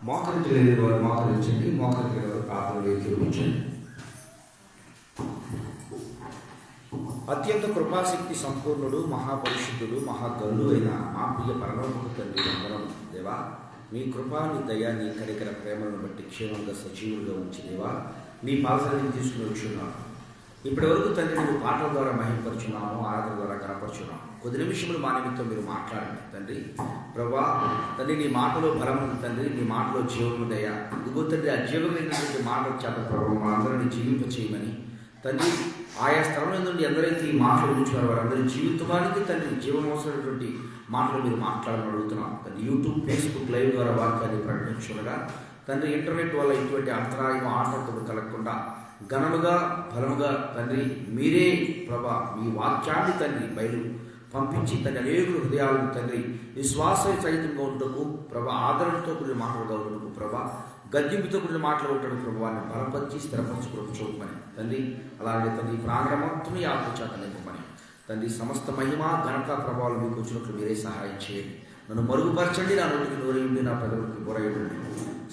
మోకరించలేని వారు మోకరించండి, మోకరించలేని వారు ప్రార్థనలోకి ఉంచండి. అత్యంత కృపాశక్తి సంపూర్ణుడు, మహాపరిశుద్ధుడు, మహాగరుడు అయిన మా ప్రియ పరలోకపు తండ్రి వందనం దేవా. మీ కృపా, నీ దయ, నీ కనికర ప్రేమలను బట్టి క్షేమంగా సజీవులుగా ఉంచి దేవా మీ పాదసన్నిధిని తీసుకుని వచ్చున్నాను. ఇప్పటి వరకు తండ్రి నువ్వు పాటల ద్వారా మహిమపరుచున్నాము, ఆరాధన ద్వారా కనపరుచున్నాము. కొద్ది నిమిషములు మా నిమిత్తం మీరు మాట్లాడండి తండ్రి. ప్రభా తండ్రి, నీ మాటలో బలముంది తండ్రి, నీ మాటలో జీవము దయ. ఇదిగో తండ్రి, ఆ జీవమైనటువంటి మాటలు చేత ప్రభావ మా అందరినీ జీవింప చేయమని తండ్రి, ఆయా స్థలంలో నుండి ఎందరైతే ఈ మాటలు ఉంచుకున్నారు వారందరి జీవితానికి తండ్రి జీవమవసరమైనటువంటి మాటలు మీరు మాట్లాడమని అడుగుతున్నాం తండ్రి. యూట్యూబ్, ఫేస్బుక్ లైవ్ ద్వారా వాక్యాన్ని ప్రకటించుకుండగా తండ్రి, ఇంటర్నెట్ వల్ల ఇటువంటి అంతరాయం ఆటంకం కలగకుండా ఘనముగా బలముగా తండ్రి మీరే ప్రభా మీ వాక్యాన్ని తండ్రి బయలు పంపించి తండ్రి అనేక హృదయాలను తండ్రి విశ్వాస సహితంగా ఉండకు ప్రభా, ఆదరణతో కూడిన మాటలుగా ఉండకు ప్రభా, గద్దింపుతో కూడిన మాటలు ఉంటాడు ప్రభావాన్ని బలపరిచి స్థిరపరచుకోవడం చూపమని తండ్రి. అలాగే తండ్రి ప్రాంగణం మొత్తం ఈ ఆత్మచేత నింపమని తండ్రి. సమస్త మహిమ ఘనత ప్రభావాలు మీకు వచ్చినట్లు మీరే సహాయం చేయండి. నన్ను మరుగుపరచండి, నా నోటికి నోరేయండి, నా పెదవులకి బొరయండి.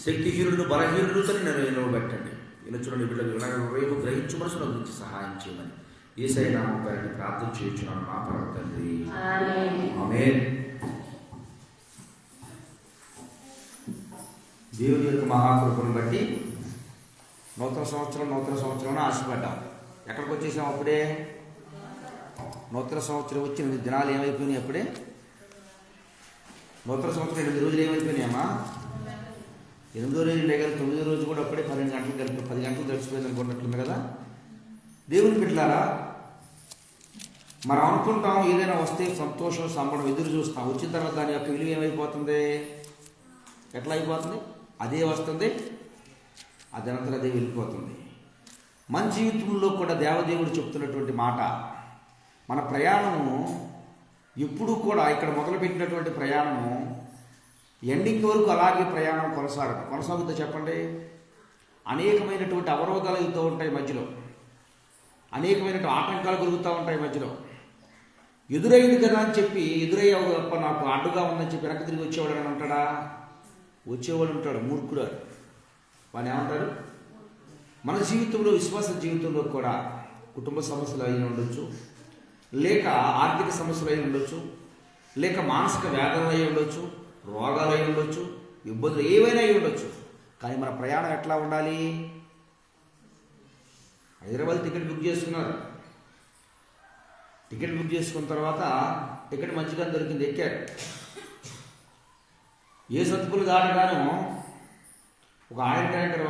శక్తిహీనులను బలహీనులు తని నన్ను నిలవబెట్టండి. ఇలా చూడండి బిడ్డలు రేపు గ్రహించు మనసుల గురించి సహాయం చేయమని యేసయ్య నామమున పేరట ప్రార్థన చేయుచున్నాను మా పరమ తండ్రి, ఆమేన్. దేవుని యొక్క మహాకృపను బట్టి నూతన సంవత్సరం ఆశపడ్డాం. ఎక్కడికి వచ్చేసాం? అప్పుడే నూతన సంవత్సరం వచ్చి 8 దినాలు ఏమైపోయినాయి? అప్పుడే నూతన సంవత్సరం 8 రోజులు ఏమైపోయినాయమ్మా? 8వ రోజు లేక 9వ రోజు కూడా అప్పుడే 10 గంటలు గడిచిపోయింది అనుకున్నట్లుంది కదా. దేవుని బిడ్డలారా, మనం అనుకుంటాం ఏదైనా వస్తే సంతోషం, సంబడం ఎదురు చూస్తాం. వచ్చిన తర్వాత దాని యొక్క విలువ ఏమైపోతుంది? ఎట్లా అయిపోతుంది? అదే వస్తుంది, అదంతా అదే వెళ్ళిపోతుంది. మన జీవితంలో కూడా దేవదేవుడు చెప్తున్నటువంటి మాట, మన ప్రయాణము ఎప్పుడూ కూడా ఇక్కడ మొదలుపెట్టినటువంటి ప్రయాణము ఎండింగ్ వరకు అలాగే ప్రయాణం కొనసాగుతుందో చెప్పండి. అనేకమైనటువంటి అవరోధాలు అవుతూ ఉంటాయి మధ్యలో, అనేకమైనటువంటి ఆటంకాలు కలుగుతూ ఉంటాయి మధ్యలో. ఎదురైంది కదా అని చెప్పి ఎదురయ్యావు తప్ప నాకు అడ్డుగా ఉందని చెప్పి వెనక్కి తిరిగి వచ్చేవాడు అని ఉంటాడా? వచ్చేవాడు ఉంటాడు, మూర్ఖుడు. వాడు ఏమంటారు? మన జీవితంలో, విశ్వాస జీవితంలో కూడా కుటుంబ సమస్యలు అయి ఉండొచ్చు, లేక ఆర్థిక సమస్యలు అయి ఉండొచ్చు, లేక మానసిక వేదనలు అయి ఉండొచ్చు, రోగాలు అయి ఉండొచ్చు, ఇబ్బందులు ఏవైనా అయి ఉండొచ్చు. కానీ మన ప్రయాణం ఎట్లా ఉండాలి? హైదరాబాద్ టికెట్ బుక్ చేసుకున్నారు. టికెట్ బుక్ చేసుకున్న తర్వాత టికెట్ మంచిగా దొరికింది, ఎక్కారు. ఏ సత్తుపులు దాటగానో ఒక ఆయిల్ ట్యాంకర్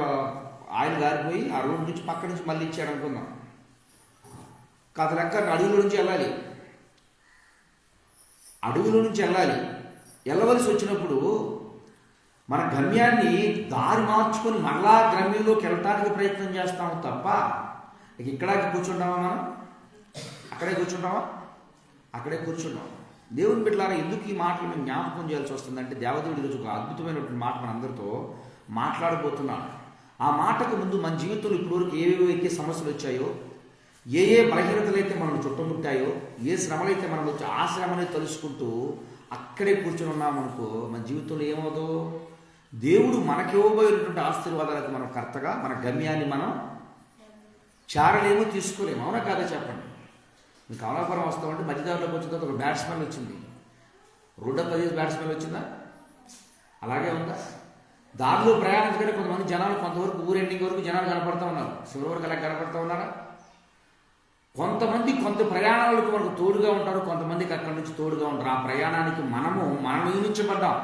ఆయిల్ గారిపోయి ఆ రోడ్డు నుంచి పక్క నుంచి మళ్ళీ ఇచ్చాడు అనుకుందాం. కథ లెక్క అడవిలో నుంచి వెళ్ళాలి. అడవిలో నుంచి వెళ్ళవలసి వచ్చినప్పుడు మన గమ్యాన్ని దారి మార్చుకొని మరలా గమ్యంలోకి వెళ్ళటానికి ప్రయత్నం చేస్తాము తప్ప ఇక్కడికి కూర్చుంటామా? మనం అక్కడే కూర్చుంటామా? అక్కడే కూర్చుంటాం. దేవుని బిడ్డలారా, ఎందుకు ఈ మాటలు మేము జ్ఞాపకం చేయాల్సి వస్తుందంటే, దేవదేవుడి ఈరోజు ఒక అద్భుతమైనటువంటి మాట మనందరితో మాట్లాడబోతున్నాడు. ఆ మాటకు ముందు మన జీవితంలో ఇప్పటివరకు ఏవేవైతే సమస్యలు వచ్చాయో, ఏ బలహీనతలు అయితే మనం చుట్టుముట్టాయో, ఏ శ్రమలైతే మనం వచ్చి ఆ శ్రమని తలుసుకుంటూ అక్కడే కూర్చొని ఉన్నామనుకో, మన జీవితంలో ఏమవుతుందో, దేవుడు మనకివ్వబోయేటువంటి ఆశీర్వాదాలకు మనం కర్తగా మన గమ్యాన్ని మనం చేరలేమో, తీసుకోలేము. అవునా కాదా చెప్పండి? మీకు అమలాపురం వస్తామంటే మధ్యదారిలోకి వచ్చిన తర్వాత ఒక బ్యాట్స్మెన్ వచ్చింది. రోడ్డు బ్యాట్స్మెన్ వచ్చిందా? అలాగే ఉందా? దారిలో ప్రయాణించగానే కొంతమంది జనాలు కొంతవరకు ఊరు ఎండింగ్ వరకు జనాలు కనపడుతూ ఉన్నారు. చివరి వరకు అలా కనపడుతూ ఉన్నారా? కొంతమంది కొంత ప్రయాణాలకు మనకు తోడుగా ఉంటారు, కొంతమందికి అక్కడి నుంచి తోడుగా ఉంటారు. ఆ ప్రయాణానికి మనం నియమించబడ్డాం.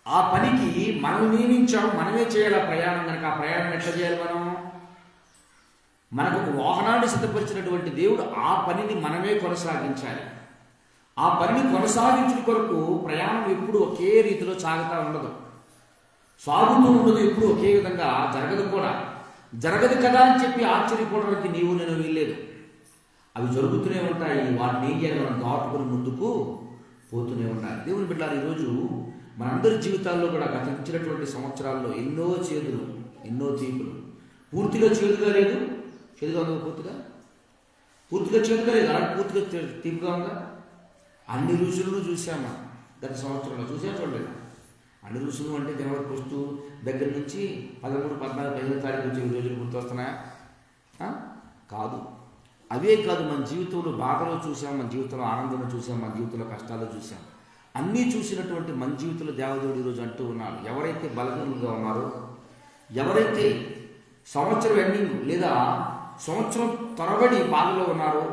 ఆ పనికి మనం నియమించాము, మనమే చేయాలి ఆ ప్రయాణం. కనుక ఆ ప్రయాణం ఎట్లా చేయాలి? మనకు ఒక వాహనాన్ని సిద్ధపరిచినటువంటి దేవుడు ఆ పనిని మనమే కొనసాగించాలి. ఆ పనిని కొనసాగించిన కొరకు ప్రయాణం ఎప్పుడు ఒకే రీతిలో సాగుతూ ఉండదు, సాగుతూ ఉండదు, ఎప్పుడు ఒకే విధంగా జరగదు కూడా. జరగదు కదా అని చెప్పి ఆశ్చర్యపోవడానికి నీవు నేను వీల్లేదు. అవి జరుగుతూనే ఉంటాయి. వాటిని ఏం చేయాలి? మనం దాటుకుని ముందుకు పోతూనే ఉండాలి. దేవుని బిడ్డలారా, ఈరోజు మనందరి జీవితాల్లో కూడా గతించినటువంటి సంవత్సరాల్లో ఎన్నో చేదులు, ఎన్నో తీపులు. పూర్తిగా చేదుగా లేదు, చేదుగా ఉందా? పూర్తిగా చేదుగా లేదు, అలా పూర్తిగా తీపుగా ఉందా? అన్ని రుచులను చూసామా గత సంవత్సరంలో? చూడలేదు. అన్ని రుసుము అంటే జనవరి ఫస్ట్ దగ్గర నుంచి 13, 14, 15 తారీఖు వచ్చే రోజులు గుర్తొస్తున్నాయా? కాదు. అవే కాదు, మన జీవితంలో బాధలో చూసాం, మన జీవితంలో ఆనందంలో చూసాం, మన జీవితంలో కష్టాలు చూసాం. అన్నీ చూసినటువంటి మన జీవితంలో దేవదేవుడు ఈరోజు అంటూ ఉన్నాడు, ఎవరైతే బలహీనంగా ఉన్నారో, ఎవరైతే సంవత్సరం ఎండింగ్ లేదా సంవత్సరం తరబడి బాధలో ఉన్నారో,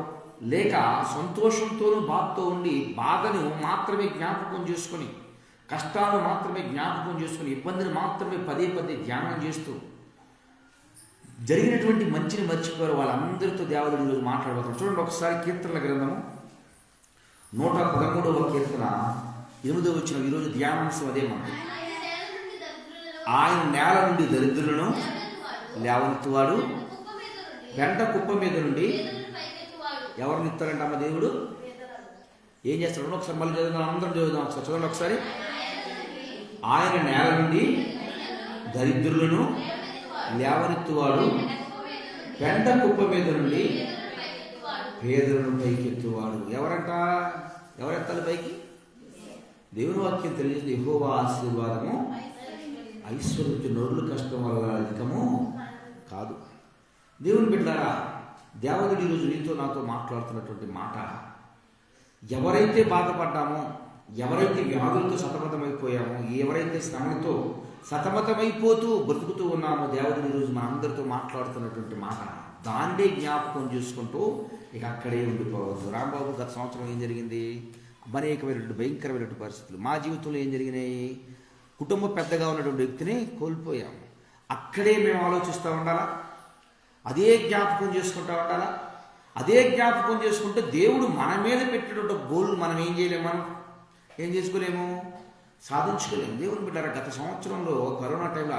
లేక సంతోషంతోనూ బాధతో ఉండి బాధను మాత్రమే జ్ఞాపకం చేసుకొని, కష్టాలను మాత్రమే జ్ఞాపకం చేసుకుని, ఇబ్బందిని మాత్రమే పదే పదే ధ్యానం చేస్తూ జరిగినటువంటి మంచిని మర్చిపోయారు, వాళ్ళందరితో దేవదేవుడు ఈరోజు మాట్లాడబోతున్నారు. చూడండి ఒకసారి కీర్తనల గ్రంథము 113వ కీర్తన 8వ వచనం. ఈరోజు ధ్యానాంశం అదే మనం. ఆయన నేల నుండి దరిద్రులను లేవనెత్తువాడు, వెంట కుప్ప మీద నుండి ఎవరిని ఇస్తారంట అమ్మ దేవుడు? ఏం చేస్తాడు? ఒకసారి మళ్ళీ చదువుదాం, అందరం చదువుదాం ఒకసారి. చూడండి ఒకసారి. ఆయన నేల నుండి దరిద్రులను లేవనెత్తువాడు, పెంట కుప్ప మీద నుండి పేదలను పైకెత్తువాడు. ఎవరంట? ఎవరెత్తాలి పైకి? దేవుని వాక్యం తెలియజేసి యెహోవా ఆశీర్వాదము ఐశ్వర్యం నోరుల కష్టం వల్ల అధికము కాదు. దేవుని బిడ్డలారా, దేవదేవుడు ఈరోజు నీతో నాతో మాట్లాడుతున్నటువంటి మాట, ఎవరైతే బాధపడ్డామో, ఎవరైతే వ్యాధులతో సతమతమైపోయామో, ఎవరైతే శ్రమలతో సతమతమైపోతూ బ్రతుకుతూ ఉన్నామో, దేవదేవుడు ఈరోజు మనందరితో మాట్లాడుతున్నటువంటి మాట, దాన్నే జ్ఞాపకం చేసుకుంటూ ఇక అక్కడే ఉండిపోవద్దు. రాంబాబు గత సంవత్సరం ఏం జరిగింది? అనేకమైనటువంటి భయంకరమైనటువంటి పరిస్థితులు. మా జీవితంలో ఏం జరిగినాయి? కుటుంబం పెద్దగా ఉన్నటువంటి వ్యక్తిని కోల్పోయాము. అక్కడే మేము ఆలోచిస్తూ ఉండాలా? అదే జ్ఞాపకం చేసుకుంటూ ఉండాలా? అదే జ్ఞాపకం చేసుకుంటే దేవుడు మన మీద పెట్టినటువంటి గోల్ మనం ఏం చేయలేము, మనం ఏం చేసుకోలేము, సాధించుకోలేము. దేవుని బిడ్డారా, గత సంవత్సరంలో కరోనా టైంలో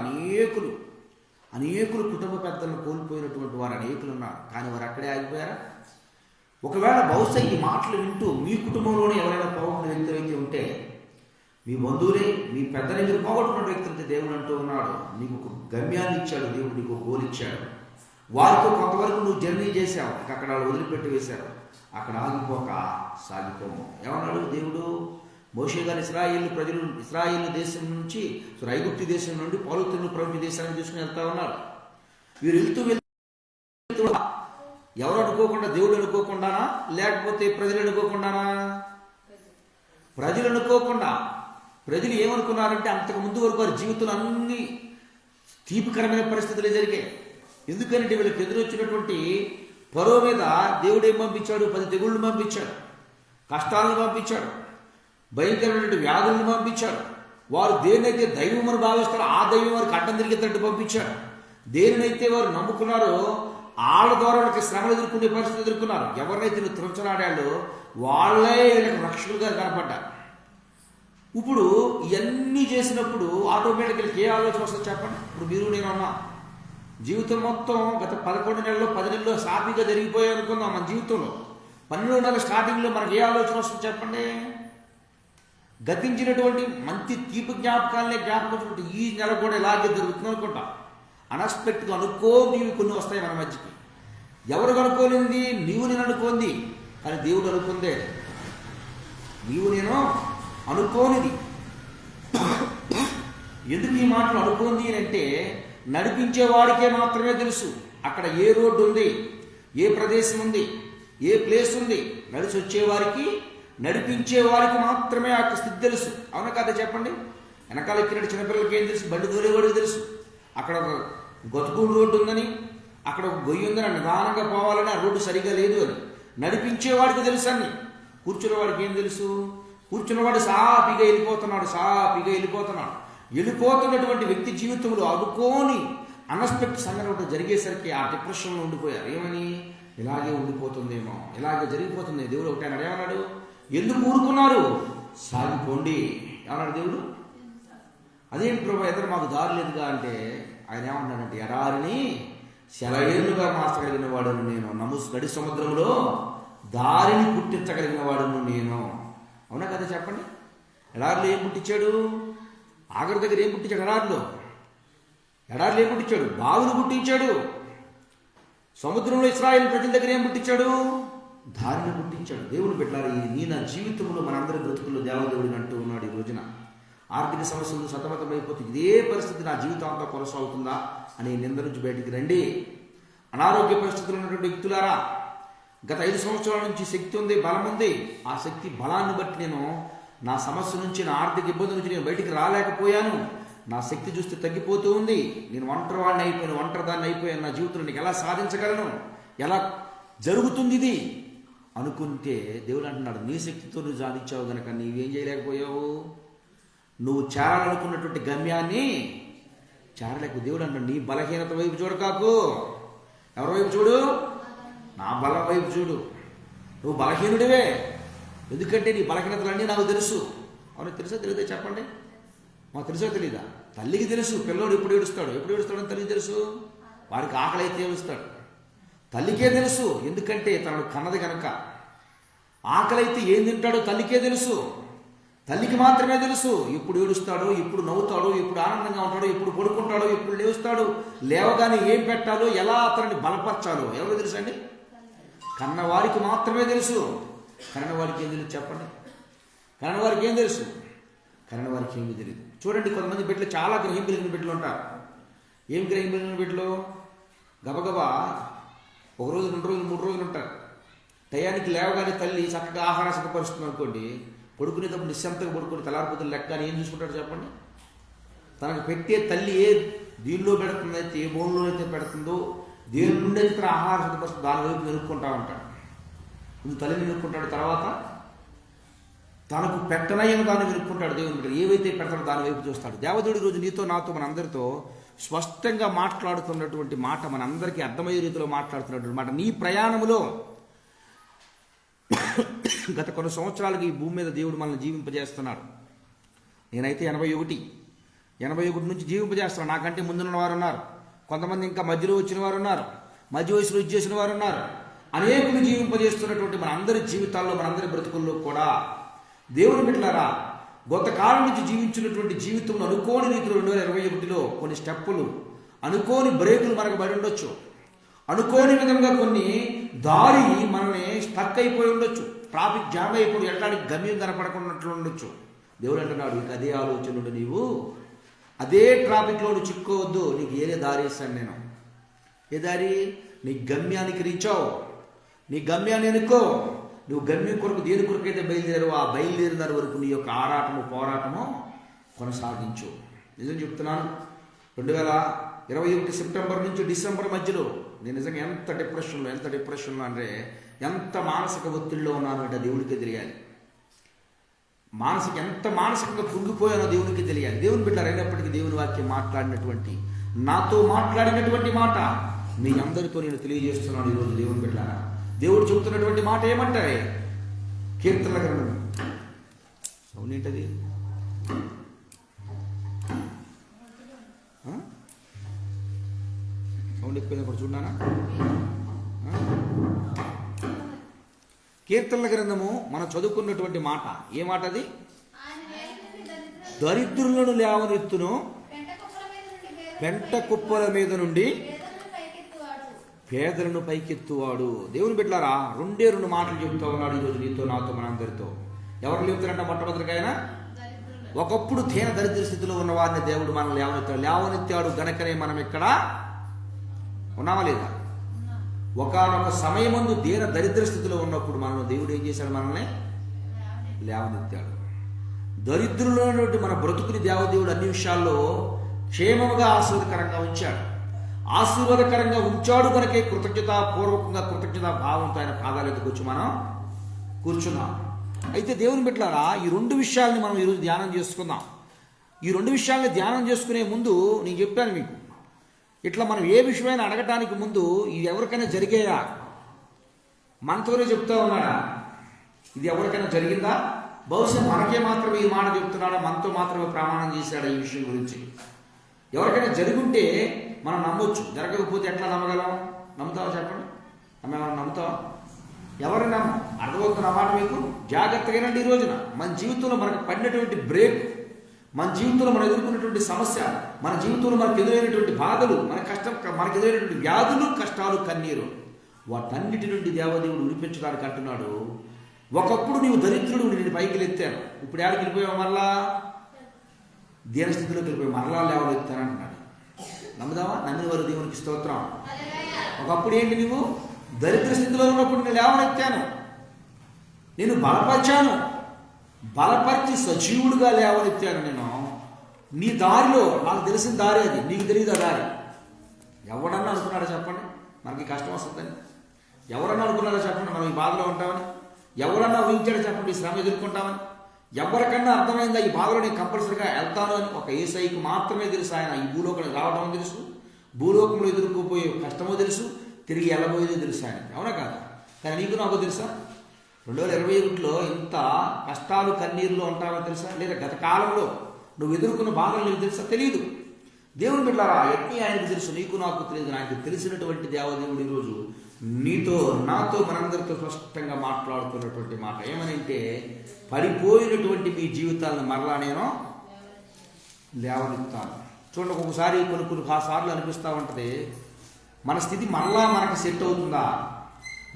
అనేకులు కుటుంబ పెద్దలను కోల్పోయినటువంటి వారు అనేకులు ఉన్నారు. కానీ వారు అక్కడే ఆగిపోయారా? ఒకవేళ బహుశా ఈ మాటలు వింటూ మీ కుటుంబంలోనే ఎవరైనా పోగొట్టిన వ్యక్తులు అయితే ఉంటే, మీ బంధువులే మీ పెద్దని మీరు పోగొట్టుకున్న వ్యక్తులైతే దేవుడు అంటూ ఉన్నాడు, నీకు ఒక గమ్యాన్ని ఇచ్చాడు, దేవుడు నీకు ఒక గోల్ ఇచ్చాడు. వారితో కొంతవరకు నువ్వు జర్నీ చేశావు, ఇక అక్కడ వాళ్ళు వదిలిపెట్టి వేశారు, అక్కడ ఆగిపోక సాగిపోము. ఏమన్నాడు దేవుడు? మోషే గారు ఇశ్రాయేలు దేశం నుంచి, ఐగుప్తు దేశం నుండి పౌలుతులను ప్రపంచ దేశాన్ని తీసుకుని వెళ్తా ఉన్నారు. వీరు వెళ్తూ ఎవరు అనుకోకుండా, దేవుడు అనుకోకుండానా, లేకపోతే ప్రజలు అనుకోకుండానా? ప్రజలు అనుకోకుండా. ప్రజలు ఏమనుకున్నారంటే, అంతకు ముందు వరకు వారి జీవితంలో అన్ని తీపికరమైన పరిస్థితులే జరిగాయి. ఎందుకంటే వీళ్ళకి ఎదురొచ్చినటువంటి ఫరో మీద దేవుడు ఏం పంపించాడు? 10 తెగుళ్ళను పంపించాడు, కష్టాలను పంపించాడు, భయంకరమైనటువంటి వ్యాధులను పంపించాడు. వారు దేనినైతే దైవం అని భావిస్తారో ఆ దైవం వారికి అడ్డం తిరిగేటట్టు పంపించాడు. దేనినైతే వారు నమ్ముకున్నారో వాళ్ళ ద్వారా వాళ్ళకి శ్రమలు ఎదుర్కొనే పరిస్థితి ఎదుర్కొన్నారు. ఎవరినైతే త్రుంచనాడాడో వాళ్ళే వీళ్ళకి రక్షకులుగా కనపడ్డారు. ఇప్పుడు ఇవన్నీ చేసినప్పుడు ఆటోమేటిక్గా ఏ ఆలోచన వస్తుంది చెప్పండి? ఇప్పుడు మీరు నేను అన్నా జీవితం మొత్తం గత 11 నెలల్లో 10 నెలల్లో సాఫీగా జరిగిపోయాయి అనుకుందాం. మన జీవితంలో 12వ నెల స్టార్టింగ్లో మనకి ఏ ఆలోచన వస్తుంది చెప్పండి? గతించినటువంటి మంచి తీపి జ్ఞాపకాలనే జ్ఞాపకం ఈ నెల కూడా ఇలాగే జరుగుతుంది అనుకుంటా. అన్ఎక్స్పెక్ట్గా అనుకోనివి కొన్ని వస్తాయి మన మధ్యకి. ఎవరు అనుకోనింది? నీవు నేను అనుకోంది, కానీ దేవుడు అనుకుందే. నీవు నేను అనుకోనిది. ఎందుకు ఈ మాటలు అనుకోంది అంటే, నడిపించేవాడికే మాత్రమే తెలుసు అక్కడ ఏ రోడ్డు ఉంది, ఏ ప్రదేశం ఉంది, ఏ ప్లేస్ ఉంది. నడిచి వచ్చేవారికి, నడిపించే వారికి మాత్రమే ఆ స్థితి తెలుసు. అవునా కదా చెప్పండి? వెనకాల ఎక్కినట్టు చిన్నపిల్లలకి ఏం తెలుసు? బండి దూరేవాడికి తెలుసు అక్కడ ఒక గతుకుడు రోడ్డు ఉందని, అక్కడ ఒక గొయ్యి ఉందని, నిదానంగా పోవాలని, ఆ రోడ్డు సరిగా లేదు అని. నడిపించేవాడికి తెలుసు అన్ని. కూర్చున్నవాడికి ఏం తెలుసు? కూర్చున్నవాడు సాపిగా వెళ్ళిపోతున్నాడు. వెళ్ళిపోతున్నటువంటి వ్యక్తి జీవితంలో అనుకోని అన్ఎక్స్పెక్ట్ సంఘటన జరిగేసరికి ఆ డిప్రెషన్లో ఉండిపోయారు. ఏమని? ఇలాగే ఉండిపోతుందేమో, ఇలాగే జరిగిపోతుంది. దేవుడు ఒకటే అన్నాడు. ఏమన్నాడు? ఎందుకు ఊరుకున్నారు? సాగిపోండి ఏమన్నాడు దేవుడు. అదేంటి ప్రభు, ఎదురు మాకు దారి లేదుగా అంటే ఆయన ఏమన్నాడంటే, ఎడారిని సెలయేళ్లుగా మార్చగలిగిన వాడును నేను, నడి సముద్రంలో దారిని పుట్టించగలిగిన వాడును నేను. అవునా కదా చెప్పండి? ఎడారిలో ఏం పుట్టించాడు? ఆఖరి దగ్గర ఏం పుట్టించాడు? ఎడారిలో ఏం పుట్టించాడు? బావులు పుట్టించాడు. సముద్రంలో ఇశ్రాయేలు ప్రజల దగ్గర ఏం పుట్టించాడు? దారిని పుట్టించాడు. దేవుడు పెట్టారు. నీ నా జీవితంలో మనందరి బ్రతుకుల్లో దేవదేవుడిని అంటూ ఉన్నాడు ఈ రోజున. ఆర్థిక సమస్యలు సతమతమైపోతే ఇదే పరిస్థితి నా జీవితాంతం కొనసాగుతుందా అనే నింద నుంచి బయటికి రండి. అనారోగ్య పరిస్థితులు ఉన్నటువంటి వ్యక్తులారా, గత 5 సంవత్సరాల నుంచి శక్తి ఉంది, బలం ఉంది. ఆ శక్తి బలాన్ని బట్టి నేను నా సమస్య నుంచి, నా ఆర్థిక ఇబ్బంది నుంచి నేను బయటికి రాలేకపోయాను. నా శక్తి చూస్తే తగ్గిపోతూ ఉంది. నేను ఒంటరివాడిని అయిపోయాను, ఒంటరిదాన్ని అయిపోయాను. నా జీవితంలో నీకు ఎలా సాధించగలను, ఎలా జరుగుతుంది ఇది అనుకుంటే దేవుడు అంటున్నాడు, నీ శక్తితో నువ్వు సాధించావు గనక నీవేం చేయలేకపోయావు. నువ్వు చేరాలనుకున్నటువంటి గమ్యాన్ని చేరలేక దేవుడు అంటాడు, నీ బలహీనత వైపు చూడకాకు. ఎవరి వైపు చూడు? నా బలం వైపు చూడు. నువ్వు బలహీనుడివే, ఎందుకంటే నీ బలహీనతలన్నీ నాకు తెలుసు. అవును, తెలుసా తెలియదా చెప్పండి? మాకు తెలుసో తెలీదా? తల్లికి తెలుసు పిల్లోడు ఎప్పుడు ఏడుస్తాడని తల్లికి తెలుసు. వాడికి ఆకలి అయితే ఏడుస్తాడు, తల్లికే తెలుసు, ఎందుకంటే తనను కన్నది కనుక. ఆకలి అయితే ఏం తింటాడో తల్లికే తెలుసు, తల్లికి మాత్రమే తెలుసు. ఎప్పుడు ఏడుస్తాడో, ఎప్పుడు నవ్వుతాడో, ఎప్పుడు ఆనందంగా ఉంటాడో, ఎప్పుడు పడుకుంటాడో, ఎప్పుడు లేస్తాడో, లేవగానే ఏం పెట్టాలో, ఎలా అతన్ని బలపరచాలో ఎవరు తెలుసు అండి? కన్నవారికి మాత్రమే తెలుసు. కన్నవారికి ఏం తెలుసు చెప్పండి? కన్నవారికి ఏం తెలుసు? కన్నవారికి ఏమీ తెలియదు. చూడండి, కొంతమంది బిడ్డలు చాలా గ్రహింపు కలిగిన బిడ్డలు ఉంటారు. ఏం గ్రహింపు కలిగిన బిడ్డలు? గబగబా 1 రోజు 2 రోజులు 3 రోజులు ఉంటారు. టయానికి లేవగానే తల్లి చక్కగా ఆహార సిద్ధపరుస్తుంది అనుకోండి, పడుకునేటప్పుడు నిశ్శంతగా పడుకుని తెల్లారిపోతున్న లెక్క అని ఏం చూసుకుంటాడు చెప్పండి? తనకు పెట్టే తల్లి ఏ దీనిలో పెడుతుందైతే, ఏ బోన్లో అయితే పెడుతుందో, దేని నుండి అయితే తన ఆహార సిద్ధపరుస్తుంది దాని వైపు వెనుక్కుంటా ఉంటాడు. ముందు తల్లిని వెనుక్కుంటాడు, తర్వాత తనకు పెట్టనయ్యను దాన్ని వెనుక్కుంటాడు. దేవుని బిడ్డ ఏవైతే పెడతాడో దాని వైపు చూస్తాడు. దేవదేవుడి రోజు నీతో నాతో మనందరితో స్పష్టంగా మాట్లాడుతున్నటువంటి మాట, మనందరికీ అర్థమయ్యే రీతిలో మాట్లాడుతున్నటువంటి మాట. నీ ప్రయాణములో గత కొన్ని సంవత్సరాలకి ఈ భూమి మీద దేవుడు మనల్ని జీవింపజేస్తున్నాడు. నేనైతే 81 నుంచి జీవింపజేస్తున్నాను. నాకంటే ముందున్న వారు ఉన్నారు, కొంతమంది ఇంకా మధ్యలో వచ్చిన వారు ఉన్నారు, మధ్య వయసులో ఇచ్చేసిన వారు ఉన్నారు. అనేకులు జీవింపజేస్తున్నటువంటి మన అందరి జీవితాల్లో, మనందరి బ్రతుకుల్లో కూడా దేవుని బిడ్డలారా, కొంతకాలం నుంచి జీవించినటువంటి జీవితంలో అనుకోని రీతిలో 2021లో కొన్ని స్టెప్పులు, అనుకోని బ్రేకులు మనకు పడి ఉండొచ్చు. అనుకోని విధంగా కొన్ని దారి మనల్ని స్టక్ అయిపోయి ఉండొచ్చు. ట్రాఫిక్ జామ్ అయిపోయి వెళ్ళడానికి గమ్యం కనపడకున్నట్లు ఉండొచ్చు. దేవుడు అంటున్నాడు, ఇక అదే ఆలోచనలు, నీవు అదే ట్రాఫిక్లో నువ్వు చిక్కోవద్దు. నీకు ఏదే దారి ఇస్తాను నేను. ఏ దారి? నీ గమ్యానికి రీచావు, నీ గమ్యాన్ని ఎన్నుకో. నువ్వు గమ్యం కొరకు దేని కొరకైతే బయలుదేరావు, ఆ బయలుదేరిన వరకు నీ యొక్క ఆరాటము, పోరాటము కొనసాగించు. నిజం చెప్తున్నాను, 2021 సెప్టెంబర్ నుంచి డిసెంబర్ మధ్యలో నేను నిజంగా ఎంత డిప్రెషన్లో అంటే ఎంత మానసిక ఒత్తిడిలో ఉన్నానంటే దేవుడికే తెలియాలి. ఎంత మానసికంగా కుంగిపోయానో దేవునికి తెలియాలి. దేవుని బిడ్డలు అయినప్పటికీ దేవుని వాక్యం మాట్లాడినటువంటి, నాతో మాట్లాడినటువంటి మాట మీ అందరితో నేను తెలియజేస్తున్నాను ఈరోజు. దేవుని బిడ్డలారా, దేవుడు చెబుతున్నటువంటి మాట ఏమంటే, కీర్తనల గ్రంథం సౌండ్ ఏంటది? సౌండ్ ఎక్కువ కూడా చూడానా? కీర్తనల గ్రంథము మనం చదువుకున్నటువంటి మాట ఏ మాట అది? దరిద్రులను లేవనెత్తును, పెంట కుప్పల మీద నుండి పేదలను పైకెత్తువాడు. దేవుని బిడ్డలారా, 2 మాటలు చెబుతూ ఉన్నాడు ఈరోజు నీతో నాతో మనందరితో. ఎవరు లేపుతారంట? మొట్టమొదటిగా ఆయన ఒకప్పుడు దీన దరిద్ర స్థితిలో ఉన్న వారిని దేవుడు మనల్ని లేవనెత్తాడు గనకనే మనం ఇక్కడ ఉన్నామా లేదా? ఒకనొక సమయమందు దీన దరిద్ర స్థితిలో ఉన్నప్పుడు మనల్ని దేవుడు ఏం చేశాడు? మనల్ని లేవనెత్తాడు. దరిద్రులలో మన బ్రతుకుని దేవదేవుడు అన్ని విషయాల్లో క్షేమముగా ఆశీర్వదకరంగా ఉంచాడు. ఆశీర్వాదకరంగా ఉంచాడు కనుకే కృతజ్ఞతాపూర్వకంగా, కృతజ్ఞతా భావంతో ఆయన పాదాలు ఎత్తుకు వచ్చి మనం కూర్చున్నాం. అయితే దేవుని బిడ్డలారా, ఈ 2 విషయాల్ని మనం ఈరోజు ధ్యానం చేసుకుందాం. ఈ 2 విషయాల్ని ధ్యానం చేసుకునే ముందు నేను చెప్పాను మీకు, ఇట్లా మనం ఏ విషయమైనా అడగటానికి ముందు ఇది ఎవరికైనా జరిగేయా? మనతోనే చెప్తా ఉన్నాడా? ఇది ఎవరికైనా జరిగిందా? బహుశా మనకే మాత్రమే ఈ మాట చెప్తున్నాడా? మనతో మాత్రమే ప్రమాణం చేశాడా ఈ విషయం గురించి? ఎవరికైనా జరుగుంటే మనం నమ్మొచ్చు, జరగకపోతే ఎట్లా నమ్మగలం? నమ్ముతావా చెప్పండి? నమ్ముతావా? ఎవరైనా అర్థమవుతున్న మాట మీకు? జాగ్రత్తగా ఈ రోజున మన జీవితంలో మనకు పడినటువంటి బ్రేక్, మన జీవితంలో మనం ఎదుర్కొన్నటువంటి సమస్య, మన జీవితంలో మనకు ఎదురైనటువంటి బాధలు, మనకు ఎదురైనటువంటి వ్యాధులు, కష్టాలు, కన్నీరు, వాటన్నిటి నుండి దేవదేవుడు విడిపించడానికి అంటున్నాడు, ఒకప్పుడు నీవు దరిద్రుడు, నేను పైకి ఎత్తాను, ఇప్పుడు ఎక్కడికి వెళ్ళిపోయావు? మళ్ళా దీనస్థితిలోకి వెళ్ళిపోయి మరలా లేవనెత్తానంటున్నాడు. నమ్ముదామా? నమ్మిన వారు దేవునికి స్తోత్రం. ఒకప్పుడు ఏంటి, నువ్వు దరిద్ర స్థితిలో ఉన్నప్పుడు నేను లేవనెత్తాను, నేను బలపరిచాను, బలపరిచి సజీవుడిగా లేవనెత్తాను. నేను నీ దారిలో, నాకు తెలిసిన దారి అది, నీకు తెలియదు ఆ దారి. ఎవడన్నా అనుకున్నాడో చెప్పండి మనకి కష్టం వస్తుందని? ఎవరన్నా అనుకున్నారో చెప్పండి మనం ఈ బాధలో ఉంటామని? ఎవరన్నా ఊహించాడో చెప్పండి ఈ శ్రమ ఎదుర్కొంటామని? ఎవరికన్నా అర్థమైందా ఈ బాధలో నేను కంపల్సరీగా వెళ్తాను అని? ఒక యేసయ్యకు మాత్రమే తెలుసు. ఆయన ఈ భూలోకంలో రావడం తెలుసు, భూలోకంలో ఎదుర్కోపోయే కష్టమో తెలుసు, తిరిగి వెళ్ళబోయేదో తెలుసు ఆయన. అవునా కాదా? కానీ నీకు నాకు తెలుసా? 2021లో ఇంత కష్టాలు కన్నీరులో ఉంటామో తెలుసా? లేదా గత కాలంలో నువ్వు ఎదుర్కొన్న బాధలు నీకు తెలుసా? తెలియదు. దేవుని బిడ్డలారా, ఎన్ని ఆయనకు తెలుసు, నీకు నాకు తెలియదు. ఆయనకు తెలిసినటువంటి దేవదేవుడు ఈరోజు నీతో నాతో మనందరితో స్పష్టంగా మాట్లాడుతున్నటువంటి మాట ఏమనంటే, పడిపోయినటువంటి మీ జీవితాలను మరలా నేను లేవనెత్తాను. చూడండి, ఒక్కొక్కసారి కొన్ని సార్లు అనిపిస్తూ ఉంటుంది, మన స్థితి మరలా మనకు సెట్ అవుతుందా,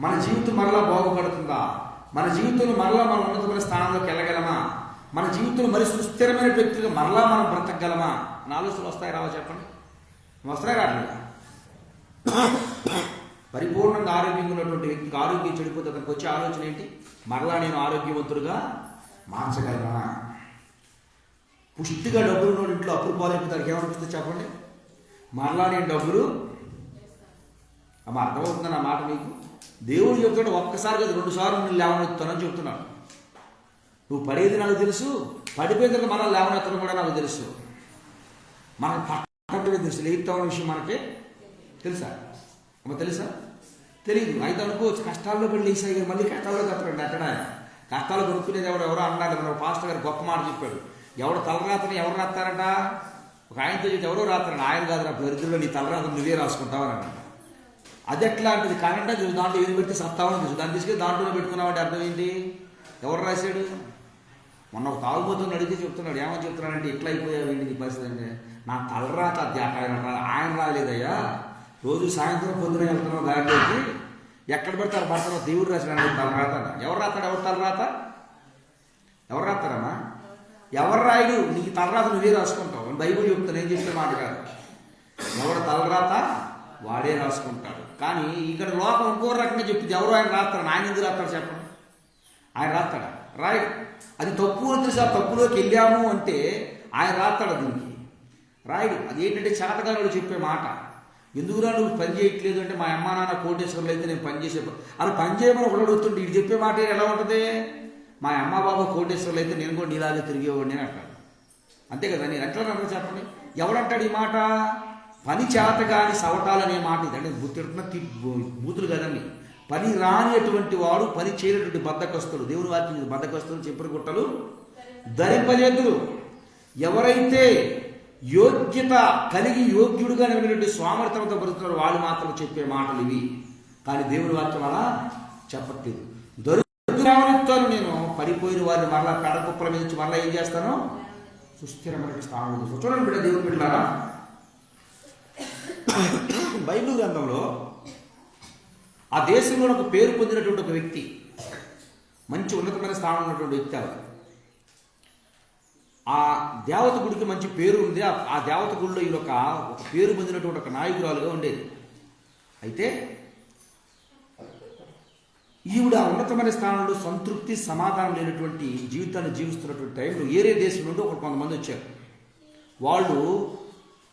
మన జీవితం మరలా బాగుపడుతుందా, మన జీవితంలో మరలా మనం ఉన్నతమైన స్థానంలోకి వెళ్ళగలమా, మన జీవితంలో మరి సుస్థిరమైన వ్యక్తిగా మరలా మనం బ్రతకగలమా అని ఆలోచనలు వస్తాయి రావా చెప్పండి? వస్తాయి రావట్లేదా? పరిపూర్ణంగా ఆరోగ్యంగా ఉన్నటువంటి వ్యక్తికి ఆరోగ్యం చెడిపోతే అతనికి వచ్చే ఆలోచన ఏంటి? మరలా నేను ఆరోగ్యవంతుడుగా మార్చగలనా? పుష్టిగా డబ్బులు ఉన్న ఇంట్లో అప్పులు పాలైపోతానికి ఏమనిపిస్తుంది చెప్పండి? మరలా నేను డబ్బులు అర్థమవుతుందని ఆ మాట మీకు? దేవుడు చెప్తాడు, ఒక్కసారి కదా 2 సార్లు నేను లేవనెత్తానని చెప్తున్నాను. నువ్వు పడేది నాకు తెలుసు, పడిపోయిన తర్వాత మళ్ళీ లేవనెత్తడం కూడా నాకు తెలుసు. మనకు పట్టడం తెలుసు, లేపుతామన్న విషయం మనకి తెలుసా? తెలుసా? తెలియదు. అయితే అనుకోవచ్చు, కష్టాల్లో పడి లేసాయి మళ్ళీ కష్టాల్లో కట్టండి. అక్కడ కష్టాలు కొనుక్కునేది ఎవరో అన్నాడు. మన పాస్టర్ గారు గొప్ప మాట చెప్పాడు, ఎవడు తలరాతని ఎవరు రాస్తారంట? ఒక ఆయనతో చెప్పి ఎవరో రాస్తారంట. ఆయన కాదు, నా దరిద్రులో నీ తలరాతను నువ్వే రాసుకుంటావని అన్నాడు. అది ఎట్లాంటిది? కరెంట్ చూసి దాంట్లో ఏది పెడితే సత్తావని చూసి దాన్ని తీసుకెళ్ళి దాంట్లోనే పెట్టుకున్నామంటే అర్థం ఏంటి? ఎవరు రాశాడు? మొన్న ఒక తాగుబోతుని అడిగితే చెప్తున్నాడు. ఏమని చెప్తున్నాడంటే, ఇట్లా అయిపోయావు ఏంటి నీ పరిస్థితి అంటే, నా తలరాత ఆయన రాలేదయ్యా, రోజు సాయంత్రం పొద్దున వెళ్తున్నావు దారిలోకి, ఎక్కడ పెడతారు పడతారో దేవుడు రాసిన తలరాత. ఎవరు రాస్తాడు? ఎవరు తలరాత? ఎవరు రాస్తారమ్మా? ఎవరు రాయుడు? నీకు తలరాత నువ్వే రాసుకుంటావు. బైబుల్ చెప్తాను, ఏం చెప్పే మాట కాదు. ఎవరు తలరాత వాడే రాసుకుంటాడు. కానీ ఇక్కడ లోకం ఇంకో రకంగా చెప్పింది, ఎవరు ఆయన రాస్తాడు? ఆయన ఎందుకు రాస్తాడు చెప్పండి? ఆయన రాస్తాడా? రాయడు. అది తప్పు అని తెలిసి ఆ తప్పులోకి వెళ్ళాము అంటే ఆయన రాస్తాడు, దీనికి రాయడు. అది ఏంటంటే చేతగానుడు చెప్పే మాట. ఎందుకురా నువ్వు పని చేయట్లేదు అంటే, మా అమ్మ నాన్న కోటేశ్వర్లు అయితే నేను పని చేసే అది పని చేయమని ఒకడు అడుగుతుంటే ఇది చెప్పే మాట ఎలా ఉంటుంది? మా అమ్మ బాబా కోటేశ్వర్లు అయితే నేను కూడా నీలాగే తిరిగేవాడిని అని అంటాడు. అంతే కదా? నేను ఎట్లా నన్ను చెప్పండి, ఎవడంటాడు ఈ మాట? పని చేత కాని సవటాలనే మాట ఇది. అంటే తిడుతున్న బూతులు కదండి. పని రానిటువంటి వాడు, పని చేయనటువంటి బద్ధకస్తులు, దేవుని వాక్యం బద్ధకస్తులు, చెప్పులు గుట్టలు ధరింపజేతులు. ఎవరైతే యోగ్యత కలిగి యోగ్యుడుగా నిలబడినటువంటి స్వామర్థ్యంతో బతుకుతున్నారు వాళ్ళు మాత్రం చెప్పే మాటలు ఇవి. కానీ దేవుని వాక్యం అలా చెప్పట్లేదు. దొరుకుతాను నేను, పడిపోయిన వారిని మరలా కడకుప్పల మీద నుంచి మరలా ఏం చేస్తాను? సుస్థిరమైన స్థానంలో చూస్తాను. చూడండి బిడ్డ, దేవుని బిడ్డలారా, బైబిల్ గ్రంథంలో ఆ దేశంలో ఒక పేరు పొందినటువంటి ఒక వ్యక్తి, మంచి ఉన్నతమైన స్థానంలో ఉన్నటువంటి వ్యక్తి. ఆ దేవత గుడికి మంచి పేరు ఉంది. ఆ దేవత గుడిలో ఈయన ఒక పేరు పొందినటువంటి ఒక నాయకురాలుగా ఉండేది. అయితే ఈవిడ ఉన్నతమైన స్థానంలో సంతృప్తి సమాధానం లేనటువంటి జీవితాన్ని జీవిస్తున్నటువంటి టైంలో ఏరే దేశం నుండి కొంతమంది వచ్చారు. వాళ్ళు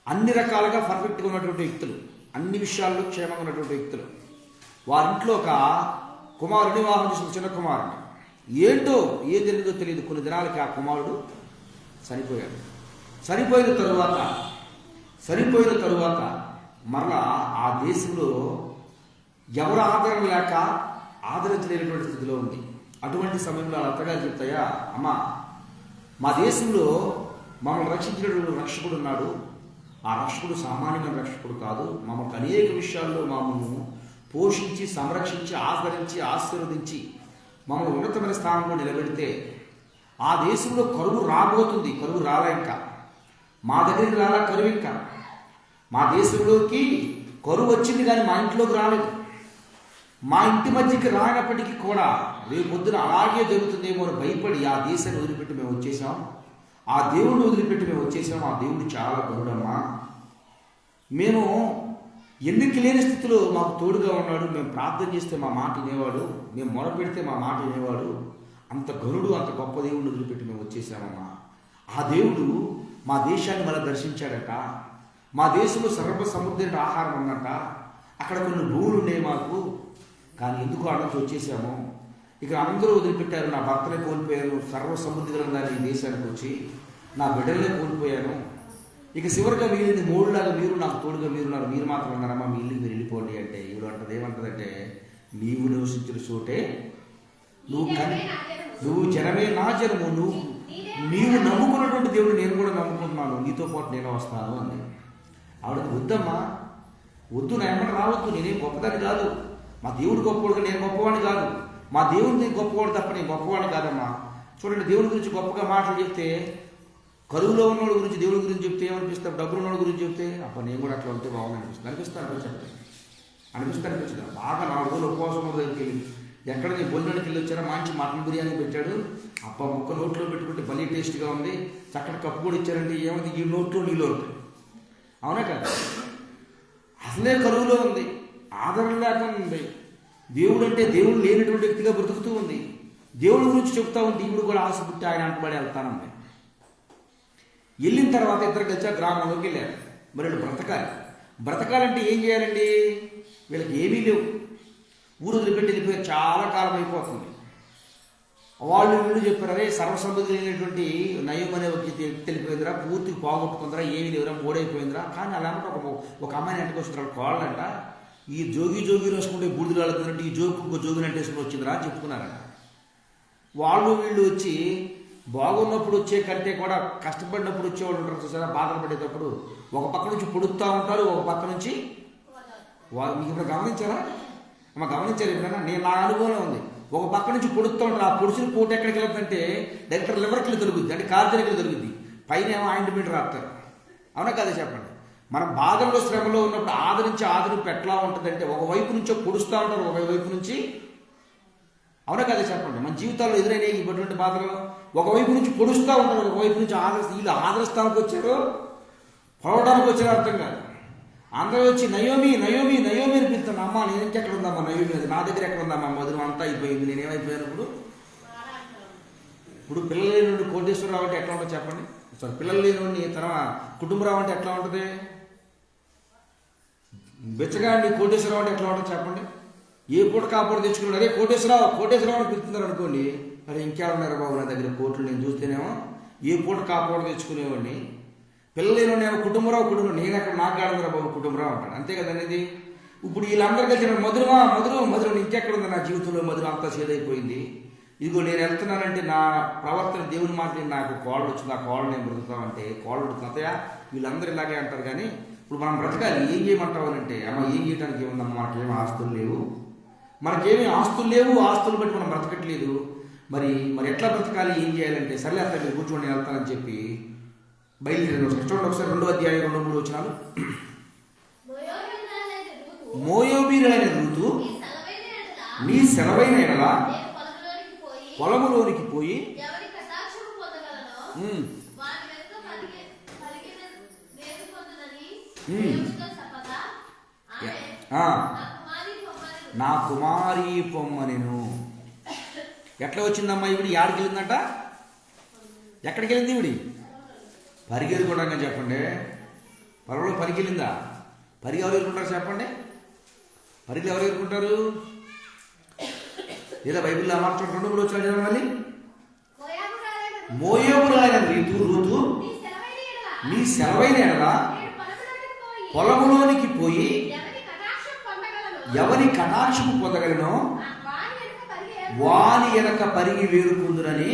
అన్ని రకాలుగా పర్ఫెక్ట్గా ఉన్నటువంటి వ్యక్తులు, అన్ని విషయాల్లో క్షేమంగా ఉన్నటువంటి వ్యక్తులు. వారింట్లో ఒక కుమారుడిని వివాహం చేసిన, చిన్న కుమారుడిని. ఏంటో ఏం జరిగిందో తెలియదు, కొన్ని దినాలకి ఆ కుమారుడు చనిపోయాడు. చనిపోయిన తరువాత మరలా ఆ దేశంలో ఎవరు ఆదరణ లేక ఆదరించలేనటువంటి స్థితిలో ఉంది. అటువంటి సమయంలో వాళ్ళ అత్తగారు చెప్తాయా, అమ్మ మా దేశంలో మమ్మల్ని రక్షించినటువంటి రక్షకుడు ఉన్నాడు. ఆ రక్షకుడు సామాన్యమైన రక్షకుడు కాదు. మమ్మల్ని అనేక విషయాల్లో మమ్మల్ని పోషించి, సంరక్షించి, ఆదరించి, ఆశీర్వదించి మమ్మల్ని ఉన్నతమైన స్థానంలో నిలబెడితే ఆ దేశంలో కరువు రాబోతుంది. కరువు రాలా, ఇంకా మా దగ్గరికి రాలా కరువు. ఇంకా మా దేశంలోకి కరువు వచ్చింది కానీ మా ఇంట్లోకి రాలేదు. మా ఇంటి మధ్యకి రానప్పటికీ కూడా రేపు పొద్దున అలాగే జరుగుతుందేమో అని భయపడి ఆ దేశాన్ని వదిలిపెట్టి మేము వచ్చేసాం. ఆ దేవుడిని వదిలిపెట్టి మేము వచ్చేసాము. ఆ దేవుడు చాలా గరుడమ్మా. మేము ఎన్నిక లేని స్థితిలో మాకు తోడుగా ఉన్నాడు. మేము ప్రార్థన చేస్తే మా మాట వినేవాడు, మేము మొరపెడితే మా మాట వినేవాడు. అంత గరుడు, అంత గొప్ప దేవుడిని వదిలిపెట్టి మేము వచ్చేసామమ్మా. ఆ దేవుడు మా దేశాన్ని మళ్ళీ దర్శించాడట. మా దేశంలో సర్వ సముద్ర ఆహారం ఉందంట. అక్కడ కొన్ని భూములు ఉన్నాయి మాకు. కానీ ఎందుకు అక్కడికి వచ్చేసాము. ఇక అందరూ వదిలిపెట్టారు. నా భర్తనే కోల్పోయాను, సర్వ సముద్రం దాన్ని ఈ దేశానికి వచ్చి నా బిడ్డలనే కోల్పోయాను. ఇక చివరిగా మిగిలింది మూడులాగా మీరు, నాకు తోడుగా మీరున్నారు, మీరు మాత్రం ఉన్నారమ్మా, మీ ఇల్లుకి మీరు వెళ్ళిపోండి అంటే ఈవిడ అంటది ఏమంటదంటే, నీవు నివసించిన చోటే నువ్వు జనమే నా జనము, నీవు నమ్ముకున్నటువంటి దేవుడు నేను కూడా నమ్ముకుంటున్నాను, నీతో పాటు నేను వస్తాను అంది. ఆవిడకి వద్దమ్మా, వద్దు, నా ఏమన్నా రావద్దు, నేనేం గొప్పదాన్ని కాదు, మా దేవుడు గొప్పవాడు, నేను గొప్పవాడిని కాదు, మా దేవుడిని గొప్పవాడు తప్ప నేను గొప్పవాడిని కాదమ్మా. చూడండి, దేవుడి గురించి గొప్పగా మాటలు చెప్తే, కరువులో ఉన్నోడి గురించి దేవుడి గురించి చెప్తే ఏమనిపిస్తాం, డబ్బులు ఉన్నోడి గురించి చెప్తే అప్పుడు నేను కూడా అట్లా ఉంటే బాగుంది అనిపిస్తుంది. బాగా 4 రోజులు ఉపవాసం దగ్గరికి వెళ్ళి ఎక్కడ నేను భోజనానికి వెళ్ళి వచ్చారా, మంచి మటన్ బిర్యానీ పెట్టాడు, అప్ప ముక్క నోట్లో పెట్టుకుంటే భలే టేస్ట్గా ఉంది, చక్కటి కప్పు కూడా ఇచ్చారంటే ఏమైంది, ఈ నోట్లో నీళ్ళు ఉంటుంది. అవునా కదా? అసలే కరువులో ఉంది, ఆదరణ లేకుండా ఉంది, దేవుడు అంటే దేవుడు లేనటువంటి వ్యక్తిగా బ్రతుకుతూ ఉంది. దేవుడి గురించి చెప్తా ఉంది, ఇప్పుడు కూడా ఆశ పుట్టి ఆయన అంటబడి వెళ్తానండి. వెళ్ళిన తర్వాత ఇద్దరు కలిసి గ్రామంలోకి వెళ్ళారు. మరి వీళ్ళు బ్రతకాలంటే ఏం చేయాలండి? వీళ్ళకి ఏమీ లేవు, ఊరు వదిలిపెట్టి వెళ్ళిపోయి చాలా కాలం అయిపోతుంది. వాళ్ళు వీళ్ళు చెప్పారు, అరే సర్వసముద్రైనటువంటి నయం అనే ఒక తెలిపోయిందిరా, పూర్తిగా పోగొట్టుకుందిరా, ఏమీ లేవురా, మూడైపోయిందిరా. కానీ అలా ఒక అమ్మాయిని ఎంటకొస్తున్నారు కోళ్ళంట, ఈ జోగి రాసుకుంటే బూడిదలు వెళ్తుందంటే ఈ జోగు ఇంకో జోగిని అంటేసుకుని వచ్చిందిరా అని చెప్పుకున్నారంట. వాళ్ళు వీళ్ళు వచ్చి బాగున్నప్పుడు వచ్చే కంటే కూడా కష్టపడినప్పుడు వచ్చేవాళ్ళు ఉంటారు చూసారా, బాధలు పడేటప్పుడు ఒక పక్క నుంచి పొడుస్తూ ఉంటారు, ఒక పక్క నుంచి మీకు ఇప్పుడు గమనించారా? గమనించారు ఎప్పుడైనా? నేను నా అనుభవంలో ఉంది. ఒక పక్క నుంచి పొడుస్తూ ఉంటారు, ఆ పొడిచిన పోటు ఎక్కడికి వెళ్తుందంటే డైరెక్టర్ లివర్కి దొరుకుద్ది, అంటే కార్జనకి దొరుకుద్ది, పైన ఏమో ఆయింట్మెంట్ రాస్తారు. అవునా కదా చెప్పండి? మనం బాధల్లో శ్రమలో ఉన్నప్పుడు ఆదరింపు ఎట్లా ఉంటుందంటే ఒకవైపు నుంచో పొడుస్తూ ఉంటారు, ఒకవైపు నుంచి. అవునా కదా చెప్పండి? మన జీవితాల్లో ఎదురైన ఇటువంటి బాధలు ఒకవైపు నుంచి పొడుస్తూ ఉంటారు, ఒకవైపు నుంచి వీళ్ళు ఆదరిస్తానికి వచ్చారు, పొడవడానికి వచ్చారు అర్థం కాదు. అందరూ వచ్చి నయోమి నయోమి నయోమి అని పిలుస్తాను. అమ్మ నేను ఇంకెక్కడ ఉందమ్మా నయోమి, అది నా దగ్గర ఎక్కడ ఉందమ్మా, మధురం అంతా అయిపోయింది, నేనేమైపోయాను. ఇప్పుడు పిల్లలు లేని కోటేశ్వరరావు అంటే ఎట్లా ఉంటుంది చెప్పండి? సారీ, పిల్లలు లేని తన కుటుంబరావు అంటే ఎట్లా ఉంటుంది? బెచ్చగాండి కోటేశ్వరరావు అంటే ఎట్లా ఉంటుంది చెప్పండి? ఏ పూట కాపాడు తెచ్చుకున్నాడు, అరే కోటేశ్వరరావు అని పిలుస్తున్నారు అనుకోండి, అరే ఇంకేమన్నారు బాబు నా దగ్గర కోట్లు, నేను చూస్తేనేమో ఏ పూట కాపాడు తెచ్చుకునేవాడిని. పిల్లలు నేను కుటుంబరావు నేను ఎక్కడ నాకు ఆడదురా బాబు కుటుంబరావు అంటాడు, అంతే కదనేది. ఇప్పుడు వీళ్ళందరూ కలిసి మధురం ఇంకెక్కడ ఉంది నా జీవితంలో, మధురం అంతా చేదైపోయింది, ఇదిగో నేను వెళ్తున్నానంటే నా ప్రవర్తన దేవుని మాట నాకు కోళ్ళు వచ్చింది, ఆ కోళ్ళు నేను బ్రతుకుతామంటే కోళ్ళు బ్రతుకుతాయా? వీళ్ళందరూ ఇలాగే అంటారు. కానీ ఇప్పుడు మనం బ్రతకాలి, ఏం చేయమంటావు అని అంటే, అమ్మ ఏం చేయడానికి ఏముందమ్మా, మనకేమీ ఆస్తులు లేవు, ఆస్తులు బట్టి మనం బ్రతకట్లేదు, మరి ఎట్లా బ్రతకాలి, ఏం చేయాలంటే, సర్లే అక్కడ మీరు కూర్చోండి నేను వెళ్తానని చెప్పి బయలుదేరాను. చూడండి ఒకసారి 2వ అధ్యాయం 2-3 వచనాలు. మోయాబీయులైన రూతు నీ సెలవైన ఎడల పొలములోనికి పోయి నా కుమారి పొమ్మనెను. ఎట్లా వచ్చిందమ్మా ఇవిడి? యాడికి వెళ్ళిందంట? ఎక్కడికి వెళ్ళింది ఇవిడి? పరిగెత్తుకుంటాగా చెప్పండి. పొలంలో పరిగెళ్ళిందా? పరిగి ఎవరు ఎదుర్కొంటారు చెప్పండి? పరిగెలు ఎవరు ఎదుర్కొంటారు? లేదా బైబిల్లో అమర్చడం 2-3 వచ్చాడు మళ్ళీ. మోయాబురాలైన రూతు నీ సెలవైన ఎడల పొలములోనికి పోయి ఎవరి కటాక్షము పొందగలనో వాని వెనక పరిగి వేరుకుందునని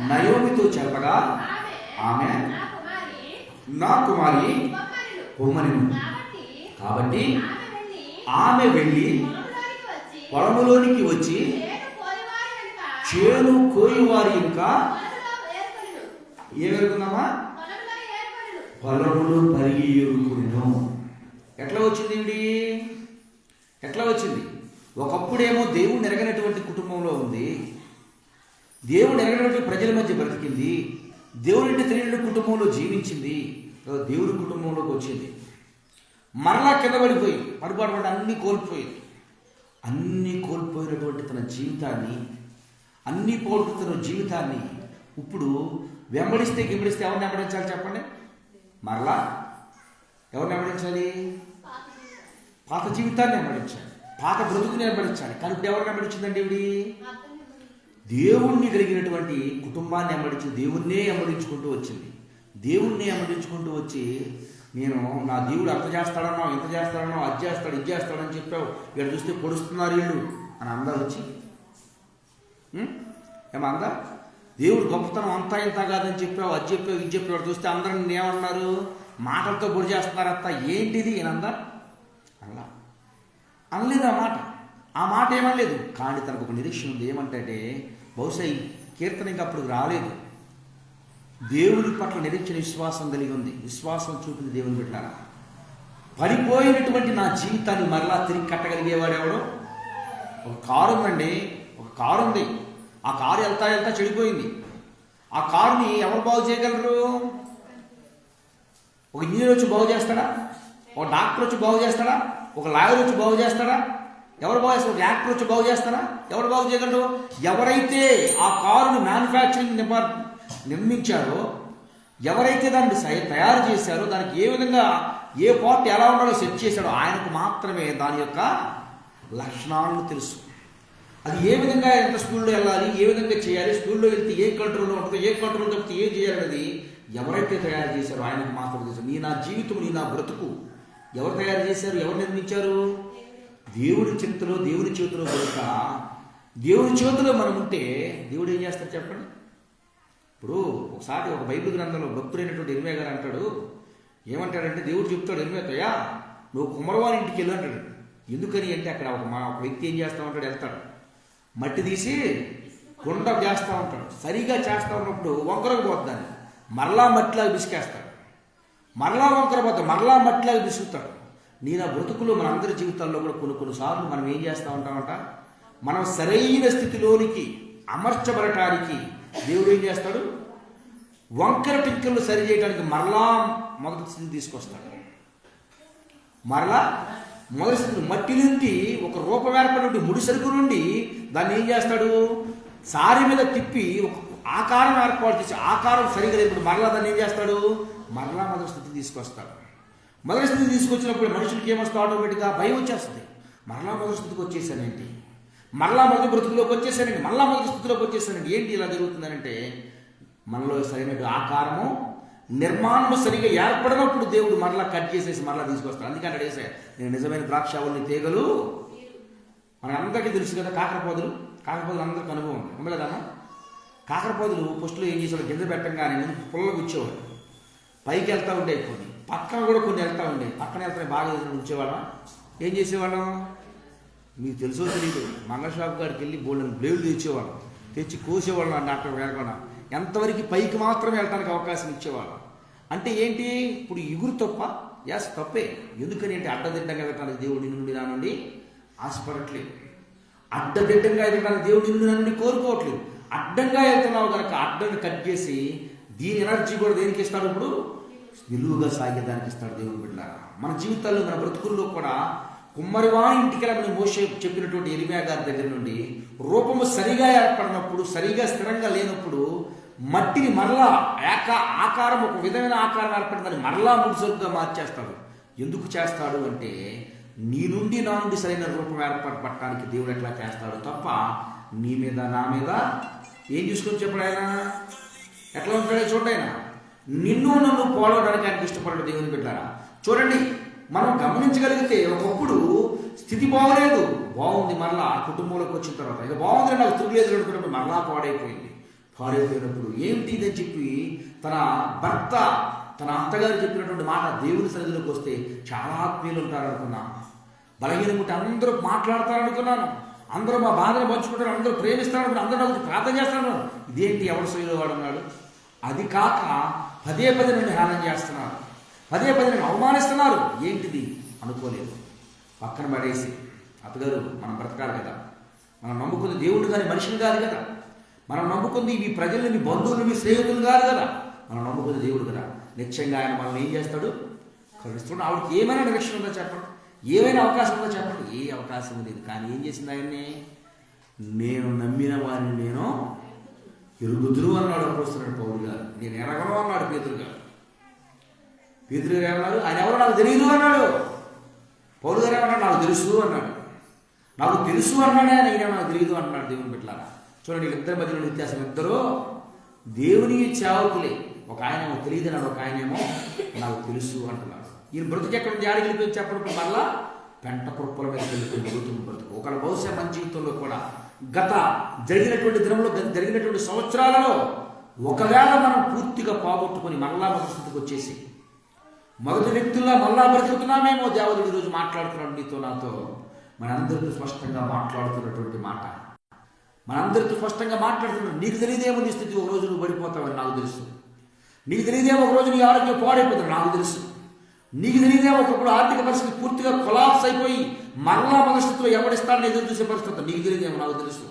నయోమితో చెప్పగా, ఆమె నా కుమారి పొమ్మనెను. కాబట్టి ఆమె వెళ్ళి పొలములోనికి వచ్చి చేను కోయివారి ఇంకా ఏమెరుగుందమ్మా? పొలములు పరిగి ఎరుకును. ఎట్లా వచ్చింది ఇవిడి? ఎట్లా వచ్చింది? ఒకప్పుడేమో దేవుడు ఎరగనటువంటి కుటుంబంలో ఉంది, దేవుడు ఎరగనటువంటి ప్రజల మధ్య బ్రతికింది, దేవుడి తెలియని కుటుంబంలో జీవించింది, దేవుడి కుటుంబంలోకి వచ్చింది. మరలా కింద పడిపోయి పడిపోవడం అన్నీ కోల్పోయింది. అన్నీ కోల్పోయినటువంటి తన జీవితాన్ని, అన్నీ పోగొట్టుతున్న జీవితాన్ని ఇప్పుడు వెంబడిస్తే ఎవరిని వెంబడించాలి చెప్పండి? మరలా ఎవరిని వెంబడించాలి? పాత జీవితాన్ని వెంబడించాలి, పాత బ్రతుకుని వెంబడించాలి. కానీ ఇప్పుడు ఎవరిని వెంబడించిందండి? ఇవి దేవుణ్ణి కలిగినటువంటి కుటుంబాన్ని వెంబడించి దేవుణ్ణే వెంబడించుకుంటూ వచ్చింది. దేవుణ్ణి వెంబడించుకుంటూ వచ్చి నేను నా దేవుడు అంత చేస్తాడన్నా, ఇంత చేస్తాడన్నా, అది చేస్తాడు, ఇది చేస్తాడని చెప్పావు, ఇక్కడ చూస్తే పొడుస్తున్నారు వీళ్ళు అని అందరూ వచ్చి ఏమందా దేవుడు గొప్పతనం అంతా ఇంత కాదని చెప్పావు, అది చెప్పావు, ఇది చెప్పావు, చూస్తే అందరూ ఏమన్నారు? మాటలతో పొడి చేస్తున్నారు. అంతా ఏంటిది ఏనందా అలా అనలేదు. ఆ మాట ఏమనలేదు. కానీ తనకు ఒక నిరీక్షణ ఉంది. ఏమంటే బహుశా ఈ కీర్తన ఇంకా అప్పుడు రాలేదు. దేవుని పట్ల నిరీక్షణ, విశ్వాసం కలిగి ఉంది. విశ్వాసం చూపింది దేవుని పెట్టారా. పడిపోయినటువంటి నా జీవితాన్ని మరలా తిరిగి కట్టగలిగేవాడు ఎవడో? ఒక కారు ఉందండి, ఒక కారు ఉంది. ఆ కారు వెళ్తా చెడిపోయింది. ఆ కారుని ఎవరు బాగు చేయగలరు? ఒక ఇంజనీర్ వచ్చి బాగు చేస్తాడా? ఒక డాక్టర్ వచ్చి బాగు చేస్తాడా? ఒక లాయర్ వచ్చి బాగు చేస్తాడా? ఎవరు బాగు చేస్తారు? ఒక యాక్టర్ వచ్చి బాగు చేస్తారా? ఎవరు బాగు చేయగలరు? ఎవరైతే ఆ కారుని మ్యానుఫ్యాక్చరింగ్ నిర్మించారో, ఎవరైతే దాన్ని తయారు చేశారో, దానికి ఏ విధంగా ఏ పార్ట్ ఎలా ఉండాలో సెట్ చేశాడో ఆయనకు మాత్రమే దాని యొక్క లక్షణాలను తెలుసు. అది ఏ విధంగా ఎంత స్పీడ్లో వెళ్ళాలి, ఏ విధంగా చేయాలి, స్పీడ్లో వెళ్తే ఏ కంట్రోల్లో ఉంటుంది, ఏ కంట్రోల్ తప్పితే ఏం చేయాలనేది ఎవరైతే తయారు చేశారో ఆయనకు మాత్రం తెలుసు. నా జీవితం, నా బ్రతుకు ఎవరు తయారు చేశారు? ఎవరు నిర్మించారు? దేవుడి చేతిలో, దేవుడి చేతిలో కనుక దేవుడి చేతిలో మనం ఉంటే దేవుడు ఏం చేస్తాడు చెప్పండి? ఇప్పుడు ఒకసారి ఒక బైబిల్ గ్రంథంలో భక్తుడైనటువంటి ఇర్మియా గారు అంటాడు. ఏమంటాడంటే దేవుడు చెప్తాడు ఇర్మియాతోయా, నువ్వు కుమ్మరవాని ఇంటికి వెళ్ళు అంటాడు. ఎందుకని అంటే అక్కడ ఒక వ్యక్తి ఏం చేస్తూ ఉంటాడు? వెళ్తాడు, మట్టి తీసి గుండ చేస్తూ ఉంటాడు. సరిగా చేస్తూ ఉన్నప్పుడు వంకరకు పోద్దాన్ని మరలా మట్టిలాగా బిసికేస్తాడు, మరలా వంకర పోతాడు, మరలా మట్టిలాగా బిసుకుతాడు. నేను ఆ బ్రతుకులో మన అందరి జీవితాల్లో కూడా కొన్నిసార్లు మనం ఏం చేస్తూ ఉంటామంట? మనం సరైన స్థితిలోనికి అమర్చబడటానికి దేవుడు ఏం చేస్తాడు? వంకర టింకర్లు సరి చేయడానికి మరలా మొదటి స్థితి తీసుకొస్తాడు. మరలా మొదటి స్థితి మట్టి నుండి ఒక రూపం ఏర్పడి ముడి సరుకు నుండి దాన్ని ఏం చేస్తాడు? సారి మీద తిప్పి ఒక ఆకారం ఏర్పాటు చేసి ఆకారం సరిగా లేనప్పుడు మరలా దాన్ని ఏం చేస్తాడు? మరలా మొదటి స్థితి తీసుకొస్తాడు. మొదటి స్థితి తీసుకొచ్చినప్పుడు మనుషులకి ఏమొస్తుంది? ఆటోమేటిక్గా భయం వచ్చేస్తుంది. మరలా మొదటి స్థితికి వచ్చేసానేంటి, మరలా మొదటి బ్రతుకులోకి వచ్చేసానండి, మరలా మొదటి స్థితిలోకి వచ్చేసానండి. ఏంటి ఇలా జరుగుతుందనంటే మనలో సరైన ఆకారము, నిర్మాణము సరిగా ఏర్పడినప్పుడు దేవుడు మరలా కట్ చేసేసి మరలా తీసుకొస్తాడు. అందుకని అడిగేసా, నేను నిజమైన ద్రాక్షావళి తీగలు. మనకందరికీ తెలుసు కదా కాకరపోదులు అందరికీ అనుభవం ఉంది కదమ్మా. కాకరపోదులు ఫస్ట్లో ఏం చేసేవాడు? గింజ పెట్టంగానే పుల్ల కూర్చోవాడు, పైకి వెళ్తూ ఉండేవి, కొన్ని పక్కన కూడా కొన్ని వెళ్తూ ఉండేవి. పక్కన వెళ్తే బాగా ఉంచేవాళ్ళం. ఏం చేసేవాళ్ళం మీకు తెలుసో తెలియదు, మంగళ షాప్ కాడికి వెళ్ళి బోల్డెన్ బ్లేడ్లు తెచ్చేవాళ్ళం, తెచ్చి కోసేవాళ్ళం అండి. అక్కడ వెళ్ళకుండా ఎంతవరకు పైకి మాత్రమే వెళ్ళడానికి అవకాశం ఇచ్చేవాళ్ళం. అంటే ఏంటి? ఇప్పుడు ఎగురు తప్ప? ఎస్ తప్పే. ఎందుకని అంటే అడ్డదిడ్డంగా వెళ్ళడానికి దేవుడి నుండి నా నుండి ఆశపడట్లేదు. అడ్డదిడ్డంగా వెళ్ళడానికి దేవుడి నుండి నా నుండి కోరుకోవట్లేదు. అడ్డంగా వెళ్తున్నావు కనుక అడ్డని కట్ చేసి దీని ఎనర్జీ కూడా దేనికి ఇస్తాడు? ఇప్పుడు నిలువుగా సాగేదానికి ఇస్తాడు దేవుని బిడ్డలారా. మన జీవితాల్లో, మన బ్రతుకుల్లో కూడా కుమ్మరివాని ఇంటికి వెళ్ళమని మోషే చెప్పినటువంటి ఇర్మియా గారి దగ్గర నుండి రూపము సరిగా ఏర్పడినప్పుడు, సరిగా స్థిరంగా లేనప్పుడు మట్టిని మరలా ఆకారం, ఒక విధమైన ఆకారం ఏర్పడిందని మరలా ముడిసరుగ్గా మార్చేస్తాడు. ఎందుకు చేస్తాడు అంటే నీ నుండి నా నుండి సరైన రూపం ఏర్పడటానికి దేవుడు ఎట్లా చేస్తాడు తప్ప నీ మీద నా మీద ఏం చూసుకొని చెప్పాడు ఆయన? ఎట్లా ఉంటాడో చూడండి. ఆయన నిన్ను నన్ను పోలవడానికి ఆయనకి ఇష్టపడ్డాడు దేవుని బిడ్డలారా. చూడండి, మనం గమనించగలిగితే ఒకప్పుడు స్థితి బాగలేదు, బాగుంది. మరలా కుటుంబంలోకి వచ్చిన తర్వాత ఇక బాగుంది, నాకు తిరుగులేదు అనుకున్నప్పుడు మరలా పాడైపోయినప్పుడు ఏంటి ఇదని చెప్పి తన భర్త, తన అత్తగారు చెప్పినటువంటి మాట దేవుని సన్నిధిలోకి వస్తే చాలా ఆత్మీయులు ఉంటారనుకున్నాను. బలహీనముంటే అందరూ మాట్లాడతారనుకున్నాను, అందరూ మా బాధను పంచుకుంటారు, అందరూ ప్రేమిస్తారనుకున్నాను, అందరూ నాకు ప్రార్థన చేస్తాను. ఇదేంటి ఎవరి శైలిలో వాడు ఉన్నాడు? అది కాక పదే నన్ను హేళన చేస్తున్నారు, పదే నన్ను అవమానిస్తున్నారు. ఏంటిది అనుకోలేదు, పక్కన పడేసి అత్తగారు మనం బ్రతకాలి కదా, మనం నమ్ముకున్న దేవుడు కానీ మనిషిని కాదు కదా, మనం నమ్ముకుంది మీ ప్రజలు, మీ బంధువులు, మీ స్నేహితులు కాదు కదా. మనం నమ్ముకుంది దేవుడు కదా. నిశ్చయంగా ఆయన మనల్ని ఏం చేస్తాడు? కరుణిస్తాడు. ఆవిడకి ఏమైనా నిరీక్షణ ఉందో చెప్పండి, ఏమైనా అవకాశం ఉందో చెప్పండి. ఏ అవకాశం లేదు. కానీ ఏం చేసింది ఆయన్ని? నేను నమ్మిన వారిని నేను ఎరుగుదురు అన్నాడు అపోస్తలుడైన పౌలు గారు. నేను ఎరగను అన్నాడు పేతురు గారు. పేతురు గారు ఏమన్నారు? ఆయన ఎవరో నాకు తెలియదు అన్నాడు. పౌలు గారు ఏమన్నాడు? నాకు తెలుసు అన్నాడు. నాకు తెలుసు అన్నాడే, ఆయన నాకు తెలియదు అంటున్నాడు. దేవుని బిడ్డలారా చూడండి, వీళ్ళిద్దరి మధ్యలో వ్యత్యాసం. ఇద్దరు దేవుని సేవకులే. ఒక ఆయనేమో తెలియదు అన్నాడు, ఒక ఆయనేమో నాకు తెలుసు అంటున్నాడు. ఈయన బ్రతుకు ఎక్కడ జాడి వెళ్ళిపోయి చెప్పడం మళ్ళా పెంట కుప్పల మీద వెళ్ళిపోయింది బ్రతుకు బ్రతుకు. ఒకళ్ళ బహుశా మన జీవితంలో కూడా గత జరిగినటువంటి దినంలో, జరిగినటువంటి సంవత్సరాలలో ఒకవేళ మనం పూర్తిగా పోగొట్టుకొని మళ్ళా మొదటి స్థితికి వచ్చేసి మొదటి వ్యక్తుల్లో మళ్ళా బ్రతుకుతున్నామేమో. దేవుడు ఈరోజు మాట్లాడుతున్నాడు నీతో నాతో. మనందరితో స్పష్టంగా మాట్లాడుతున్నటువంటి మాట, మనందరితో స్పష్టంగా మాట్లాడుతున్నాడు. నీకు తెలియదేమో నీ స్థితి ఒక రోజు నువ్వు పడిపోతావని నాకు తెలుసు. నీకు తెలియదేమో ఒక రోజు నీ ఆరోగ్యం పాడైపోతుంది నాకు తెలుసు. నీకు తెలియదేమో ఒకప్పుడు ఆర్థిక పరిస్థితి పూర్తిగా కొలాప్స్ అయిపోయి మరలా మన స్థితిలో ఎవడిస్తాడని ఎదురు చూసే పరిస్థితి నీకు తెలియదేమో నాకు తెలుసు.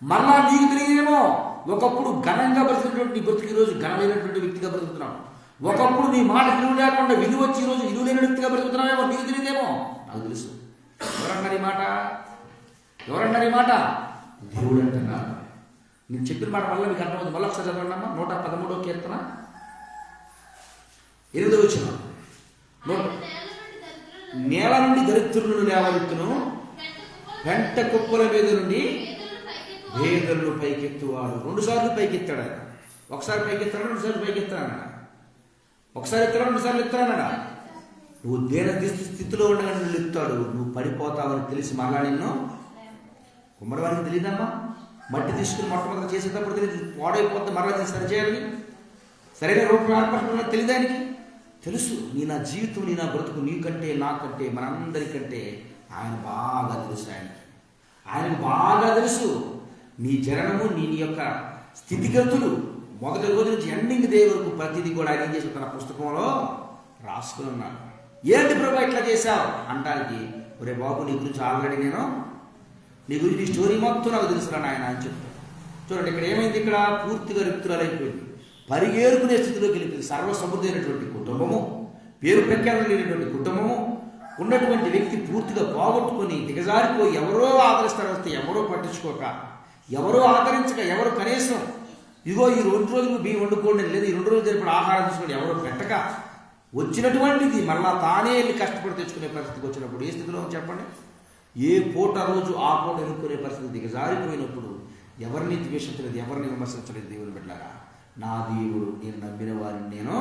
మరలా నీకు తెలియదేమో ఒకప్పుడు ఘనంగా బ్రతికినటువంటి నీ బ్రతికి రోజు ఘనమైనటువంటి వ్యక్తిగా బ్రతుకుతున్నావు. ఒకప్పుడు నీ మాట విలువ లేకుండా విలువ వచ్చి ఈరోజు విలువ లేని వ్యక్తిగా బ్రతుకుతున్నావేమో నీకు తెలియదేమో నాకు తెలుసు. ఎవరన్నారు ఈ మాట? ఎవరన్నారు ఈ మాట? దేవుడు అంటున్నారు. నేను చెప్పిన మాట వల్ల మీకు అర్థమవుతుంది. మళ్ళీ ఒకసారి చదవండి అమ్మా. 113వ కీర్తన 8వ వచనం. నేల నుండి దరిద్రులను లేవనెత్తును, పెంట కుప్పల మీద నుండి పేదలను పైకెత్తువాడు. 2 సార్లు పైకెత్తాడు ఆయన. ఒకసారి పైకెత్తాడు, 2 సార్లు పైకెత్తాడు. ఒకసారి ఎత్తాడు, 2 సార్లు ఎత్తాడన్నా. నువ్వు దేన స్థితిలో ఉండగా నిన్ను ఎత్తాడు. నువ్వు పడిపోతావని తెలిసి మరలా నిన్ను కుమ్మడివారికి తెలియదమ్మా. మట్టి తీసుకుని మొట్టమొదటి చేసేటప్పుడు తెలియదు, పాడైపోతే మరలా తీసి సరిచేయాలని సరైన రూపం ఏర్పడుతున్నా తెలియదానికి తెలుసు. నీ నా జీవితం, నీ నా బ్రతుకు నీకంటే నాకంటే మనందరికంటే ఆయన బాగా తెలుసు. ఆయనకు బాగా తెలుసు నీ జననము, నీ యొక్క స్థితిగతులు మొదటి రోజు నుంచి ఎండింగ్ డే వరకు ప్రతిదీ కూడా ఆయన ఏం చేసి తన పుస్తకంలో రాసుకుని ఉన్నాడు. ఏంటి ప్రభా ఇట్లా చేశావు అంటానికి, ఒరే బాబు నీ గురించి ఆల్రెడీ నేను నీ గురించి నీ స్టోరీ మొత్తం నాకు తెలుసుకున్నాను ఆయన అని చెప్తాను. చూడండి ఇక్కడ ఏమైంది? ఇక్కడ పూర్తిగా రిక్తురాలైపోయింది, పరిగేరుకునే స్థితిలోకి వెళ్ళిపోయింది. సర్వసమృద్ధమైనటువంటి కుటుంబము, పేరు ప్రఖ్యాతులు లేనటువంటి కుటుంబము ఉన్నటువంటి వ్యక్తి పూర్తిగా పోగొట్టుకొని దిగజారిపోయి ఎవరో ఆదరిస్తారు వస్తే ఎవరో పట్టించుకోక, ఎవరో ఆదరించక, ఎవరో కనీసం ఇదిగో ఈ 2 రోజులు బియ్యం వండుకోండి లేదు, ఈ 2 రోజులు జరిపి ఆహారం తీసుకోండి ఎవరో పెట్టక వచ్చినటువంటిది మళ్ళా తానే వెళ్ళి కష్టపడి తెచ్చుకునే పరిస్థితికి వచ్చినప్పుడు ఏ స్థితిలో చెప్పండి? ఏ పూట రోజు ఆ పూట ఎన్నుకునే పరిస్థితి దిగజారిపోయినప్పుడు ఎవరిని ద్వేషించలేదు, ఎవరిని విమర్శించలేదు. దేవుని బిడ్డలారా, నా దేవుడు నేను నమ్మిన వారిని నేను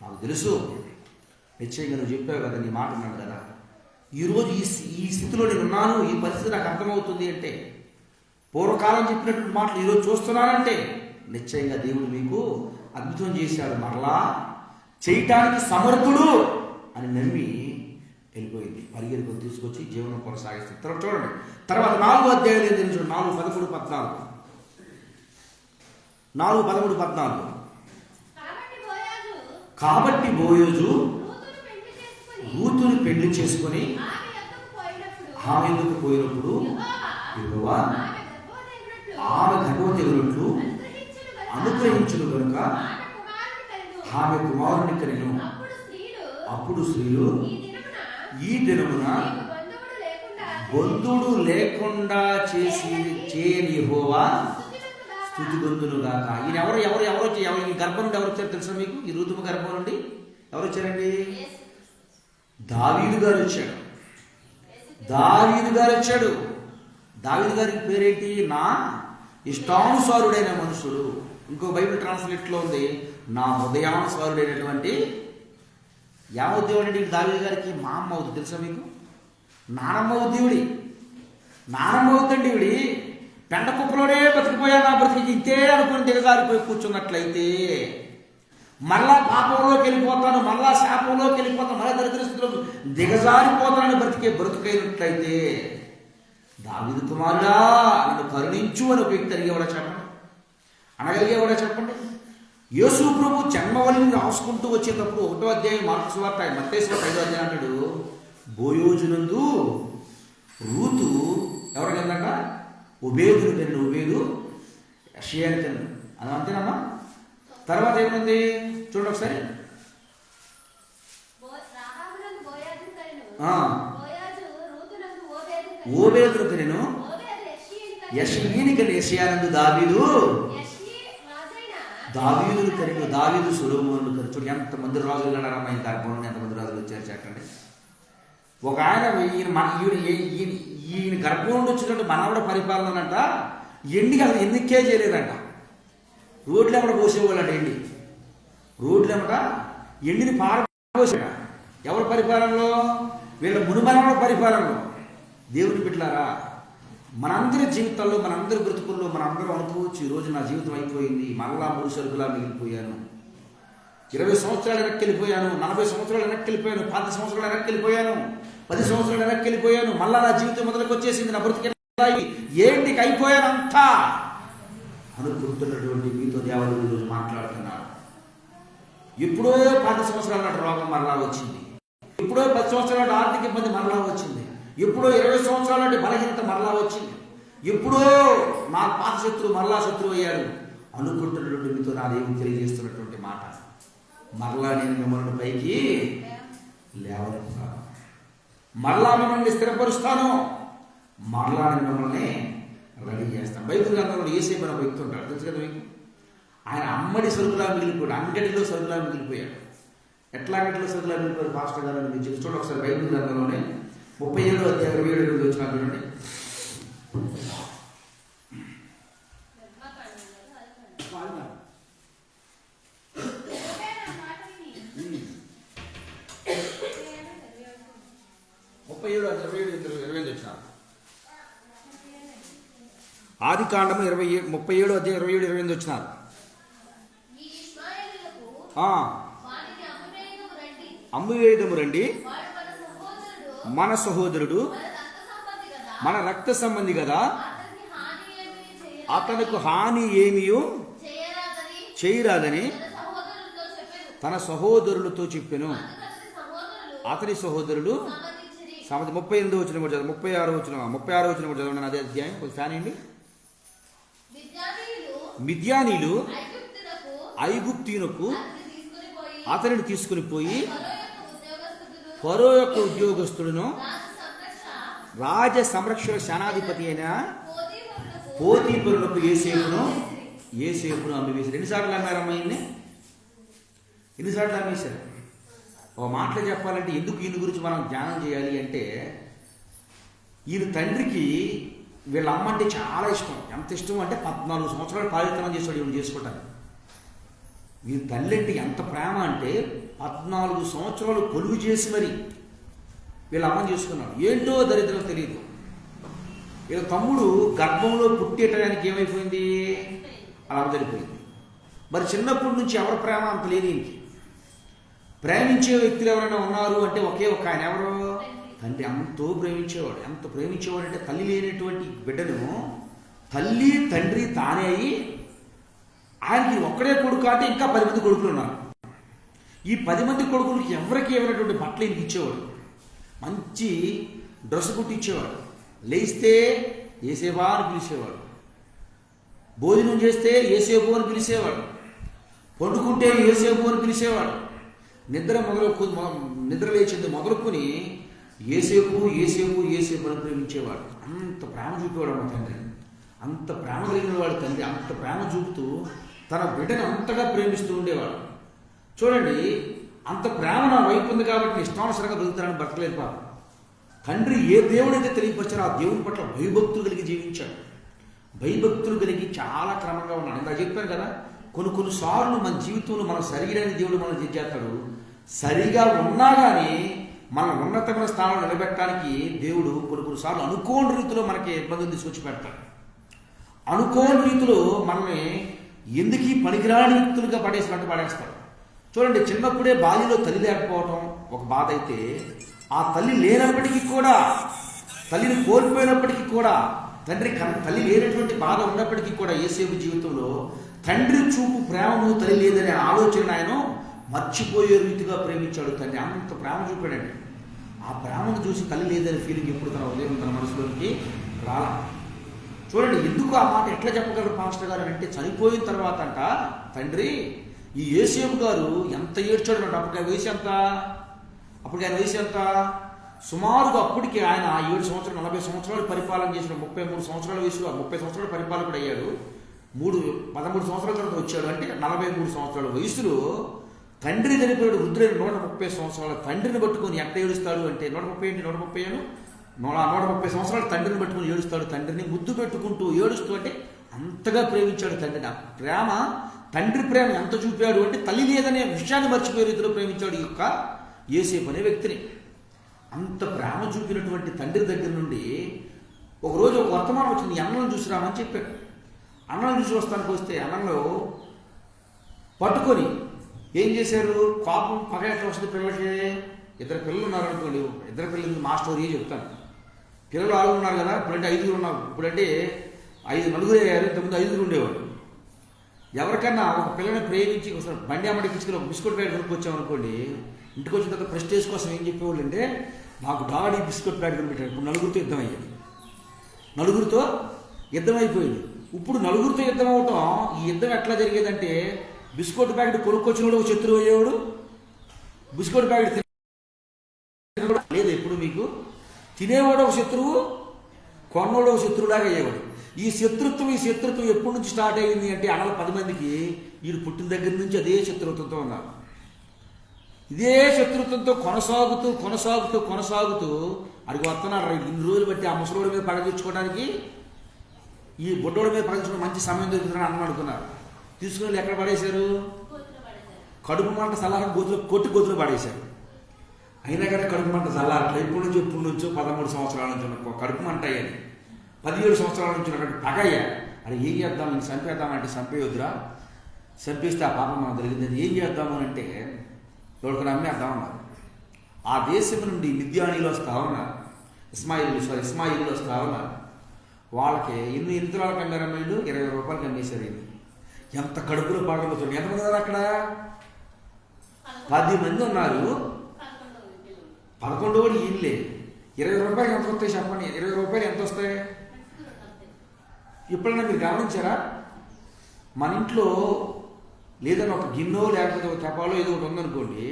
నాకు తెలుసు. నిశ్చయంగా నువ్వు చెప్పావు కదా, నీ మాట ఉన్నాడు కదా. ఈరోజు ఈ స్థితిలో నేను ఉన్నాను, ఈ పరిస్థితి నాకు అర్థమవుతుంది అంటే, పూర్వకాలం చెప్పినటువంటి మాటలు ఈరోజు చూస్తున్నానంటే నిశ్చయంగా దేవుడు మీకు అద్భుతం చేశాడు, మరలా చేయటానికి సమర్థుడు అని నమ్మి వెళ్ళిపోయింది. పరిగెడుకు తీసుకొచ్చి జీవనం కొనసాగిస్తుంది. తర్వాత చూడండి, తర్వాత 4వ అధ్యాయం ఏం తెలుసు? 4, 13, 14. 4, 13, 14. కాబట్టి బోయోజు రూతును పెళ్లి చేసుకొని ఆమె ఎందుకు పోయినప్పుడు యెహోవా ఆమె గర్భవతి అనుగ్రహించును కనుక ఆమె కుమారుని కనెను. అప్పుడు స్త్రీలు ఈ దినమున బంధుడు లేకుండా చేయని యెహోవా స్తుతిగొందునుగాక. ఈయన ఎవరు ఈ గర్భం నుండి ఎవరు వచ్చారు తెలుసా మీకు? ఈ ఋతువు గర్భం నుండి ఎవరు వచ్చారండి? దావీదు గారు వచ్చాడు. దావీదు గారికి పేరేంటి? నా ఇష్టానుసారుడైన మనుషుడు. ఇంకో బైబిల్ ట్రాన్స్లేట్లో ఉంది, నా హృదయానుసారుడైనటువంటి. యావద్దేవుడు అంటే దావీదు గారికి మా అమ్మ అవుతుంది తెలుసా మీకు? నానమ్మ అవుద్ది. నానమ్మ అవుతుందండి. ఈవిడి పెంట కుప్పలోనే బతికిపోయా, నా బ్రతికి ఇంతే అనుకుని దిగజారిపోయి కూర్చున్నట్లయితే మళ్ళా పాపంలోకి వెళ్ళిపోతాను, మళ్ళా శాపంలోకి వెళ్ళిపోతాను, మళ్ళా దరిద్రస్థితిలోకి దిగజారిపోతానని బ్రతికైనట్లయితే, దావీదు కుమారుడా నన్ను కరుణించు అని ఒక వ్యక్తి అనగలిగేవాడా చెప్పండి? యేసు ప్రభు జన్మవల్లిని రాసుకుంటూ వచ్చేటప్పుడు 1వ అధ్యాయం మార్కు సువార్త, మత్తయి సువార్త 5వ అధ్యాయం అన్నాడు, బోయోజునందు రూతు ఎవరికన్నా ఒబేదును కన్నా ఒబేదు యెషయాని కనెను. అది అంతేనమ్మా. తర్వాత ఏముంది చూడండి ఒకసారి. ఓబేదును కనెను. యెషయని కనెను. యెషయానందు దావీదు దావీదును కనెను. దావీదు సొలొమోనును కనెను. చూడండి ఎంతమంది రాజులు ఉన్నారమ్మా ఈ గర్భంలో, ఎంతమంది రాజులు వచ్చారు చెప్పండి. ఒక ఆయన ఈయన గర్భం నుండి వచ్చినట్టు మనవడ పరిపాలన అంట ఎండికి అసలు ఎన్నికే చేయలేదంట. రోడ్లు ఏమట పోసేవాళ్ళంట. రోడ్లు ఏమట ఎండిని పారపోసా. ఎవరి పరిపాలనలో? వీళ్ళ మునుమనవడ పరిపాలనలో. దేవుని బిడ్డలారా, మనందరి జీవితాల్లో, మనందరి బ్రతుకుల్లో మనందరం అనుకోవచ్చు, ఈరోజు నా జీవితం అయిపోయింది, మరలా 3 సరుకులా మిగిలిపోయాను, 20 సంవత్సరాలు వెనక్కి వెళ్ళిపోయాను, 40 సంవత్సరాలు వెనక్కి వెళ్ళిపోయాను, 50 సంవత్సరాలు వెనక్కి వెళ్ళిపోయాను, 10 సంవత్సరాలు వెనక్కి వెళ్ళిపోయాను, మళ్ళా నా జీవితం మొదలుకు వచ్చేసింది, నా బ్రతికి ఏంటికి అయిపోయానంతా అనుకుంటున్నటువంటి మీతో దేవుడు ఈరోజు మాట్లాడుతున్నాడు. ఎప్పుడో 10 సంవత్సరాల నాటి రోగం మరలా వచ్చింది, ఎప్పుడో 10 సంవత్సరాల నాటి ఆర్థిక ఇబ్బంది మరలా వచ్చింది, ఎప్పుడో 20 సంవత్సరాల నాటి బలహీనత మరలా వచ్చింది, ఎప్పుడో నా పాత శత్రువు మరలా శత్రువు అయ్యాడు అనుకుంటున్నటువంటి మీతో నా దేవుడు తెలియజేస్తున్నటువంటి మాట, మరలా నేను మిమ్మల్ని పైకి లేవనెత్తాను, మరలా మిమ్మల్ని స్థిరపరుస్తాను, మరలా నేను మిమ్మల్ని రెడీ చేస్తాను. బైబిల్ గ్రంథంలో యేసేపు అనే వ్యక్తి ఉంటాడు, తెలుసు కదా మీకు. ఆయన అమ్మడి సరుకులా మిగిలిపోయాడు, అంగడిలో సరుకులా మిగిలిపోయాడు. ఎట్లా అంగడిలో సరుకులా మిగిలిపోయాడు పాస్టర్ గారు అని మీరు చూడండి ఒకసారి. బైబిల్ గ్రంథంలోనే 37 వచ్చిన చూడండి. ఆది కాండము 37:27-28 వచ్చినారు. అమ్మువేదము రండి, మన సహోదరుడు, మన రక్త సంబంధి కదా, అతనికి హాని ఏమియో చేయరాదని తన సహోదరులతో చెప్పెను. అతని సహోదరులు 38 వచ్చిన కూడా చదవండి, 36 వచ్చిన కూడా చదవండి. అదే అధ్యాయం కొంచెం ఫ్యాన్ అండి. మిద్యానీలు ఐగుప్తీయునకు అతనిని తీసుకుని పోయి ఫరో యొక్క ఉద్యోగస్తుడును రాజ సంరక్షణ సేనాధిపతి అయిన పోతీఫరునకు యోసేపును అమ్మివేశారు. ఎన్నిసార్లు అమ్మారమ్మా ఈయన్ని? ఎన్నిసార్లు అమ్మేశారు? ఒక మాటలో చెప్పాలంటే ఎందుకు ఈయన గురించి మనం ధ్యానం చేయాలి అంటే, ఈయన తండ్రికి వీళ్ళ అమ్మ అంటే చాలా ఇష్టం. ఎంత ఇష్టం అంటే 14 సంవత్సరాలు పాలితనం చేశాడు ఈయన చేసుకుంటాను. వీళ్ళ తల్లి అంటే ఎంత ప్రేమ అంటే 14 సంవత్సరాలు కొలువు చేసి మరి వీళ్ళ అమ్మని చేసుకున్నాడు. ఏంటో దరిద్రం తెలియదు. వీళ్ళ తమ్ముడు గర్భంలో పుట్టేయడానికి ఏమైపోయింది, అలా జరిగిపోయింది. మరి చిన్నప్పటి నుంచి ఎవరి ప్రేమ అంత లేదు ఈయనకి. ప్రేమించే వ్యక్తులు ఎవరైనా ఉన్నారు అంటే ఒకే ఒక ఆయన, ఎవరు? తండ్రి. ఎంతో ప్రేమించేవాడు. ఎంత ప్రేమించేవాడు అంటే తల్లి లేనటువంటి బిడ్డను తల్లి తండ్రి తానే అయ్యి, ఆయనకి ఒక్కడే కొడుకు అంటే ఇంకా 10 మంది కొడుకులు ఉన్నారు. ఈ 10 మంది కొడుకులకి ఎవరికి ఏమైనటువంటి బట్టలు ఈయనకి ఇచ్చేవాడు, మంచి డ్రెస్ కుట్టి ఇచ్చేవాడు. లేస్తే యేసేవా అని పిలిచేవాడు, భోజనం చేస్తే యేసేపు అని పిలిచేవాడు, పండుకుంటే యేసేపు అని పిలిచేవాడు, నిద్ర లేచింది మొదలుకొని యేసేపు అని ప్రేమించేవాడు. అంత ప్రేమ చూపేవాడు మా తండ్రి. అంత ప్రేమ కలిగిన వాడు తండ్రి. అంత ప్రేమ చూపుతూ తన బిడ్డను అంతగా ప్రేమిస్తూ ఉండేవాడు. చూడండి, అంత ప్రేమ నా వైపు ఉంది కాబట్టి ఇష్టానుసరంగా బ్రతుకుతానని బ్రతకలేదు పాప. తండ్రి ఏ దేవుడైతే తెలియపరిచారో ఆ దేవుని పట్ల భయభక్తులు కలిగి జీవించాడు. భయభక్తులు కలిగి చాలా క్రమంగా ఉన్నాడు. ఇందా చెప్పాను కదా, కొన్నిసార్లు మన జీవితంలో మన శరీరాన్ని దేవుడు మనం చేస్తాడు. సరిగా ఉన్నా కానీ మన ఉన్నతమైన స్థానంలో నిలబెట్టడానికి దేవుడు కొన్నిసార్లు అనుకోని రీతిలో మనకి ఇబ్బందులు తీసుకొచ్చి పెడతాడు. అనుకోని రీతిలో మనల్ని ఎందుకు పనికిరాని వ్యక్తులుగా పడేస్తాడు. చూడండి, చిన్నప్పుడే బాల్యంలో తల్లి లేకపోవటం ఒక బాధ అయితే, ఆ తల్లి లేనప్పటికీ కూడా, తల్లిని కోల్పోయినప్పటికీ కూడా, తల్లి లేనటువంటి బాధ ఉన్నప్పటికీ కూడా యేసేపు జీవితంలో తండ్రి చూపు ప్రేమను తల్లి లేదనే ఆలోచన ఆయన మర్చిపోయే రీతిగా ప్రేమించాడు తండ్రి. అంత ప్రేమ చూపాడండి. ఆ ప్రేమను చూసి తల్లి లేదనే ఫీలింగ్ ఎప్పుడు తన ఉదయం తన మనసులోకి రాలా. చూడండి, ఎందుకు ఆ మాట ఎట్లా చెప్పగలరు పాస్టర్ గారు అంటే, చనిపోయిన తర్వాత అంట తండ్రి ఈ యోసేపు గారు ఎంత ఏడ్చాడు అంటే, అప్పటికి వయసు ఎంత, అప్పటికి ఆయన వయసు ఎంత, సుమారుగా అప్పటికి ఆయన 7 సంవత్సరాలు 40 సంవత్సరాలు పరిపాలన చేసిన, 33 సంవత్సరాల వయసులో 30 సంవత్సరాల పరిపాలకుడు అయ్యాడు. 13 సంవత్సరాల తర్వాత వచ్చాడు అంటే 43 సంవత్సరాల వయసులో తండ్రి చనిపోయాడు. వృద్ధులైన 130 సంవత్సరాల తండ్రిని పట్టుకొని ఎట్లా ఏడుస్తాడు అంటే, 130 ఏంటి 130 సంవత్సరాల తండ్రిని పట్టుకొని ఏడుస్తాడు. తండ్రిని ముద్దు పెట్టుకుంటూ ఏడుస్తూ అంటే అంతగా ప్రేమించాడు తండ్రిని. ఆ ప్రేమ, తండ్రి ప్రేమ ఎంత చూపాడు అంటే, తల్లి లేదనే విషయాన్ని మర్చిపోయే రీతిలో ప్రేమించాడు ఈ యొక్క యోసేపు అనే వ్యక్తిని. అంత ప్రేమ చూపినటువంటి తండ్రి దగ్గర నుండి ఒకరోజు ఒక వర్తమానం వచ్చింది, అన్నం చూసి రామని చెప్పాడు. అన్నం చూసి వస్తానికి వస్తే అన్నంలో పట్టుకొని ఏం చేశారు, కోపం పగ ఎట్లా వస్తుంది పిల్లలకి. 2 పిల్లలు ఉన్నారనుకోండి, 2 పిల్లలకి మా స్టోరీ చెప్తాను. పిల్లలు 6 ఉన్నారు కదా, ఇప్పుడంటే 5 ఉన్నారు. ఇప్పుడంటే 4 అయ్యారు, ఇంతకుముందు 5 ఉండేవాడు. ఎవరికన్నా ఒక పిల్లని ప్రేమించి ఒకసారి బండి అమ్మడికి తీసుకుని ఒక బిస్కెట్ ప్యాకెట్ కొనుక్కొచ్చామనుకోండి, ఇంటికి వచ్చిన తర్వాత ప్రెస్టేజ్ కోసం ఏం చెప్పేవాళ్ళు అంటే, నాకు డాడీ బిస్కెట్ ప్యాకెట్ కొనిపెట్టాడు. ఇప్పుడు 4గురితో యుద్ధం అయ్యేది, 4గురితో యుద్ధం అయిపోయింది. ఇప్పుడు 4గురితో యుద్ధం అవటం, ఈ యుద్ధం ఎట్లా జరిగేదంటే, బిస్కెట్ ప్యాకెట్ కొనుక్కొచ్చినోడు ఒక శత్రువు అయ్యేవాడు, బిస్కెట్ ప్యాకెట్ లేదు ఎప్పుడు మీకు తినేవాడు ఒక శత్రువు, కొన్నోడు ఒక శత్రువులాగా అయ్యేవాడు. ఈ శత్రుత్వం ఎప్పటి నుంచి స్టార్ట్ అయ్యింది అంటే, అన్నలు 10 మందికి వీడు పుట్టిన దగ్గర నుంచి అదే శత్రుత్వంతో ఉన్నారు. ఇదే శత్రుత్వంతో కొనసాగుతూ అడిగి వస్తున్నారు. ఇన్ని రోజులు బట్టి ఆ ముసలోడి మీద పగ తెచ్చుకోవడానికి, ఈ బుడ్డోడి మీద పగ తెచ్చుకోవడానికి మంచి సమయం దొరుకుతుందని అన్నం అనుకున్నారు. తీసుకుని ఎక్కడ పడేశారు, కడుపు మంట సల్లారం గొంతులో పడేశారు. అయినా కానీ కడుపు మంట చల్లారట్లే. ఎప్పటి నుంచో 13 సంవత్సరాల నుంచి కడుపు మంట అయ్యాలి, 17 సంవత్సరాల నుంచి ఉన్నటువంటి పగ అయ్యాలి. అది ఏం చేద్దాం, ఇంక చంపేద్దామంటే చంపేయొద్దురా, చంపేస్తే ఆ పాపం మనం జరిగింది. ఏం చేద్దాము అంటే ఎవరికి అమ్మేద్దామన్నారు. ఆ దేశం నుండి మిద్యానీలు వస్తా ఉన్నారు, ఇస్మాయిలు వస్తా ఉన్నారు. వాళ్ళకి ఎన్ని తులాలకు అమ్మారు అమ్మాయిలు, 20 రూపాయలకి అమ్మేశారు. ఇది ఎంత కడుపులో పాడలో చూడండి. ఎంతమంది ఉన్నారు అక్కడ, 10 మంది ఉన్నారు. 11వ ఇల్లే. 20 రూపాయలు ఎంత వస్తాయి చెప్పండి, 20 రూపాయలు ఎంత వస్తాయి? ఎప్పుడైనా మీరు గమనించారా, మన ఇంట్లో లేదని ఒక గిన్నె లేకపోతే ఒక తెపాలో ఏదో ఒకటి ఉందనుకోండి,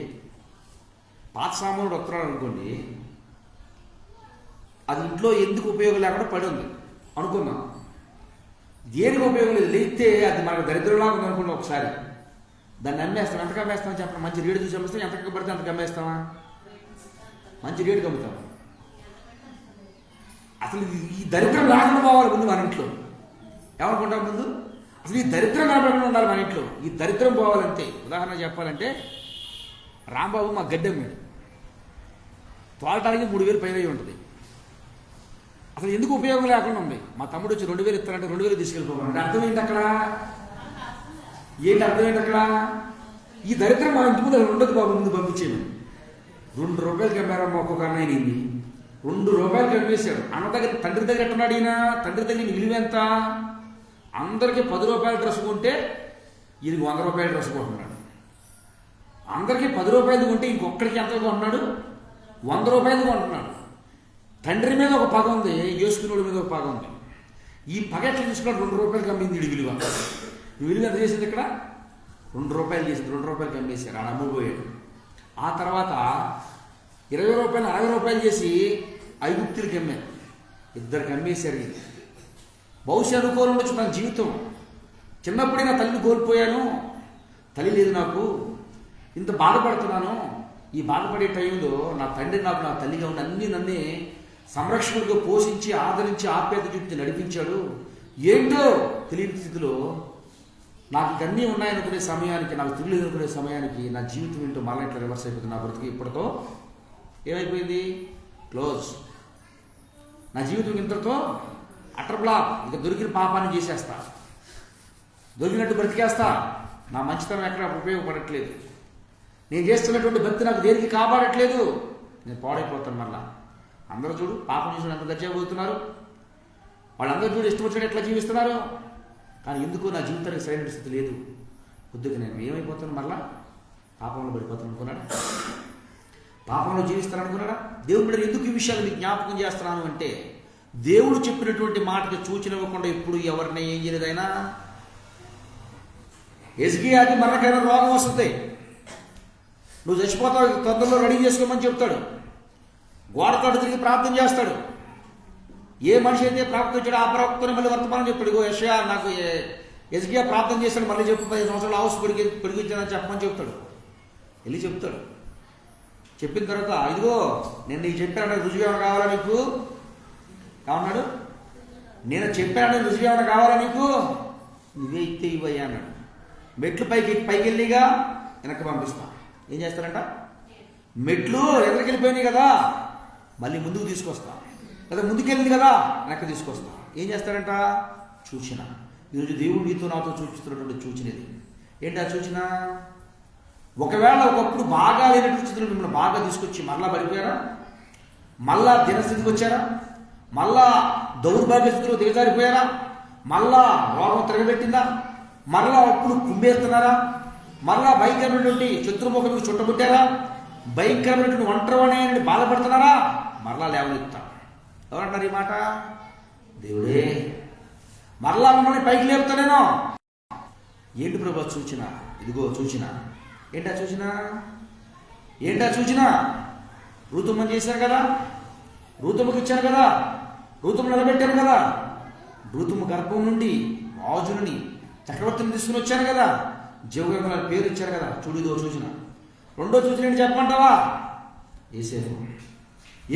పాత సామానుడు వస్తున్నాడు అనుకోండి, అది ఇంట్లో ఎందుకు ఉపయోగం లేకుండా పడి ఉంది అనుకుందాం. దేనికి ఉపయోగం లేదు, లేస్తే అది మనకు దరిద్రంలాగా ఉందనుకోండి. ఒకసారి దాన్ని అమ్మేస్తాం. ఎంతకు అమ్మేస్తాం చెప్పండి? మంచి రేటు చూసి అమ్మేస్తాం. ఎంతకు పడితే అంతకు అమ్మేస్తామా? మంచి రేటుకి అమ్ముతాం. అసలు ఈ దరిద్రం రాకుండా పోవాలి ముందు మన ఇంట్లో. ఏమనుకుంటాం ముందు? అసలు ఈ దరిద్రం కనపడకుండా ఉండాలి మన ఇంట్లో. ఈ దరిద్రం పోవాలంటే, ఉదాహరణ చెప్పాలంటే, రాంబాబు మా గడ్డి అమ్మాడు, తోలటానికి 3000 పైన ఉంటుంది. అసలు ఎందుకు ఉపయోగం లేకుండా ఉంది. మా తమ్ముడు వచ్చి 2000 ఇస్తారంటే 2000 తీసుకెళ్ళిపోవాలి. అర్థం ఏంటి అక్కడ? అక్కడ ఈ దరిద్రం మన ఇంటి ముందు ఉండదు బాబు, ముందు పంపించేది. 2 రూపాయలకి అమ్మారమ్మ ఒక్కొక్క అన్నయ్యని. 2 రూపాయలకి అమ్మేశాడు. అన్న దగ్గర, తండ్రి దగ్గర ఎట్టున్నాడు ఈయన. తండ్రి దగ్గర విలువ ఎంత? అందరికీ 10 రూపాయల డ్రెస్ కొంటే ఈయనకి 100 రూపాయల డ్రెస్ కొంటున్నాడు. అందరికీ 10 రూపాయలు కొంటే ఇంకొక్కడికి ఎంత కొంటున్నాడు? 100 రూపాయలు కొంటున్నాడు. తండ్రి మీద ఒక పగ ఉంది, యేసుకునుడి మీద ఒక పగ ఉంది. ఈ పగ ఎట్లా తీసుకున్నాడు? 2 రూపాయలకి అమ్మింది వీడి విలువ. విలువ ఎంత చేసింది ఇక్కడ? 2 రూపాయలు చేసింది. 2 రూపాయలకి అమ్మేశారు, ఆడ అమ్మబోయాడు. ఆ తర్వాత 20 రూపాయలు 60 రూపాయలు చేసి ఐగుప్తులకి అమ్మారు. 2 అమ్మేశారు. ఇది బహుశా అనుకోని ఉండొచ్చు నా జీవితం. చిన్నప్పుడే నా తల్లిని కోల్పోయాను, తల్లి లేదు నాకు, ఇంత బాధపడుతున్నాను. ఈ బాధపడే టైంలో నా తండ్రి నాకు నా తల్లిగా ఉన్న నన్నే సంరక్షకుడిగా పోషించి, ఆదరించి, ఆప్యాయత చూపించి నడిపించాడు. ఏంటో తెలియని స్థితిలో నాకు ఇవన్నీ ఉన్నాయనుకునే సమయానికి, నాకు తిరిగి అనుకునే సమయానికి నా జీవితం ఏంటో మళ్ళీ ఇట్లా రివర్స్ అయిపోతుంది. నా బ్రతికి ఇప్పటితో ఏమైపోయింది? క్లోజ్. నా జీవితం ఇంతటితో అటర్ బ్లాక్. ఇక దొరికిన పాపాన్ని చేసేస్తా, దొరికినట్టు బ్రతికేస్తా. నా మంచితనం ఎక్కడ ఉపయోగపడట్లేదు. నేను చేస్తున్నటువంటి భక్తి నాకు దేనికి కాపాడట్లేదు. నేను పాడైపోతాను. మళ్ళా అందరూ చూడు, పాపం చేసిన ఎంత దర్జా పోతున్నారు. వాళ్ళందరూ చూడు ఇష్టం వచ్చినట్టు ఎట్లా జీవిస్తున్నారు. కానీ ఎందుకు నా జీవితానికి సరైన స్థితి లేదు. కొద్దిగా నేను ఏమైపోతాను, మళ్ళా పాపంలో పడిపోతాను అనుకున్నాడా? పాపంలో జీవిస్తాను అనుకున్నాడా? దేవుడు ఎందుకు ఈ విషయాలు మీకు జ్ఞాపకం చేస్తున్నాను అంటే, దేవుడు చెప్పినటువంటి మాటకి సూచన ఇవ్వకుండా ఎప్పుడు ఎవరిని ఏం చేయలేదు ఆయన. హిజ్కియాకి మరణకరమైన రోగం వస్తుంది, నువ్వు చచ్చిపోతావు, తొందరలో రెడీ చేసుకోమని చెప్తాడు. గోడతోటి తిరిగి ప్రార్థన చేస్తాడు. ఏ మనిషి అయితే ప్రార్థించాడో ఆ ప్రవక్తని మళ్ళీ వర్తమానం చెప్పాడు. ఇగో యెషయా నాకు హిజ్కియా ప్రార్థన చేస్తాడు, మళ్ళీ చెప్పు 10 సంవత్సరాలు హౌస్ పెరిగించానని చెప్పమని చెప్తాడు. వెళ్ళి చెప్తాడు. చెప్పిన తర్వాత ఇదిగో నేను నీకు చెప్పాను, రుజువు ఏమైనా కావాలా నీకు కావన్నాడు. నేను చెప్పాను రుజువు ఏమైనా కావాలా నీకు, నువ్వే ఇస్తే ఇవ్వయ్యా అన్నాడు. మెట్లు పైకి వెళ్ళిగా వెనక్కి పంపిస్తా. ఏం చేస్తారంట, మెట్లు ఎక్కడికి వెళ్ళిపోయినాయి కదా మళ్ళీ ముందుకు తీసుకొస్తా, లేదా ముందుకెళ్ళింది కదా వెనక్కి తీసుకొస్తా. ఏం చేస్తారంట, సూచన. ఈరోజు దేవుడు నీతో నాతో చూపిస్తున్నటువంటి సూచన ఇది. ఏంటి ఆ సూచన? ఒకవేళ ఒకప్పుడు బాగా లేనటువంటి స్థితిలో మిమ్మల్ని బాగా తీసుకొచ్చి మళ్ళా పడిపోయారా, మళ్ళా దినస్థితికి వచ్చారా, మళ్ళా దౌర్భాగ్య స్థితిలో దిగజారిపోయారా, మళ్ళా రోగం తిరగబెట్టిందా, మళ్ళా అప్పుడు కుమ్మేస్తున్నారా, మళ్ళా భయంకరమైనటువంటి శత్రుముఖం చుట్టబుట్టారా, భయంకరమైనటువంటి ఒంటరివాణి బాధపడుతున్నారా, మరలా లేవనెత్తా. ఎవరంటారు ఈ మాట? దేవుడే. మరలా మిమ్మల్ని పైకి లేపుతానేనో. ఏంటి ప్రభు సూచన? ఇదిగో సూచన. ఏంటా సూచన? ఏంటా సూచన? ఋతుమని చేశారు కదా, ఋతుముకి ఇచ్చారు కదా, ఋతుము నిలబెట్టారు కదా, ఋతుము గర్భం నుండి రాజుని చక్రవర్తిని తీసుకుని వచ్చాను కదా, జీవగంగ పేరు ఇచ్చారు కదా. చూడు ఇదో సూచన. రెండో సూచన ఏంటి చెప్పమంటావా? యోసేపు.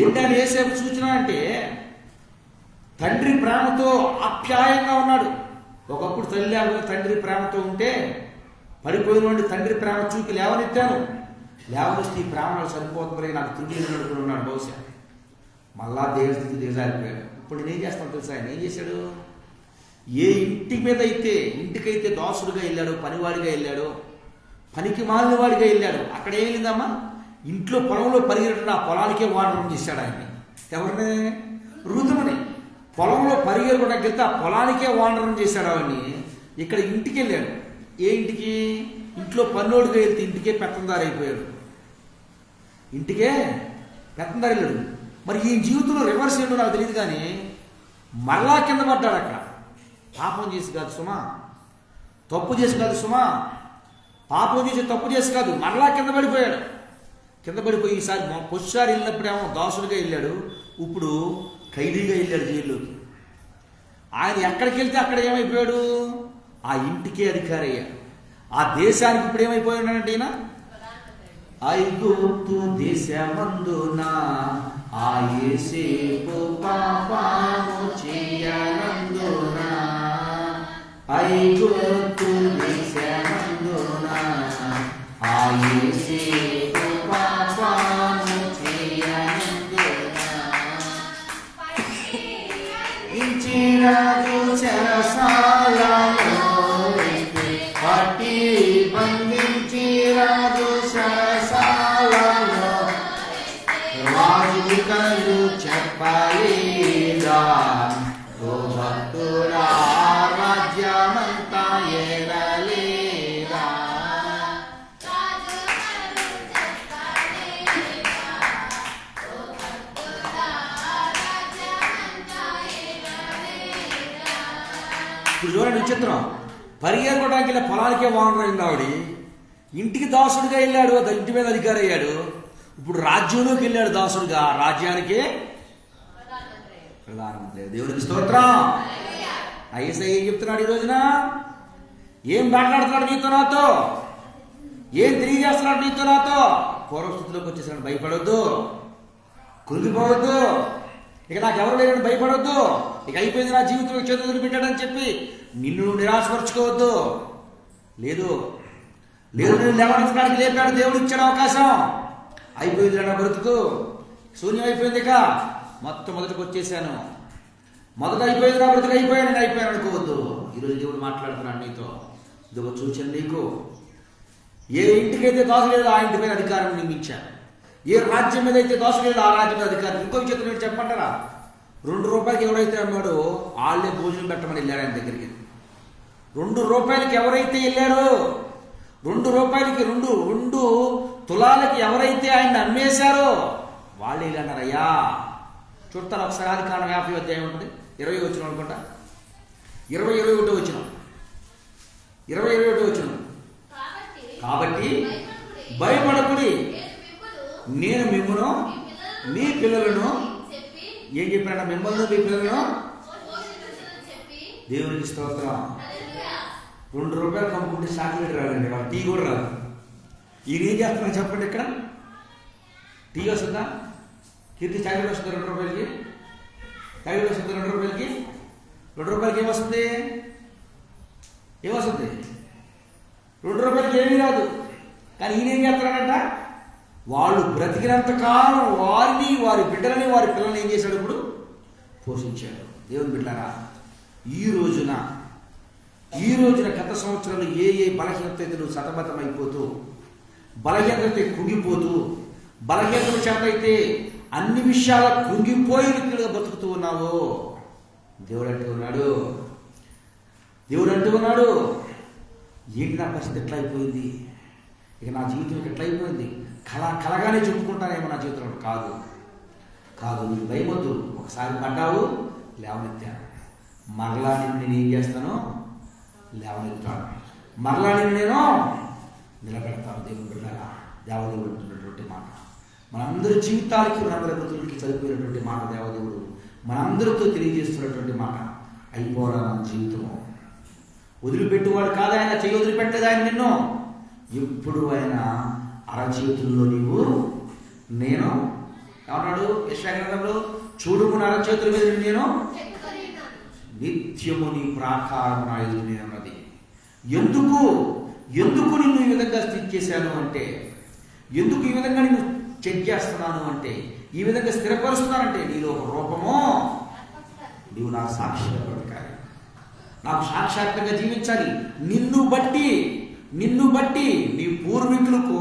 ఏంటని యోసేపు సూచన అంటే తండ్రి ప్రేమతో ఆప్యాయంగా ఉన్నాడు. ఒకప్పుడు తండ్రి ప్రేమతో ఉంటే పడిపోయిన వాడిని తండ్రి ప్రేమ చూపి లేవనెత్తాను, లేవనిస్తే ఈ ప్రేమ సరిపోతుంది నాకు తిరిగి నడుపుకున్నాడు. బహుశా మళ్ళా దేవస్థితి దిగజారిపోయాడు. ఇప్పుడు నేనేం చేస్తాను తెలుసా? ఆయన ఏం చేశాడు? ఏ ఇంటికైతే దాసుడుగా వెళ్ళాడు, పనివాడిగా వెళ్ళాడు, పనికి మాలిన వాడిగా వెళ్ళాడు, అక్కడ ఏం వెళ్ళిందమ్మా? ఇంట్లో పొలంలో పరిగెట్టడం, ఆ పొలానికే వాడడం చేశాడు ఆయన్ని. ఎవరిని? ఋతుమని. పొలంలో పరిగెట్టడం ఆ పొలానికే వాడడం చేశాడు అవన్నీ. ఇక్కడ ఇంటికి వెళ్ళాడు. ఏ ఇంటికి? ఇంట్లో పన్నోడుగా వెళ్తే ఇంటికే పెత్తందారి అయిపోయాడు. ఇంటికే పెత్తందారి వెళ్ళాడు. మరి ఈ జీవితంలో రివర్స్ ఏంటో నాకు తెలియదు కానీ మరలా కింద పడ్డాడు. అక్కడ పాపం చేసి కాదు సుమా, తప్పు చేసి కాదు సుమా, పాపం చేసి తప్పు చేసి కాదు, మరలా కింద పడిపోయాడు. కింద పడిపోయి ఈసారి పొచ్చుసారి వెళ్ళినప్పుడేమో దాసుడిగా వెళ్ళాడు, ఇప్పుడు ఖైదీగా వెళ్ళాడు జైల్లోకి. ఆయన ఎక్కడికి వెళ్తే అక్కడ ఏమైపోయాడు? ఆ ఇంటికే అధికారి అయ్యాడు. ఆ దేశానికి ఇప్పుడు ఏమైపోయాడంటే ఈయన ఐగుప్తు దేశమందున ఆ యోసేపు పాపము చేయనందున, ఐగుప్తు దేశమందున ఆ యోసేపు పాపము చేయనందున, ఇంచిరాజు చెరసాలలో పట్టి బంధించి రాజు చెరసాలలో రాజు కళ్ళు చెప్పలేదా, ఓ భక్తుడా రాజ్యమంతా ఏడలేదా. ఇప్పుడు చూడండి విచిత్రం. పరిగెత్తడానికి వెళ్ళే పొలానికే ఓనర్ అయింది ఆవిడ. ఇంటికి దాసుడిగా వెళ్ళాడు, ఇంటి మీద అధికారి అయ్యాడు. ఇప్పుడు రాజ్యంలోకి వెళ్ళాడు దాసుడిగా, రాజ్యానికే ప్రధానమంత్రి. దేవుడికి స్తోత్రం. ఐఎస్ఐ ఏం చెప్తున్నాడు ఈ రోజున? ఏం మాట్లాడుతున్నాడు నీతో నాతో? ఏం తెలియజేస్తున్నాడు నీతో నాతో? పూర్వస్థితిలోకి వచ్చేసాడు. భయపడొద్దు, కృంగిపోవద్దు, ఇక నాకు ఎవరు లేదని భయపడొద్దు, ఇక అయిపోయింది నా జీవితం చేతులు పెట్టాడని చెప్పి నిన్ను నిరాశపరచుకోవద్దు. లేదు లేదు, నేను లేవనెత్తడానికి లేపాడు దేవుడు, ఇచ్చాడు అవకాశం. అయిపోయింది నా బ్రతుకు, శూన్యం అయిపోయింది, ఇక మొదటికి వచ్చేసాను, మొదట అయిపోయింది నా బ్రతుకు, అయిపోయాను అనుకోవద్దు. ఈరోజు దేవుడు మాట్లాడుతున్నాడు నీతో. ఇదిగో సూచన నీకు. ఏ ఇంటికైతే దోసలేదు ఆ ఇంటి మీద అధికారం నియమించాను, ఏ రాజ్యం మీద అయితే దోసలేదు ఆ రాజ్యం మీద అధికారం. ఇంకో విషయం నేను చెప్పమంటారా? 2 రూపాయలకి ఎవరైతే అమ్మాడో వాళ్ళే భోజనం పెట్టమని వెళ్ళాడు ఆయన దగ్గరికి. 2 రూపాయలకి ఎవరైతే వెళ్ళారో, 2 రూపాయలకి 2 తులాలకి ఎవరైతే ఆయన అమ్మేశారో వాళ్ళే వెళ్ళారయ్యా, చూస్తాను ఒకసారి. ఆదికాండం 50 అధ్యాయం ఉంటుంది, 20 వచ్చిన అనుకుంటా, 21 వచ్చిన, 21 వచ్చిన. కాబట్టి భయపడకుడి, నేను మిమ్మును మీ పిల్లలను ఏం చెప్పాడు? మిమ్మల్ని మీ పిల్లలను దేవునికి స్తోత్రం. 2 రూపాయలు కమ్ముకుంటే చాక్లెట్ రాదండి, వాళ్ళు టీ కూడా రాదు. ఈయన ఏం చేస్తున్నా చెప్పండి, ఇక్కడ టీ వస్తుందా? కీర్తి చాక్లెట్ వస్తుంది 2 రూపాయలకి, చాక్లెట్ వస్తుంది 2 రూపాయలకి. 2 రూపాయలకి ఏమొస్తుంది? 2 రూపాయలకి ఏమీ రాదు. కానీ ఈయన ఏం చేస్తున్నాడంట? వాళ్ళు బ్రతికినంత కాలం వారిని, వారి బిడ్డలని, వారి పిల్లల్ని ఏం చేశాడు? ఇప్పుడు పోషించాడు. దేవుని బిడ్డలారా, ఈ రోజున గత సంవత్సరాలు ఏ బలహీనతలు సతమతమైపోతూ, బలహీనత కుంగిపోతూ, బలహీనతల చేత అయితే అన్ని విషయాల కుంగిపోయి వ్యక్తులుగా బతుకుతూ ఉన్నావో, దేవుడు అంటూ ఉన్నాడు, ఏంటి నా పరిస్థితి ఎట్లా అయిపోయింది, ఇక నా జీవితం ఎట్లా అయిపోయింది, కలగానే చెప్పుకుంటానేమో నా జీవితంలో. కాదు, నీకు భయమొద్దు. ఒకసారి పడ్డావు, లేవనెత్తాను. మరలా నేను ఏం చేస్తాను? లేవనెత్తాను. మరలా నేను నిలబెడతాను. దేవుని బిడ్డలారా, దేవదేవుడు అంటున్నటువంటి మాట మనందరి జీవితాలకి, మనందరి బతుకులకి చదివిపోయినటువంటి మాట దేవదేవుడు మనందరితో తెలియజేస్తున్నటువంటి మాట. అయిపోరా మన జీవితము, వదిలిపెట్టువాడు కాదు ఆయన, చెయ్యి వదిలిపెట్టలేదు ఆయన నిన్ను. ఎప్పుడు ఆయన అరచేతుల్లో నేను ఏమన్నాడు యెషయా గ్రంథంలో? చూడుకున్న అరచేతుల మీద నేను నిత్యము నీ ప్రాకారం నా ఎదుట నేనున్నది. ఎందుకు నిన్ను ఈ విధంగా స్థితి చేశాను అంటే, ఎందుకు ఈ విధంగా నిన్ను చెక్ చేస్తున్నాను అంటే, ఈ విధంగా స్థిరపరుస్తున్నానంటే, నీలో ఒక రూపమో, నీవు నాకు సాక్షిగా బ్రతకాలి, నాకు సాక్షాత్తంగా జీవించాలి. నిన్ను బట్టి నీ పూర్వీకులకు,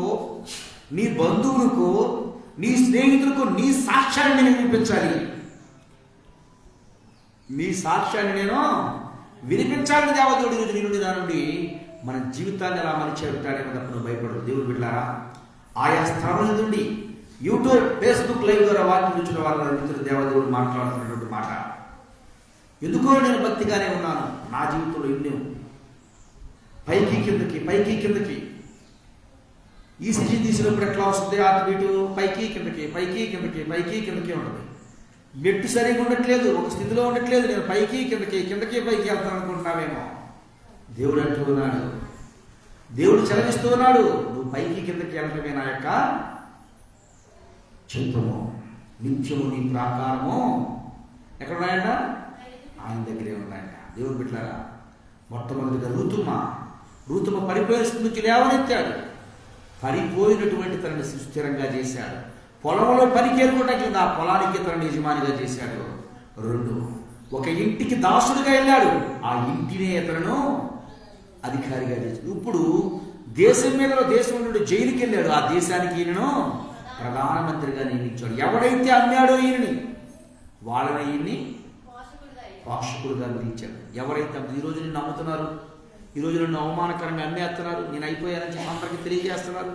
నీ బంధువులకు, నీ స్నేహితులకు నీ సాక్ష్యాన్ని నేను వినిపించాలి. నీ సాక్ష్యాన్ని నేను వినిపించాలని దేవదేవుడి రోజు నీ నుండి నా నుండి మన జీవితాన్ని ఎలా మనిషి ఉంటాడేమో తప్ప నువ్వు భయపడదు. దేవుడు బిడ్డలారా, ఆయా స్థానాల నుండి యూట్యూబ్, ఫేస్బుక్ లైవ్ ద్వారా వాక్యం చూసిన వాళ్ళ మిత్రులు దేవదేవుడు మాట్లాడుతున్నటువంటి మాట. ఎందుకో నేను భక్తిగానే ఉన్నాను, నా జీవితంలో ఎన్నో పైకి కిందకి. ఈ స్థితి తీసినప్పుడు ఎట్లా వస్తుంది? అటు పైకి కిందకి ఉంటుంది. మెట్టు సరిగా ఉండట్లేదు, ఒక స్థితిలో ఉండట్లేదు. నేను పైకి కిందకి వెళ్తాను అనుకుంటున్నావేమో. దేవుడు అంటూ ఉన్నాడు, దేవుడు చలవిస్తూ ఉన్నాడు, నువ్వు పైకి కిందకి వెళ్ళటమే నా యొక్క చిత్తము, నిత్యము నీ ప్రాకారము ఎక్కడ ఉన్నాయంట? ఆయన దగ్గరే ఉన్నాయంట. దేవుడు బిడ్డలారా, మొట్టమొదటిగా ఋతుమ పడిపోయిన స్థితి నుంచి లేవనెత్తాడు. పడిపోయినటువంటి తనని సుస్థిరంగా చేశాడు. పొలంలో పనికి వెళ్ళుకోవడానికి ఆ పొలానికి తనని యజమానిగా చేశాడు. 2, ఒక ఇంటికి దాసుడిగా వెళ్ళాడు, ఆ ఇంటినే అతను అధికారిగా చేశాడు. ఇప్పుడు దేశం నుండి జైలుకి వెళ్ళాడు, ఆ దేశానికి ఈయనను ప్రధానమంత్రిగా నియమించాడు. ఎవడైతే అమ్మాడో ఈయనని, వాళ్ళని ఈయన్ని పోషకుడుగా నిలిచాడు. ఎవరైతే ఈరోజు నిన్ను నమ్ముతున్నారు, ఈరోజు నన్ను అవమానకరంగా అమ్మేస్తున్నారు, నేను అయిపోయానని చెప్పి అందరికీ తెలియజేస్తున్నారు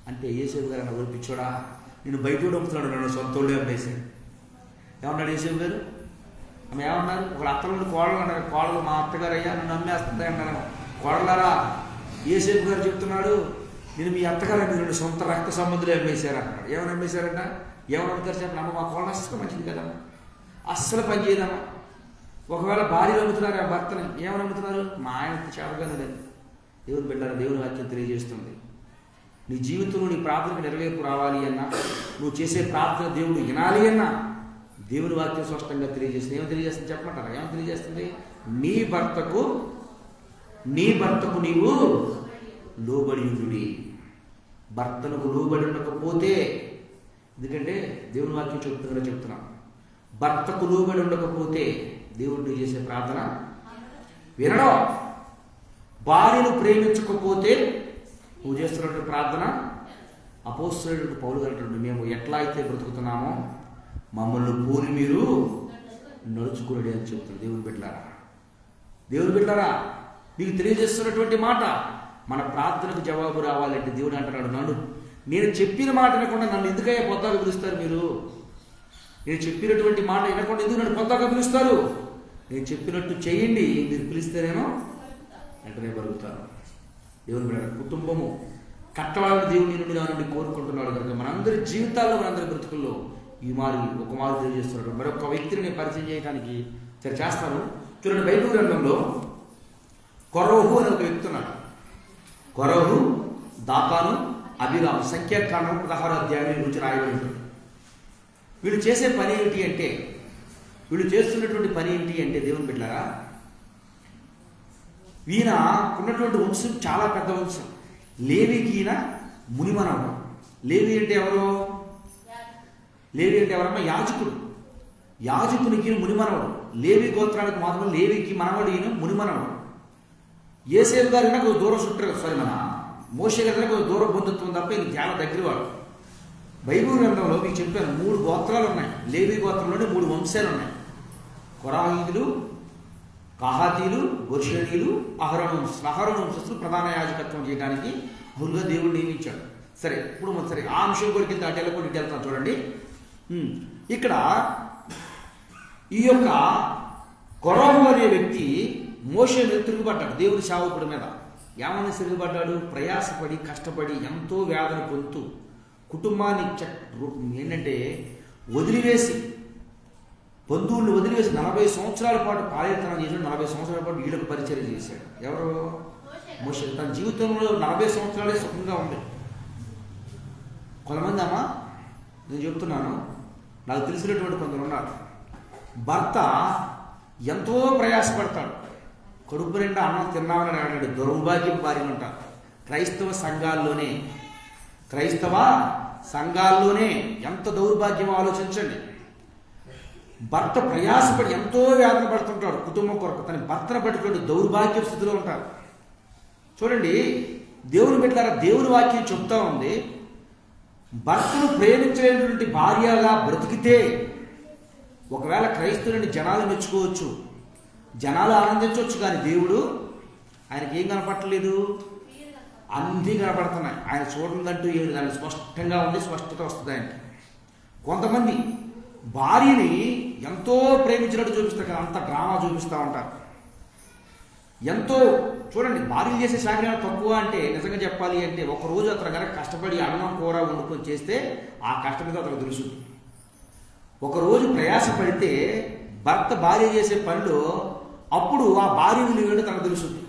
అంటే, యేసేపు గారు అన్న ఒలిపించోడా, నేను బయట అమ్ముతున్నాడు, నన్ను సొంతోళ్ళే అమ్మేశాడు. ఏమన్నాడు యేసేపు గారు? ఆమె ఏమన్నారు? ఒక అత్తలు కోడలు అన్నారు, కోడలు మా అత్తగారు అయ్యా నన్ను అమ్మేస్తుంది అన్నారు. కోడలారా, యేసేపు గారు చెప్తున్నాడు, నేను మీ అత్తగారు రెండు సొంత రక్త సంబంధులే అమ్మేశారు అన్నాడు. ఏమని అమ్మేశారంట? ఏమని అమ్ముతారు చెప్పండి? అమ్మ మా కోడలు అస్సలు మంచిది కదమ్మా, అస్సలు పని చేయదమ్మా. ఒకవేళ భార్యలు అమ్ముతున్నారు ఆ భర్తని, ఏమని అమ్ముతున్నారు? మా ఆయన చేపగలదని. దేవుని బిడ్డలారా, దేవుని వాక్యం తెలియజేస్తుంది, నీ జీవితంలో నీ ప్రార్థనకు నెరవేర్పు రావాలి అన్నా, నువ్వు చేసే ప్రార్థన దేవుడు వినాలి అన్నా, దేవుని వాక్యం స్పష్టంగా తెలియజేస్తుంది. ఏమని తెలియజేస్తుంది చెప్పమంటారా? ఏమని తెలియజేస్తుంది? నీ భర్తకు నీవు లోబడి ఉండుడి. భర్తలకు లోబడి ఉండకపోతే, ఎందుకంటే దేవుని వాక్యం చెప్తున్నా, భర్తకు లోబడి ఉండకపోతే దేవుడిని చేసే ప్రార్థన వినడం. భార్యను ప్రేమించకపోతే నువ్వు చేస్తున్నటువంటి ప్రార్థన అపోస్తలుడైన పౌలు గారు, మేము ఎట్లా అయితే బ్రతుకుతున్నామో మమ్మల్ని పోలి మీరు నడుచుకునే అని చెప్తున్నారు. దేవుని బిడ్డలారా, మీకు తెలియజేస్తున్నటువంటి మాట, మన ప్రార్థనకు జవాబు రావాలంటే దేవుడు అంటున్నాడు, నేను చెప్పిన మాట వినకుండా నన్ను ఎందుకయ్యా పొద్దాలు పిలుస్తారు మీరు? నేను చెప్పినటువంటి మాట వినకుండా ఎందుకు నన్ను పొందాక పిలుస్తారు? నేను చెప్పినట్టు చేయండి, మీరు పిలిస్తేనేమో వెంటనే పలుకుతాను. దేవుని బిడ్డ కుటుంబము కట్టడాలను దేవుని నుండి నా నుండి కోరుకుంటున్నాడు కనుక మనందరి జీవితాల్లో, మనందరి బ్రతుకుల్లో ఒక మారు తెలియజేస్తున్నాడు. మరొక వ్యక్తిని నేను పరిచయం చేయడానికి సరే చేస్తాను. చూడండి, బైబిల్ గ్రంథంలో కొరహు అనే ఒక వ్యక్తి ఉన్నాడు. కొరహు, దాతాను, అబీరాము సంఖ్యాకాండం 16వ అధ్యాయం గురించి రాయబడి ఉంటుంది. వీళ్ళు చేసే పని ఏమిటి అంటే, వీళ్ళు చేస్తున్నటువంటి పని ఏంటి అంటే దేవుని బిడ్డలారా, ఈయన ఉన్నటువంటి వంశం చాలా పెద్ద వంశం. లేవికి ఈయన మునిమనవుడు. లేవి అంటే ఎవరు? లేవి అంటే ఎవరమ్మా? యాజకుడు. యాజకునికి ఈయన మునిమనవుడు. లేవి గోత్రానికి మాత్రం లేవికి మనవడు ఈయన మునిమనవుడు. యేసేపు గారు కొంచెం దూరం చుట్టారు, సారీ మన మోషే గారి కొంచెం దూరం బంధుత్వం తప్ప ఈయన చాలా దగ్గరవాడు. బైబిల్ గ్రంథంలో మీకు చెప్పాను 3 గోత్రాలు ఉన్నాయి. లేవి గోత్రంలోనే 3 వంశాలు ఉన్నాయి. కొరాహీయులు, కహాతీలు, గెర్షోనీయులు, అహరోను వంశస్థులు ప్రధాన యాజకత్వం చేయడానికి బహుళగా దేవుడు నియమించాడు. సరే, ఇప్పుడు సరే ఆ అంశం కొరికి అటు వెళ్ళకుండా ఇటు వెళ్తాం చూడండి. ఇక్కడ ఈ యొక్క కొరహు అనే వ్యక్తి మోషే మీద తిరుగుబడ్డాడు, దేవుడి సేవకుడి మీద. ఏమని తిరుగుబడ్డాడు? ప్రయాసపడి కష్టపడి ఎంతో వేదన పొందుతూ కుటుంబాన్ని ఏంటంటే వదిలివేసి, బంధువుల్ని వదిలివేసి 40 సంవత్సరాల పాటు పాలయతనం చేశాడు. 40 సంవత్సరాల పాటు వీళ్ళకు పరిచయం చేశాడు. ఎవరు? మోషే. తన జీవితంలో 40 సంవత్సరాలే సుఖంగా ఉంది. కొంతమంది అమ్మ, నేను చెప్తున్నాను, నాకు తెలిసినటువంటి కొందరు ఉన్నారు. భర్త ఎంతో ప్రయాసపడతాడు, కడుపు నిండా అన్నం తిన్నామని అన్నాడు, దౌర్భాగ్యం భార్య అంటారు. క్రైస్తవ సంఘాల్లోనే ఎంత దౌర్భాగ్యం ఆలోచించండి. భర్త ప్రయాసపడి ఎంతో వేదన పడుతుంటాడు కుటుంబం కొరకు, తన భర్తను పడినటువంటి దౌర్భాగ్య స్థితిలో ఉంటారు. చూడండి, దేవుని బిడ్డలారా, దేవుని వాక్యం చెప్తా ఉంది, భర్తను ప్రేమించలేనటువంటి భార్యగా బ్రతికితే ఒకవేళ క్రైస్తవులని జనాలు మెచ్చుకోవచ్చు, జనాలు ఆనందించవచ్చు, కానీ దేవుడు ఆయనకి ఏం కనపడలేదు, అన్నీ కనపడుతున్నాయి. ఆయన చూడందంటూ ఏమి దాని స్పష్టంగా ఉంది, స్పష్టత వస్తుంది ఆయనకి. కొంతమంది భార్యని ఎంతో ప్రేమించినట్టు చూపిస్తారు కదా, అంత డ్రామా చూపిస్తూ ఉంటారు. ఎంతో చూడండి, భార్యలు చేసే సాగరం తక్కువ అంటే నిజంగా చెప్పాలి అంటే, ఒకరోజు అతను కనుక కష్టపడి అన్నం కూర వండుకొని చేస్తే ఆ కష్టం మీద అతను తెలుసు. ఒకరోజు ప్రయాస పడితే భర్త భార్య చేసే పనిలో అప్పుడు ఆ భార్య విలువ తనకు తెలుస్తుంది.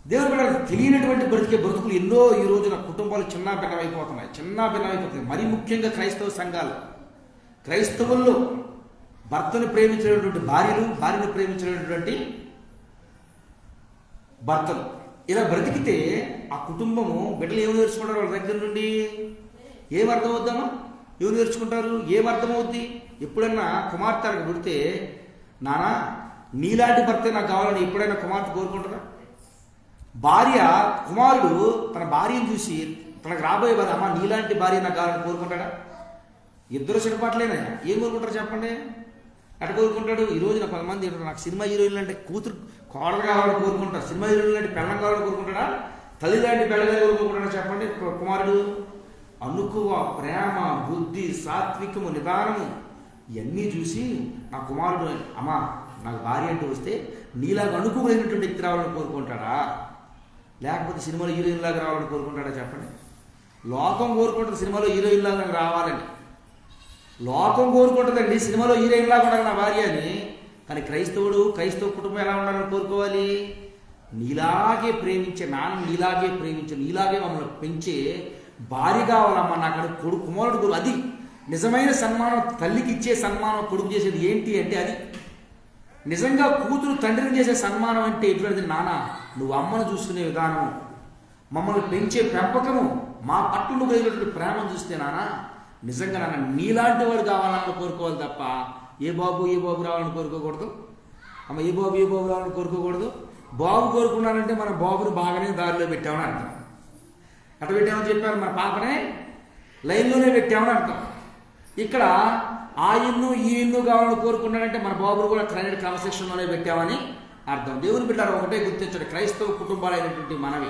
దేవుని బిడ్డ తెలియనటువంటి బ్రతుకులు ఎన్నో ఈ రోజున కుటుంబాలు చిన్న భిన్నమైపోతున్నాయి. మరీ ముఖ్యంగా క్రైస్తవ సంఘాలు, క్రైస్తవుల్లో భర్తను ప్రేమించినటువంటి భార్యను ప్రేమించినటువంటి భర్తలు ఇలా బ్రతికితే ఆ కుటుంబము బిడ్డలు ఏమి నేర్చుకుంటారు? వాళ్ళ దగ్గర నుండి ఏం అర్థమవుద్దామా? ఏమి నేర్చుకుంటారు? ఏం అర్థమవుద్ది? ఎప్పుడన్నా కుమార్తె పుడితే, నానా నీలాంటి భర్తే నాకు కావాలని ఎప్పుడైనా కుమార్తె కోరుకుంటారా? కుమారుడు తన భార్యను చూసి తనకు రాబోయే భార్య, అమ్మ నీలాంటి భార్య నాకు కావాలని కోరుకుంటాడా? ఇద్దరు సిడపాట్లేనా? ఏం కోరుకుంటారు చెప్పండి? ఎట్లా కోరుకుంటాడు? ఈ రోజున కొంతమంది నాకు సినిమా హీరోయిన్లు అంటే కూతురు కోడలు కావాలని కోరుకుంటారు, సినిమా హీరోయిన్లు అంటే పెళ్ళం కావాలని కోరుకుంటాడా? తల్లి లాంటి పెళ్ళగా కోరుకుంటాడా చెప్పండి? కుమారుడు అనుకువ, ప్రేమ, బుద్ధి, సాత్వికము, నిదానము ఇవన్నీ చూసి నా కుమారుడు, అమ్మ నాకు భార్య అంటూ వస్తే నీలాగా అనుకోలేనటువంటి వ్యక్తి రావాలని కోరుకుంటాడా? లేకపోతే సినిమాలో హీరోయిన్ లాగా రావాలని కోరుకుంటాడా చెప్పండి? లోకం కోరుకుంటుంది సినిమాలో హీరోయిన్ లాగా రావాలని, లోకం కోరుకుంటుందండి సినిమాలో హీరోయిన్ లాగా ఉండాలి నా భార్య అని. కానీ క్రైస్తవ కుటుంబం ఎలా ఉండాలని కోరుకోవాలి? నీలాగే ప్రేమించే నాన్న, నీలాగే ప్రేమించే, నీలాగే మమ్మల్ని పెంచే భార్య కావాలమ్మా నాకు కుమారుడు. అది నిజమైన సన్మానం. తల్లికి ఇచ్చే సన్మానం కొడుకు చేసేది ఏంటి అంటే అది. నిజంగా కూతురు తండ్రిని చేసే సన్మానం అంటే ఎటువంటిది? నాన్న నువ్వు అమ్మను చూసుకునే విధానము, మమ్మల్ని పెంచే పెంపకము, మా పట్ల నువ్వు కలిగినటువంటి ప్రేమను చూస్తే నాన్న నిజంగా నాన్న నీలాంటి వాడు కావాలని కోరుకోవాలి తప్ప ఏ బాబు రావాలని కోరుకోకూడదు. అమ్మ ఏ బాబు రావాలని కోరుకోకూడదు. బాబు కోరుకున్నానంటే మన బాబుని బాగానే దారిలో పెట్టామని అర్థం. ఎట్లా పెట్టామని చెప్పాను? మన పాపనే లైన్లోనే పెట్టామని అర్థం. ఇక్కడ ఆ ఇల్లు కావాలని కోరుకున్నాడంటే మన బాబును కూడా క్రమశిక్షణలోనే పెట్టామని అర్థం. దేవుని బిడ్డలు ఒకటే గుర్తించండి, క్రైస్తవ కుటుంబాలైనటువంటి మనవి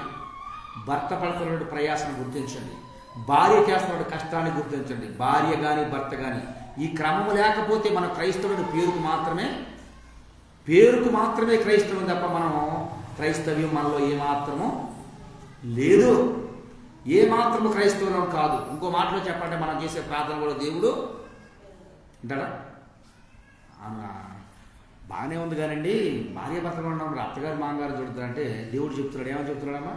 భర్త పడుతున్నటువంటి ప్రయాసాన్ని గుర్తించండి, భార్య చేస్తున్న కష్టాన్ని గుర్తించండి. భార్య కానీ భర్త కానీ ఈ క్రమము లేకపోతే మన క్రైస్తవుడు పేరుకు మాత్రమే క్రైస్తవం తప్ప మనం క్రైస్తవ్యం మనలో ఏమాత్రము లేదు, ఏమాత్రము క్రైస్తవం కాదు. ఇంకో మాటలో చెప్పంటే మనం చేసే ప్రార్థన కూడా దేవుడు అంటాడా? బాగానే ఉంది కానండి, భార్య భర్తగా ఉన్నాం, అత్తగారు మామగారు చూడుతారంటే దేవుడు చెప్తున్నాడు. ఏమని చెప్తున్నాడమ్మా?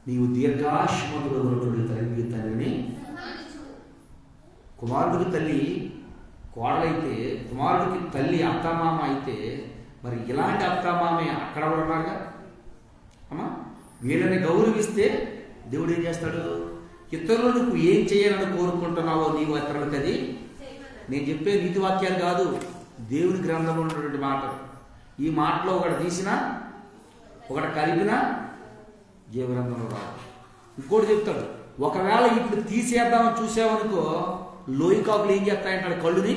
నీవు దీర్ఘాయుష్మంతుడు తండ్రిని, కుమారుడికి తల్లి కోడలైతే, కుమారుడికి తల్లి అత్తమామ అయితే, మరి ఇలాంటి అత్తమామే అక్కడ కూడా ఉన్నారుగా అమ్మా. వీళ్ళని గౌరవిస్తే దేవుడు ఏం చేస్తాడు? ఇతరులు నువ్వు ఏం చేయాలని కోరుకుంటున్నావో నీవు ఇతరులకు అది, నేను చెప్పే నీతి వాక్యాలు కాదు, దేవుని గ్రంథంలో ఉన్నటువంటి మాటలు. ఈ మాటలో ఒకటి తీసినా ఒకటి కలిపినా జీవగ్రంథంలో రాదు. ఇంకోటి చెప్తాడు, ఒకవేళ ఇప్పుడు తీసేద్దామని చూసావనుకో లోయి కాకులు ఏం చేస్తాయంటాడు? కళ్ళుని.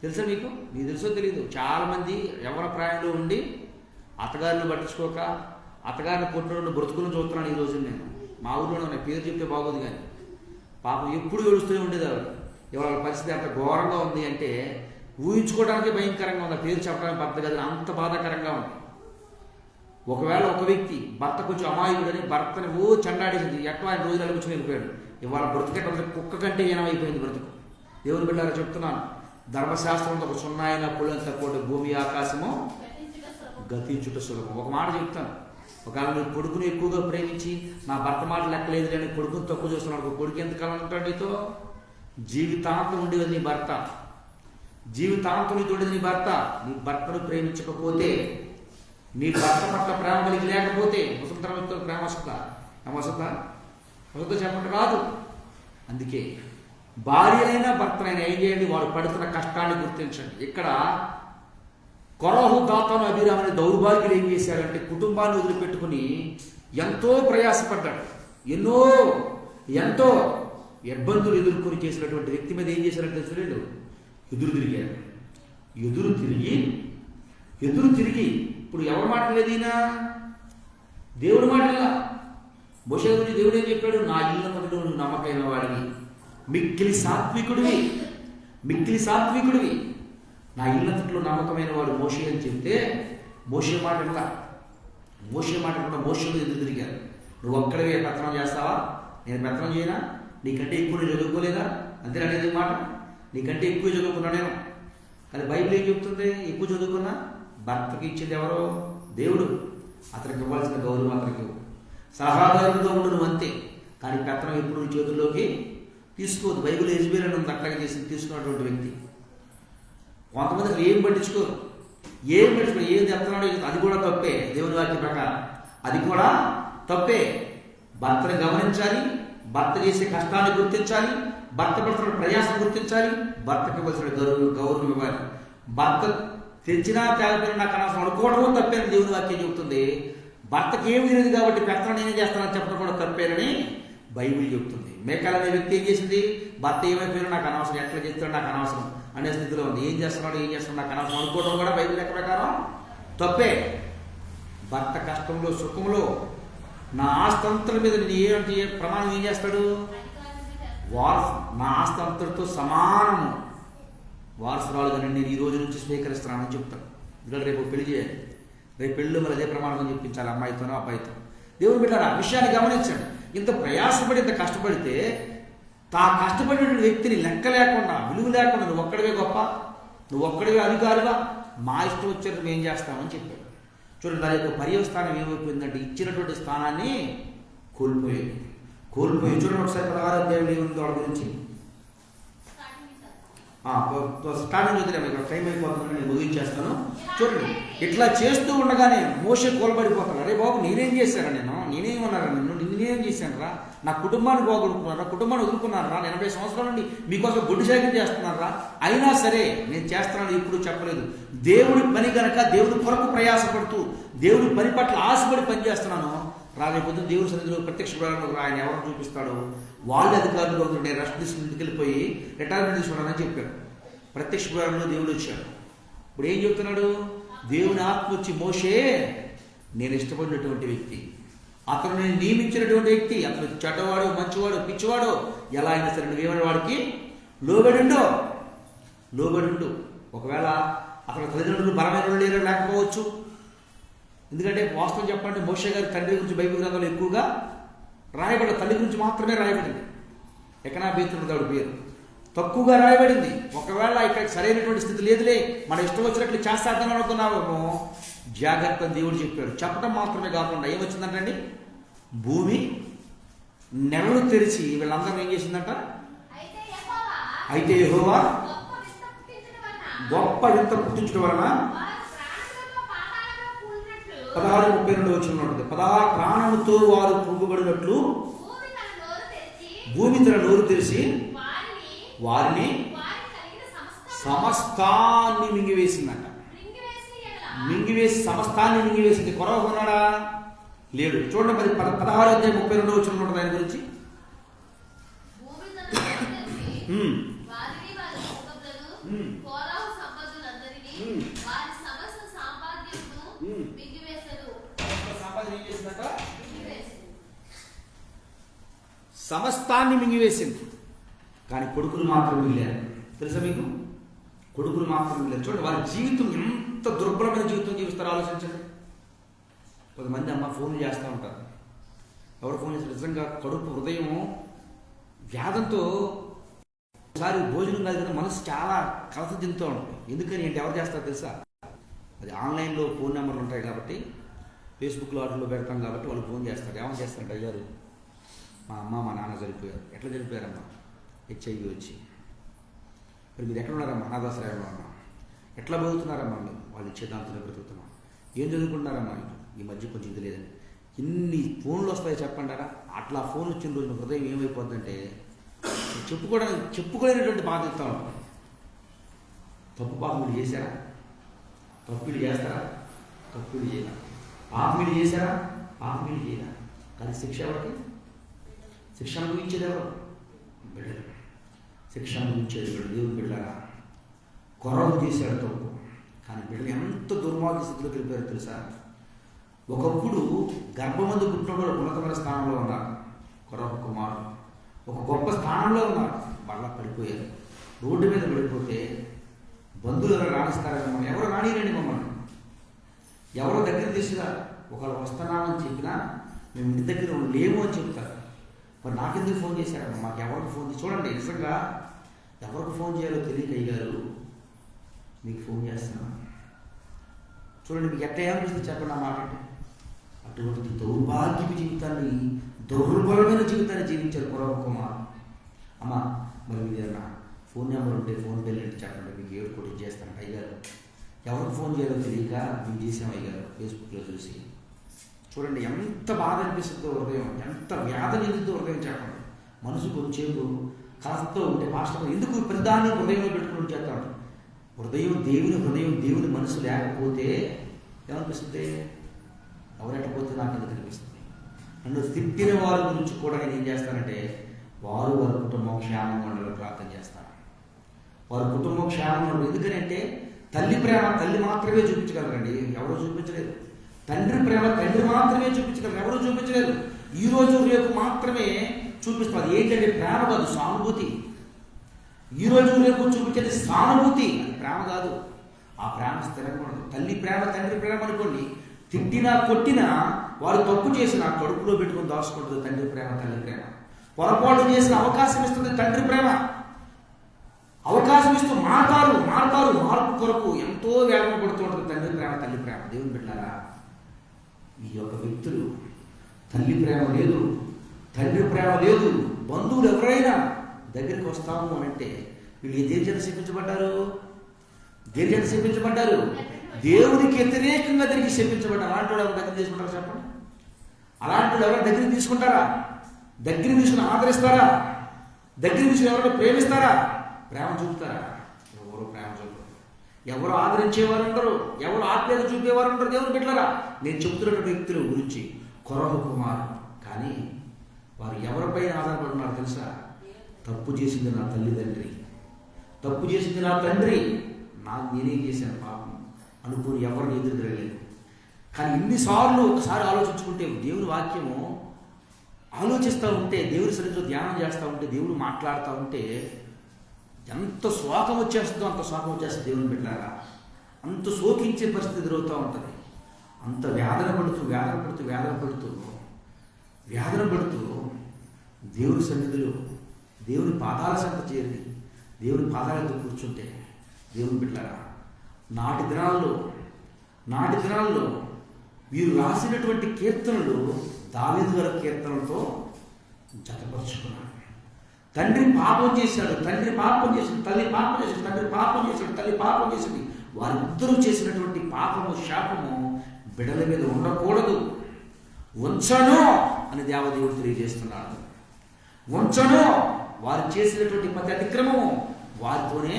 తెలుసా మీకు? మీకు తెలుసో తెలియదు. చాలామంది యవ్వన ప్రాయంలో ఉండి అత్తగారిని పట్టించుకోక అత్తగారిని కొట్టిన బ్రతుకులను చూస్తున్నాను ఈ రోజు. నేను మా ఊళ్ళో నా పేరు చెప్తే బాగోదు కానీ పాపం ఎప్పుడు ఏడుస్తూనే ఉండేది ఆవిడ. ఇవాళ పరిస్థితి అంత ఘోరంగా ఉంది అంటే ఊహించుకోవడానికి భయంకరంగా ఉంది, పేరు చెప్పడానికి పద్ధతి కదా, అంత బాధాకరంగా ఉంది. ఒకవేళ ఒక వ్యక్తి భర్త కొంచెం అమాయకుడని భర్తని చండాడేసింది, ఎట్లా ఆయన రోజులు అనిపించుకుని వెళ్ళిపోయాడు. ఇవాళ బ్రతుకెట్ట కుక్క కంటే ఈనమైపోయింది బ్రతుకు. దేవుని బిడ్డారా చెప్తున్నాను, ధర్మశాస్త్రంలో ఒక సున్నాయిన పులంత కోటి భూమి ఆకాశము గతించుట సులభం. ఒక మాట చెప్తాను, ఒకవేళ నీ కొడుకుని ఎక్కువగా ప్రేమించి నా భర్త మాట లెక్కలేదు కానీ కొడుకుని తక్కువ చేస్తున్నాడు, కొడుకు ఎంతకాలం ఉంటాడు నీతో? జీవితాంతం ఉండేది నీ భర్త, జీవితాంతం నీతో ఉండేది నీ భర్త. నీ భర్తను ప్రేమించకపోతే, నీ భర్త పట్ల ప్రేమ కలిగి లేకపోతే ముసలితరంతో ప్రేమ వస్తుందా? వస్తుందా? చెప్పండి రాదు. అందుకే భార్య అయినా భర్తనైనా ఏం చేయండి? వాడు పడుతున్న కష్టాన్ని గుర్తించండి. ఇక్కడ కొరహు దాతాను అభిరామని దౌర్భాగ్యులు ఏం చేశారంటే కుటుంబాన్ని వదిలిపెట్టుకుని ఎంతో ప్రయాసపడ్డాడు, ఎంతో ఇబ్బందులు ఎదుర్కొని చేసినటువంటి వ్యక్తి మీద ఏం చేశారంటే తెలుసు, ఎదురు తిరిగారు. ఎదురు తిరిగి ఇప్పుడు ఎవరి మాట లేదు, ఈయన దేవుడి మాటలా. మోషే గురించి దేవుడు ఏం చెప్పాడు? నా ఇళ్ళ మొదలు నువ్వు నమ్మకమైన వాడివి, మిక్కిలి సాత్వికుడివి, నా ఇళ్ళంతట్లో నమ్మకమైన వాడు మోషే అని చెప్తే మోషే మాట మోషేను ఎదురు తిరిగారు. నువ్వు ఒక్కడివే పెత్తనం చేస్తావా? నేను పెత్తనం చేయనా? నీకంటే ఎక్కువ నేను చదువుకోలేదా? అంతే అనేది మాట. నీకంటే ఎక్కువ చదువుకున్నా నేను. కానీ బైబిల్ ఏం చెప్తుంది? ఎక్కువ చదువుకున్నా భర్తకి ఇచ్చింది ఎవరో? దేవుడు. అతనికి ఇవ్వాల్సిన గౌరవం అతనికి ఇవ్వు. సలహాదారుడుగా ఉండు నువ్వు అంతే, కానీ పెత్తనం ఎప్పుడు నీ చేతుల్లోకి తీసుకోవద్దు. బైబిల్ యెజ్బెల్ అని ఉంది, అట్లాగే చేసి తీసుకున్నటువంటి వ్యక్తి. కొంతమంది అసలు ఏం పట్టించుకోరు, ఏం చెప్తున్నాడో అది కూడా తప్పే. దేవుని వాక్య ప్రకారం అది కూడా తప్పే. భర్తను గమనించాలి, భర్త చేసే కష్టాన్ని గుర్తించాలి, భర్త పడుతున్న ప్రయాసం గుర్తించాలి, భర్తకి ఇవ్వాల్సిన గౌరవం ఇవ్వాలి. భర్త తెచ్చినా తేకపోయినా నాకు అనవసరం అనుకోవడమో తప్పేనని దేవుని వాక్యం చెబుతుంది. భర్తకి ఏమి తెలియదు కాబట్టి పెత్తనం నేనే చేస్తానని చెప్పడం కూడా తప్పేనని బైబిల్ చెబుతుంది. మేకాల అనే వ్యక్తి ఏం చేసింది? భర్త ఏమైపోయినా నాకు అనవసరం, ఎట్లా చేస్తాడు నాకు అనవసరం అనే స్థితిలో ఉంది. ఏం చేస్తున్నాడు నాకు అనవసరం అనుకోవడం కూడా బైబిల్ లెక్క ప్రకారం తప్పే. భర్త కష్టంలో సుఖంలో నా ఆస్తంతుల మీద నేను ప్రమాణం ఏం చేస్తాడు? నా ఆస్తంతులతో సమానము వారసురాలుగా నేను ఈ రోజు నుంచి స్వీకరిస్తున్నానని చెప్తాను. ఎందుకంటే రేపు పెళ్లి చేయాలి, రేపు పెళ్ళి మరి అదే ప్రమాణం చెప్పించాలి అమ్మాయితోనో అబ్బాయితో. దేవుని బిడ్డలారా, ఆ విషయాన్ని గమనించండి. ఇంత ప్రయాసపడి ఇంత కష్టపడితే కష్టపడిన వ్యక్తిని లెక్క లేకుండా, విలువ లేకుండా నువ్వు ఒక్కడివే గొప్ప, నువ్వు ఒక్కడివే అధికారుగా, మా ఇష్టం వచ్చేది మేము చేస్తామని చెప్పాడు. చూడండి, దాని యొక్క పర్యవస్థానం ఏమైపోయిందంటే ఇచ్చినటువంటి స్థానాన్ని కోల్పోయి చూడండి ఒకసారి 16వ అధ్యాయం ఏముంది వాళ్ళ గురించి. స్టార్టింగ్ వదిలేము, ఇక్కడ టైం అయిపోతుందని నేను ముగించేస్తాను. చూడండి, ఇట్లా చేస్తూ ఉండగానే మోషే కోల్పడిపోతాడు. అరే బాబు, నేనేం చేశారా? నేనేమన్నారా? నేనేం చేశాను రా? నా కుటుంబాన్ని పోగొట్టుకున్నారా? కుటుంబాన్ని వదులుకున్నారా? 80 సంవత్సరాల నుండి మీకోసం గుడ్డు సేకరణ చేస్తున్నారా? అయినా సరే నేను చేస్తున్నాను ఇప్పుడు చెప్పలేదు. దేవుడి పని గనక దేవుడి కొరకు ప్రయాసపడుతూ దేవుడి పని పట్ల ఆశపడి పనిచేస్తున్నాను. రాలేకపోతే దేవుడి సన్నిధిలో ప్రత్యక్ష ఆయన ఎవరు చూపిస్తాడో వాళ్ళ అధికారులు నేను రెస్ట్ తీసుకుని ఇంటికి వెళ్ళిపోయి రిటైర్మెంట్ తీసుకున్నానని చెప్పాడు. ప్రత్యక్ష పురాణంలో దేవుడు వచ్చాడు. ఇప్పుడు ఏం చెప్తున్నాడు? దేవుని ఆత్మ వచ్చి, మోషే నేను ఇష్టపడినటువంటి వ్యక్తి, అతను నేను నియమించినటువంటి వ్యక్తి, అతను చెడ్డవాడు మంచివాడు పిచ్చివాడు ఎలా అయినా సరే నువ్వేమైనా వాడికి లోబడిండు. ఒకవేళ అతని తల్లిదండ్రులు బలమైన లేరు లేకపోవచ్చు. ఎందుకంటే వాస్తవం చెప్పండి, మోషే గారి తండ్రి గురించి బైబిల్ గ్రంథంలో ఎక్కువగా రాయబడి, తల్లి గురించి మాత్రమే రాయబడింది. ఎకనాబేతుడు పేరు తక్కువగా రాయబడింది. ఒకవేళ ఇక్కడ సరైనటువంటి స్థితి లేదులే, మన ఇష్టం వచ్చినట్లు చేస్తాదని అనుకున్నామేమో, జాగ్రత్త దేవుడు చెప్పాడు. చెప్పడం మాత్రమే కాకుండా ఏమొచ్చిందంటండి, భూమి నెలలు తెరిచి వీళ్ళందరూ ఏం చేసిందంట, అయితే యెహోవా గొప్ప వింత పుట్టించడం వలన 16:32 వచ్చినట్టు 16 ప్రాణముతో వారు పొంగుబడినట్లు భూమి తన నోరు తెరిచి వారిని సమస్తాన్ని మింగివేసిందంట. మింగివేసి సమస్తాన్ని మింగివేసింది. కొరవ ఉన్నాడా, లేడు. చూడండి మరి 16:32 వచ్చినట్టు దాని గురించి. సమస్తాన్ని మింగివేసింది, కానీ కొడుకులు మాత్రం మిగిలారు. తెలుసా మీకు, కొడుకులు మాత్రం మిగిలారు. చూడండి వాళ్ళ జీవితం ఎంత దుర్బలమైన జీవితం జీవిస్తారో ఆలోచించండి. కొంతమంది అమ్మ ఫోన్లు చేస్తూ ఉంటారు. ఎవరు ఫోన్ చేస్తారు, నిజంగా కడుపు హృదయం వ్యాధంతో ఒకసారి భోజనం కాదు కదా, మనసు చాలా కలత చెందుతూ ఉంటుంది. ఎందుకని అంటే ఎవరు చేస్తారో తెలుసా, అది ఆన్లైన్లో ఫోన్ నెంబర్లు ఉంటాయి కాబట్టి, ఫేస్బుక్లో వాటిలో పెడతాం కాబట్టి వాళ్ళు ఫోన్ చేస్తారు. ఏమని చేస్తారంటే, అయ్యారు మా అమ్మ మా నాన్న చనిపోయారు. ఎట్లా చనిపోయారమ్మా, హెచ్ఐవి వచ్చి. మరి మీరు ఎక్కడ ఉన్నారమ్మా, అనాథాశ్రయంలో అమ్మా. ఎట్లా బతుకుతున్నారమ్మా మీరు, వాళ్ళు ఇచ్చే దాంతో బ్రతుకుతున్నాం. ఏం చదువుకుంటున్నారమ్మా, ఈ మధ్య కొంచెం ఇది లేదని. ఇన్ని ఫోన్లు వస్తాయి చెప్పంటారా. అట్లా ఫోన్ వచ్చిన రోజున హృదయం ఏమైపోతుందంటే చెప్పుకోలేనటువంటి బాధ ఇస్తూ ఉంటాం. తప్పు పాపములు చేశారా, తప్పులు చేస్తారా, తప్పులు చేయాలి. పాపములు చేశారా, పాపములు చేయాలి. కానీ శిక్ష ఎవరికి, శిక్ష అనుభవించేది ఎవరు, బిడ్డలు. శిక్ష అనుభవించేది బిడ్డలు. దేవుడు బిడ్డలారా, కొరవ చేశాడు తప్పు, కానీ బిడ్డలు ఎంత దుర్మార్గ స్థితిలోకి వెళ్ళిపోయారో తెలుసా. ఒకప్పుడు గర్భమందు పుట్టినప్పుడు ఉన్నతమైన స్థానంలో ఉన్నారు కొరవ కుమారుడు, ఒక గొప్ప స్థానంలో ఉన్నారు. మళ్ళా పడిపోయారు. రోడ్డు మీద పడిపోతే బంధువులు ఎవరు రాణిస్తారని మమ్మల్ని ఎవరు రానిరండి, మమ్మల్ని ఎవరో దగ్గర తీసుకురారు. ఒకళ్ళు వస్తున్నామని చెప్పినా మేము ఇంటి దగ్గర లేము అని చెప్తారు. మరి నాకెందుకు ఫోన్ చేశారమ్మా, మాకు ఎవరికి ఫోన్ చేసి చూడండి. నిజంగా ఎవరికి ఫోన్ చేయాలో తెలియక అయ్యారు మీకు ఫోన్ చేస్తున్నా. చూడండి మీకు ఎట్లా ఏమనిపిస్తుంది చెప్పండి ఆ మాట. అటువంటి దౌర్భాగ్యపు జీవితాన్ని, దుర్బలమైన జీవితాన్ని జీవించారు కొరవ కుమార్. అమ్మా మరి మీరు ఏదన్నా ఫోన్ నెంబర్ ఉంటే ఫోన్ పేలు అంటే చెప్పండి, మీకు ఏడు కోటి చేస్తాను. అయ్యారు ఎవరికి ఫోన్ చేయాలో తెలియక మేము చేసాం అయ్యారు ఫేస్బుక్లో చూసి. చూడండి ఎంత బాధ అనిపిస్తుందో హృదయం, ఎంత వ్యాధి నిందుతో హృదయం చెప్పండి. మనసు కొంచెంసేపు కాస్తో ఉంటే మాస్టర్ ఎందుకు ప్రధాని హృదయంలో పెట్టుకుని చేస్తాడు. హృదయం దేవుని మనసు లేకపోతే ఏమనిపిస్తుంది, ఎవరెట్టపోతే నాకు ఎందుకు అనిపిస్తుంది. నన్ను తిట్టిన వారి గురించి కూడా నేను ఏం చేస్తానంటే, వారి కుటుంబం క్షేమంగా ఉండాలని ప్రార్థన చేస్తాను. వారి కుటుంబం క్షేమంగా ఉండదు. ఎందుకంటే తల్లి ప్రేమ తల్లి మాత్రమే చూపించగలరండి, ఎవరో చూపించలేదు. తండ్రి ప్రేమ తండ్రి మాత్రమే చూపించగలరు, ఎవరూ చూపించలేదు. ఈరోజు రేపు మాత్రమే చూపిస్తారు. ఏంటంటే ప్రేమ కాదు, సానుభూతి. ఈరోజు రేపు చూపించేది సానుభూతి, అది ప్రేమ కాదు. ఆ ప్రేమ స్థిరంగా ఉండదు. తల్లి ప్రేమ తండ్రి ప్రేమ అనుకోండి, తిట్టినా కొట్టినా వారు తప్పు చేసిన కడుపులో పెట్టుకుని దాచుకుంటుంది తండ్రి ప్రేమ తల్లి ప్రేమ. పొరపాటు చేసిన అవకాశం ఇస్తుంది తండ్రి ప్రేమ. అవకాశం ఇస్తూ మారతారు మార్పు కొరకు ఎంతో వేదన పడుతూ ఉంటుంది తండ్రి ప్రేమ తల్లి ప్రేమ. దేవుని బిడ్డలారా, ఈ యొక్క వ్యక్తులు తల్లి ప్రేమ లేదు, తండ్రి ప్రేమ లేదు. బంధువులు ఎవరైనా దగ్గరికి వస్తాము అని అంటే వీళ్ళు దేని చేత శపించబడ్డారు, దేని చేత శపించబడ్డారు, దేవునికి వ్యతిరేకంగా తిరిగి శపించబడ్డారు. అలాంటి వాళ్ళు ఎవరు దగ్గర తీసుకుంటారా చెప్పండి. అలాంటి వాళ్ళు ఎవరు దగ్గరికి తీసుకుంటారా, దగ్గర తీసుకుని ఆదరిస్తారా, దగ్గర తీసుకుని ఎవరైనా ప్రేమిస్తారా, ప్రేమ చూపుతారా? ఎవరు ప్రేమ చూపుతారు. ఎవరు ఆదరించేవారు ఉండరు, ఎవరు ఆత్మీయత చూపేవారు ఉండరు. దేవుని బిడ్డలారా, నేను చెబుతున్నటువంటి వ్యక్తుల గురించి కొరవ కుమార్. కానీ వారు ఎవరిపైన ఆధారపడుతున్నారు తెలుసా? తప్పు చేసింది నా తల్లిదండ్రి, తప్పు చేసింది నా తండ్రి, నాకు నేనేం చేశాను పాపం అనుకుని ఎవరిని ఎదురు తిరగలేదు. కానీ ఇన్నిసార్లు ఒకసారి ఆలోచించుకుంటే దేవుని వాక్యము ఆలోచిస్తూ ఉంటే, దేవుని సన్నిధిలో ధ్యానం చేస్తూ ఉంటే, దేవుడు మాట్లాడుతూ ఉంటే ఎంత శోకం వచ్చేస్తుందో అంత శోకం వచ్చేస్తుంది దేవుని బిడ్డలారా. అంత శోకించే పరిస్థితి ఎదురవుతూ ఉంటుంది. అంత వేదన పడుతూ దేవుని సన్నిధిలో దేవుని పాదాల సంత చేరి దేవుని పాదాలతో కూర్చుంటే దేవుని బిడ్డలారా, నాటి దినాల్లో వీరు రాసినటువంటి కీర్తనలు దావీదు గారి కీర్తనలతో జతపరుచుకున్నాడు. తండ్రి పాపం చేశాడు, తల్లి పాపం చేసింది. వారిద్దరూ చేసినటువంటి పాపము శాపము బిడ్డల మీద ఉండకూడదు, ఉంచను అని దేవదేవుడు తెలియజేస్తున్నాడు. ఉంచను, వారు చేసినటువంటి ప్రతి అతిక్రమము వారితోనే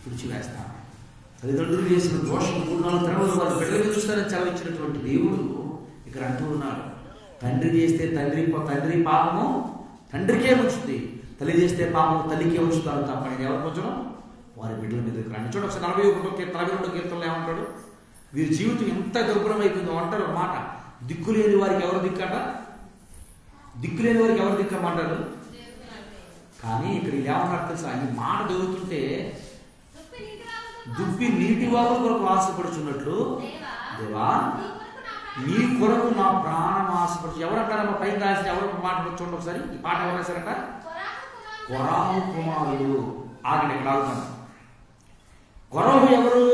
తుడిచివేస్తాను. తల్లిదండ్రులు చేసిన దోషం 3-4 తరములు వారు బిడ్డల మీద చూస్తారని చదివించినటువంటి దేవుడు ఇక్కడ అంటూ ఉన్నాడు, తండ్రి చేస్తే తండ్రి పాపము తండ్రికే ఉంచుతుంది, తల్లి చేస్తే పాపము తల్లికే ఉంచుతారు తప్ప నేను ఎవరు కొంచెం వారి బిడ్డల మీద రండి. చూడండి ఒకసారి 42 కీర్తనలు ఏమంటాడు, వీరి జీవితం ఎంత దుర్భరం అయిపోయిందో అంటారు మాట. దిక్కులేని వారికి ఎవరు దిక్కమంటారు. కానీ ఇక్కడ ఏమన్నారు తెలుసా, ఈ మాట చదువుతుంటే దుప్పి నీటి వాగు కొరకు ఆశపడుచున్నట్లు దేవా నీ కొరకు నా ప్రాణం ఆశపడుచు. ఎవరంటారమ్మా పైన రాసి ఎవరు మాట చూడండి ఒకసారి. ఈ పాట ఎవరు రాశారంట, కొరాహు కుమారుడు. ఆగండి, ఇక్కడ ఆగుతాను. కొరాహు ఎవరు?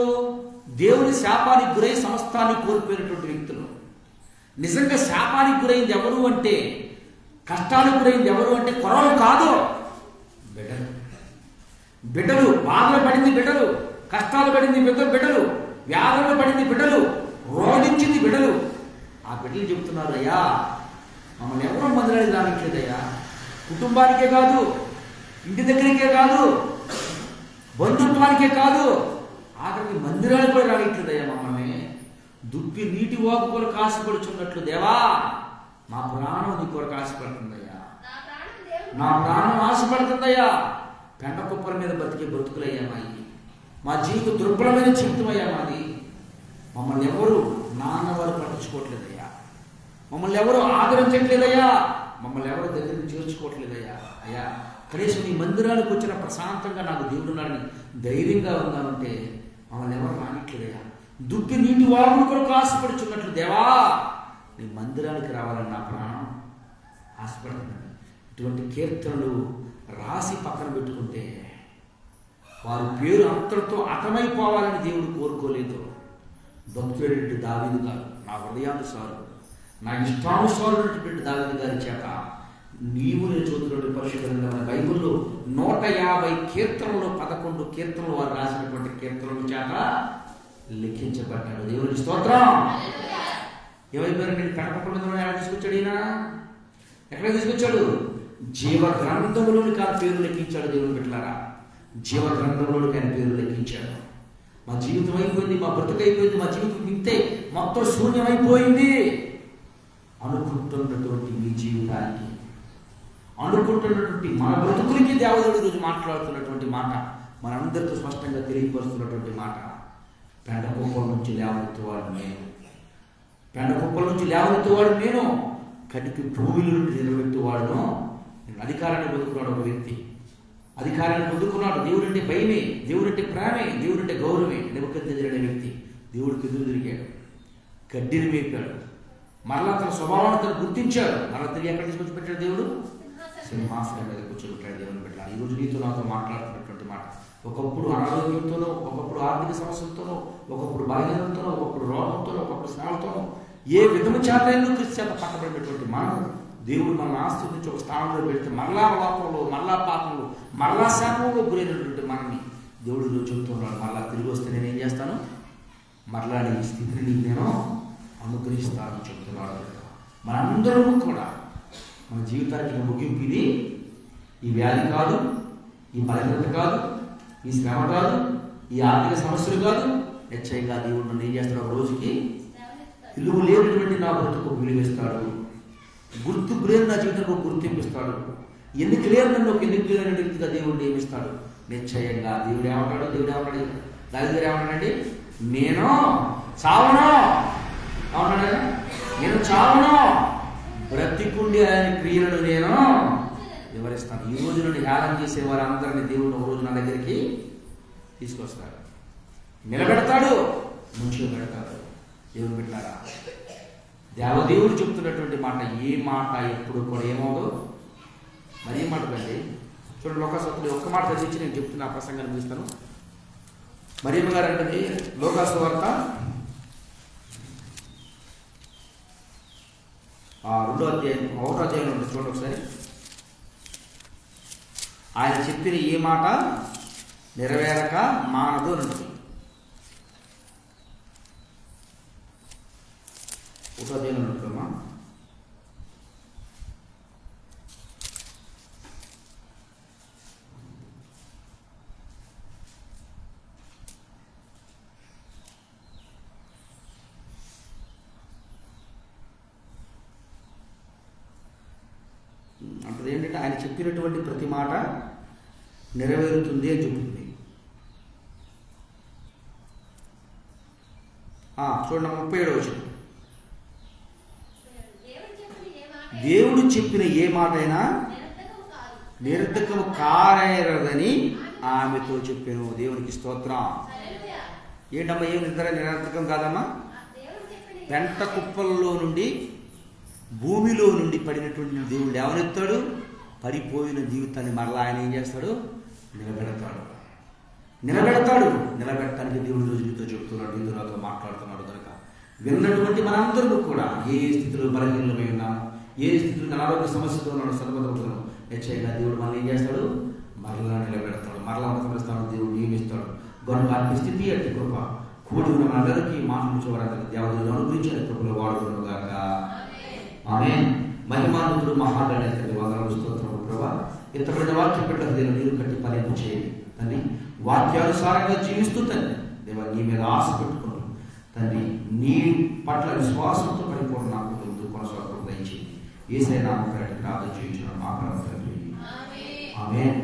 దేవుని శాపానికి గురై సమస్తాన్ని కోల్పోయినటువంటి వ్యక్తులు. నిజంగా శాపానికి గురైంది ఎవరు అంటే, కష్టానికి గురైంది ఎవరు అంటే కొరాహు కాదు, బిడ్డలు. బాధలు పడింది బిడ్డలు, కష్టాలు పడింది బిడ్డలు, వ్యాధులు పడింది బిడ్డలు, రోధించింది బిడ్డలు. ఆ బిడ్డలు చెబుతున్నారు, అయ్యా మమ్మల్ని ఎవరో మందిరానికి రానిట్లేదయ్యా, కుటుంబానికే కాదు, ఇంటి దగ్గరికే కాదు, బంధుత్వానికే కాదు, ఆఖరికి మందిరానికి కూడా రానిట్లేదయ్యా మమ్మల్ని. దుప్పి నీటి వాగు కొరకు ఆశపడుచున్నట్లు దేవా మా ప్రాణం నీ కొరకు ఆశపడుతుందయ్యా, నా ప్రాణం ఆశపడుతుందయ్యా. పెంట కుప్పల మీద బతికే బ్రతుకులయ్యా మాయి, మా జీవిత దుర్బలమైన జీవితం అయ్యా మాది. మమ్మల్ని ఎవరు నాన్నవారు పట్టించుకోవట్లేదయ్యా, మమ్మల్ని ఎవరు ఆదరించట్లేదయ్యా, మమ్మల్ని ఎవరు దగ్గరికి చేర్చుకోవట్లేదయ్యా. అయ్యా కనీసం నీ మందిరానికి వచ్చిన ప్రశాంతంగా నాకు దేవుడు నాడని ధైర్యంగా ఉందామంటే మమ్మల్ని ఎవరు రానిట్లేదయ్యా. దుప్పి నీటి వాగుల కొరకు ఆశపడుచున్నట్లు దేవా నీ మందిరానికి రావాలని నా ప్రాణం ఆశపడుతున్నాను. ఇటువంటి కీర్తనలు రాసి పక్కన పెట్టుకుంటే వారి పేరు అంతటితో అతమైపోవాలని దేవుడు కోరుకోలేదు. భక్తుడైనటువంటి దావీదు గారు, నా హృదయానుసారుడు, నా ఇష్టానుసారుడైనటువంటి దావీదు గారి చేత నీవు నేను చదువుతున్న పరిశుద్ధమైన బైబిల్లో 150 కీర్తనలు 11 కీర్తనలు వారు రాసినటువంటి కీర్తనల చేత లిఖించబడ్డాడు. దేవుని స్తోత్రం. ఏమైపోయారంటే కడప మీద తీసుకొచ్చాడు ఈయన, ఎక్కడ తీసుకొచ్చాడు? జీవ గ్రంథంలోనికి ఆయన పేరు లెక్కించాడు. దేవుని బిడ్డలారా, జీవ గ్రంథంలోనికి ఆయన పేరు లెక్కించాడు. మా జీవితం అయిపోయింది, మా బ్రతుకు అయిపోయింది, మా జీవితం ఇంతే మొత్తం శూన్యమైపోయింది అనుకుంటున్నటువంటి మీ జీవితానికి, అనుకుంటున్నటువంటి మన బ్రతుకులకి దేవదేవుడు రోజు మాట్లాడుతున్నటువంటి మాట, మనందరితో స్పష్టంగా తెలియపరుస్తున్నటువంటి మాట, పెండ కుప్పల నుంచి లేవనెత్తువాడు నేను, కటికి భూమిల నుండి నిలబెట్టువాడును. నేను అధికారాన్ని పొందుకున్నాడు ఒక వ్యక్తి, అధికారాన్ని పొందుకున్నాడు. దేవుడంటే భయమే, దేవుడంటే ప్రేమే, దేవుడంటే గౌరవమే. నెబుకద్నెజరు వ్యక్తి దేవుడికి ఎదురు తిరిగాడు, గడ్డిని మేపాడు, మరలా తన స్వభావాన్ని తను గుర్తించాడు. మరలా తిరిగి ఎక్కడ తీసుకొచ్చి పెట్టాడు దేవుడు? సింహాసనం మీద కూర్చోబెట్టాడు. దేవుని పెట్టాడు. ఈరోజు నీతో నాతో మాట్లాడుతున్నటువంటి మాట, ఒకప్పుడు అనారోగ్యంతోనో, ఒకప్పుడు ఆర్థిక సమస్యలతోనో, ఒకప్పుడు బలహీనతతోనో, ఒకప్పుడు రోగంతోనో, ఒకప్పుడు శ్రమలతోనో, ఏ విధము చేత క్రీస్తు చేత పట్టబడినటువంటి మనం దేవుడు మన ఆస్తి నుంచి ఒక స్థానంలో పెడితే మరలా లోపంలో, మరలా పాపంలో, మరలా శాపంలో గురైనటువంటి మనల్ని దేవుడు ఈరోజు చెబుతున్నాడు, మరలా తిరిగి వస్తే నేనేం చేస్తాను, మరలా నీ స్థితిని నీకు నేను అనుగ్రహిస్తానని చెబుతున్నాడు. మనందరము కూడా మన జీవితానికి ముగింపు ఇది. ఈ వ్యాధి కాదు, ఈ బలహీనత కాదు, ఈ శ్రమ కాదు, ఈ ఆర్థిక సమస్యలు కాదు. నిశ్చయంగా దేవుడు నన్ను ఏం చేస్తాడు, ఒక రోజుకి విలువ లేనటువంటి నా బ్రతుకు విలువిస్తాడు, గుర్తుకు లేని నా జీవితంలో గుర్తింపిస్తాడు, ఎన్నిక లేని నన్ను ఒక ఎన్నిక లేని వ్యక్తిగా దేవుడు నియమిస్తాడు. నిశ్చయంగా దేవుడు ఏమంటాడు, దావీదు గారు ఏమంటాడండి, నేను చావను బ్రతికుండి ఆయన క్రియలను నేను వివరిస్తాను. ఈ రోజు నుండి హేళన చేసే వారందరినీ దేవుడు ఒక రోజు నా దగ్గరికి తీసుకొస్తాడు, నిలబెడతాడు, ముంచుకు పెడతాడు. దేవుడు పెట్టారా? దేవదేవుడు చెప్తున్నటువంటి మాట, ఏ మాట ఎప్పుడు కూడా ఏమవుదో మరి ఏం మాట కండి. చూడండి, లోకాసువార్తలో ఒక్క మాట చదివించి నేను చెప్తున్నా, ఆ ప్రసంగాన్ని ముగిస్తాను. మరియమ్మ గారు అంటే లోకాసువార్త 2వ అధ్యాయం 1వ అధ్యాయంలో ఉంటుంది, చూడండి ఒకసారి. ఆయన చెప్పిన ఏ మాట నెరవేరక మానదు అని ఉంటుంది. 1వ అధ్యాయంలో ఉంటుందమ్మా. అంటే ఏంటంటే ఆయన చెప్పినటువంటి ప్రతి మాట నెరవేరుతుంది అని చెప్తుంది. చూడండి 37వ వచనం. దేవుడు చెప్పిన ఏ మాట అయినా నిరర్ధకము కానేరదని ఆమెతో చెప్పాను. దేవునికి స్తోత్రం. ఏంటమ్మా, ఏం నిరర్థకం కాదమ్మా? పెంట కుప్పల్లో నుండి, భూమిలో నుండి పడినటువంటి దేవుడు లేవనెత్తాడు. పడిపోయిన జీవితాన్ని మరలా ఆయన ఏం చేస్తాడు? నిలబెడతాడు. నిలబెట్టడానికి దేవుడు రోజు నీతో చెప్తున్నాడు, నీతో నాతో మాట్లాడుతున్నాడు. కనుక విన్నటువంటి మనందరూ కూడా ఏ స్థితిలో బలహీనమై ఉన్నాము, ఏ స్థితిలో అనారోగ్య సమస్యతో ఉన్నాడు, సర్వదవుతున్నాం, నిశ్చయంగా దేవుడు మనం ఏం చేస్తాడు? మరలా నిలబెడతాడు, మరలా సమస్తాను దేవుడు నియమిస్తాడు. గనుక అట్టి స్థితి, అట్టి కృప కూడి ఉన్న మనందరికీ మాట్లాడుకోవడానికి దేవుడు అనుగ్రహించిన కృపలో వాడుకున్నాడు గాక. ఆమేన్. మహిమానుడు మహాగణేశ్వరుడి వందనాలు, స్తోత్రములు ప్రభువా. ఇంతపడిన వాక్యం పెట్టకు దేవుడు నీరు కట్టి ఫలింపు చేయండి తండ్రి. వాక్యానుసారంగా జీవిస్తూ తండ్రి దేవా నీ మీద ఆశ పెట్టుకున్నాను తండ్రి. నీ పట్ల విశ్వాసంతో పరిపూర్ణ నాకు కొనసాగుతూ దయచేయండి. యేసయ్య నామమున ప్రార్థన చేయించున్నాను మా పరమ తండ్రి. ఆమేన్.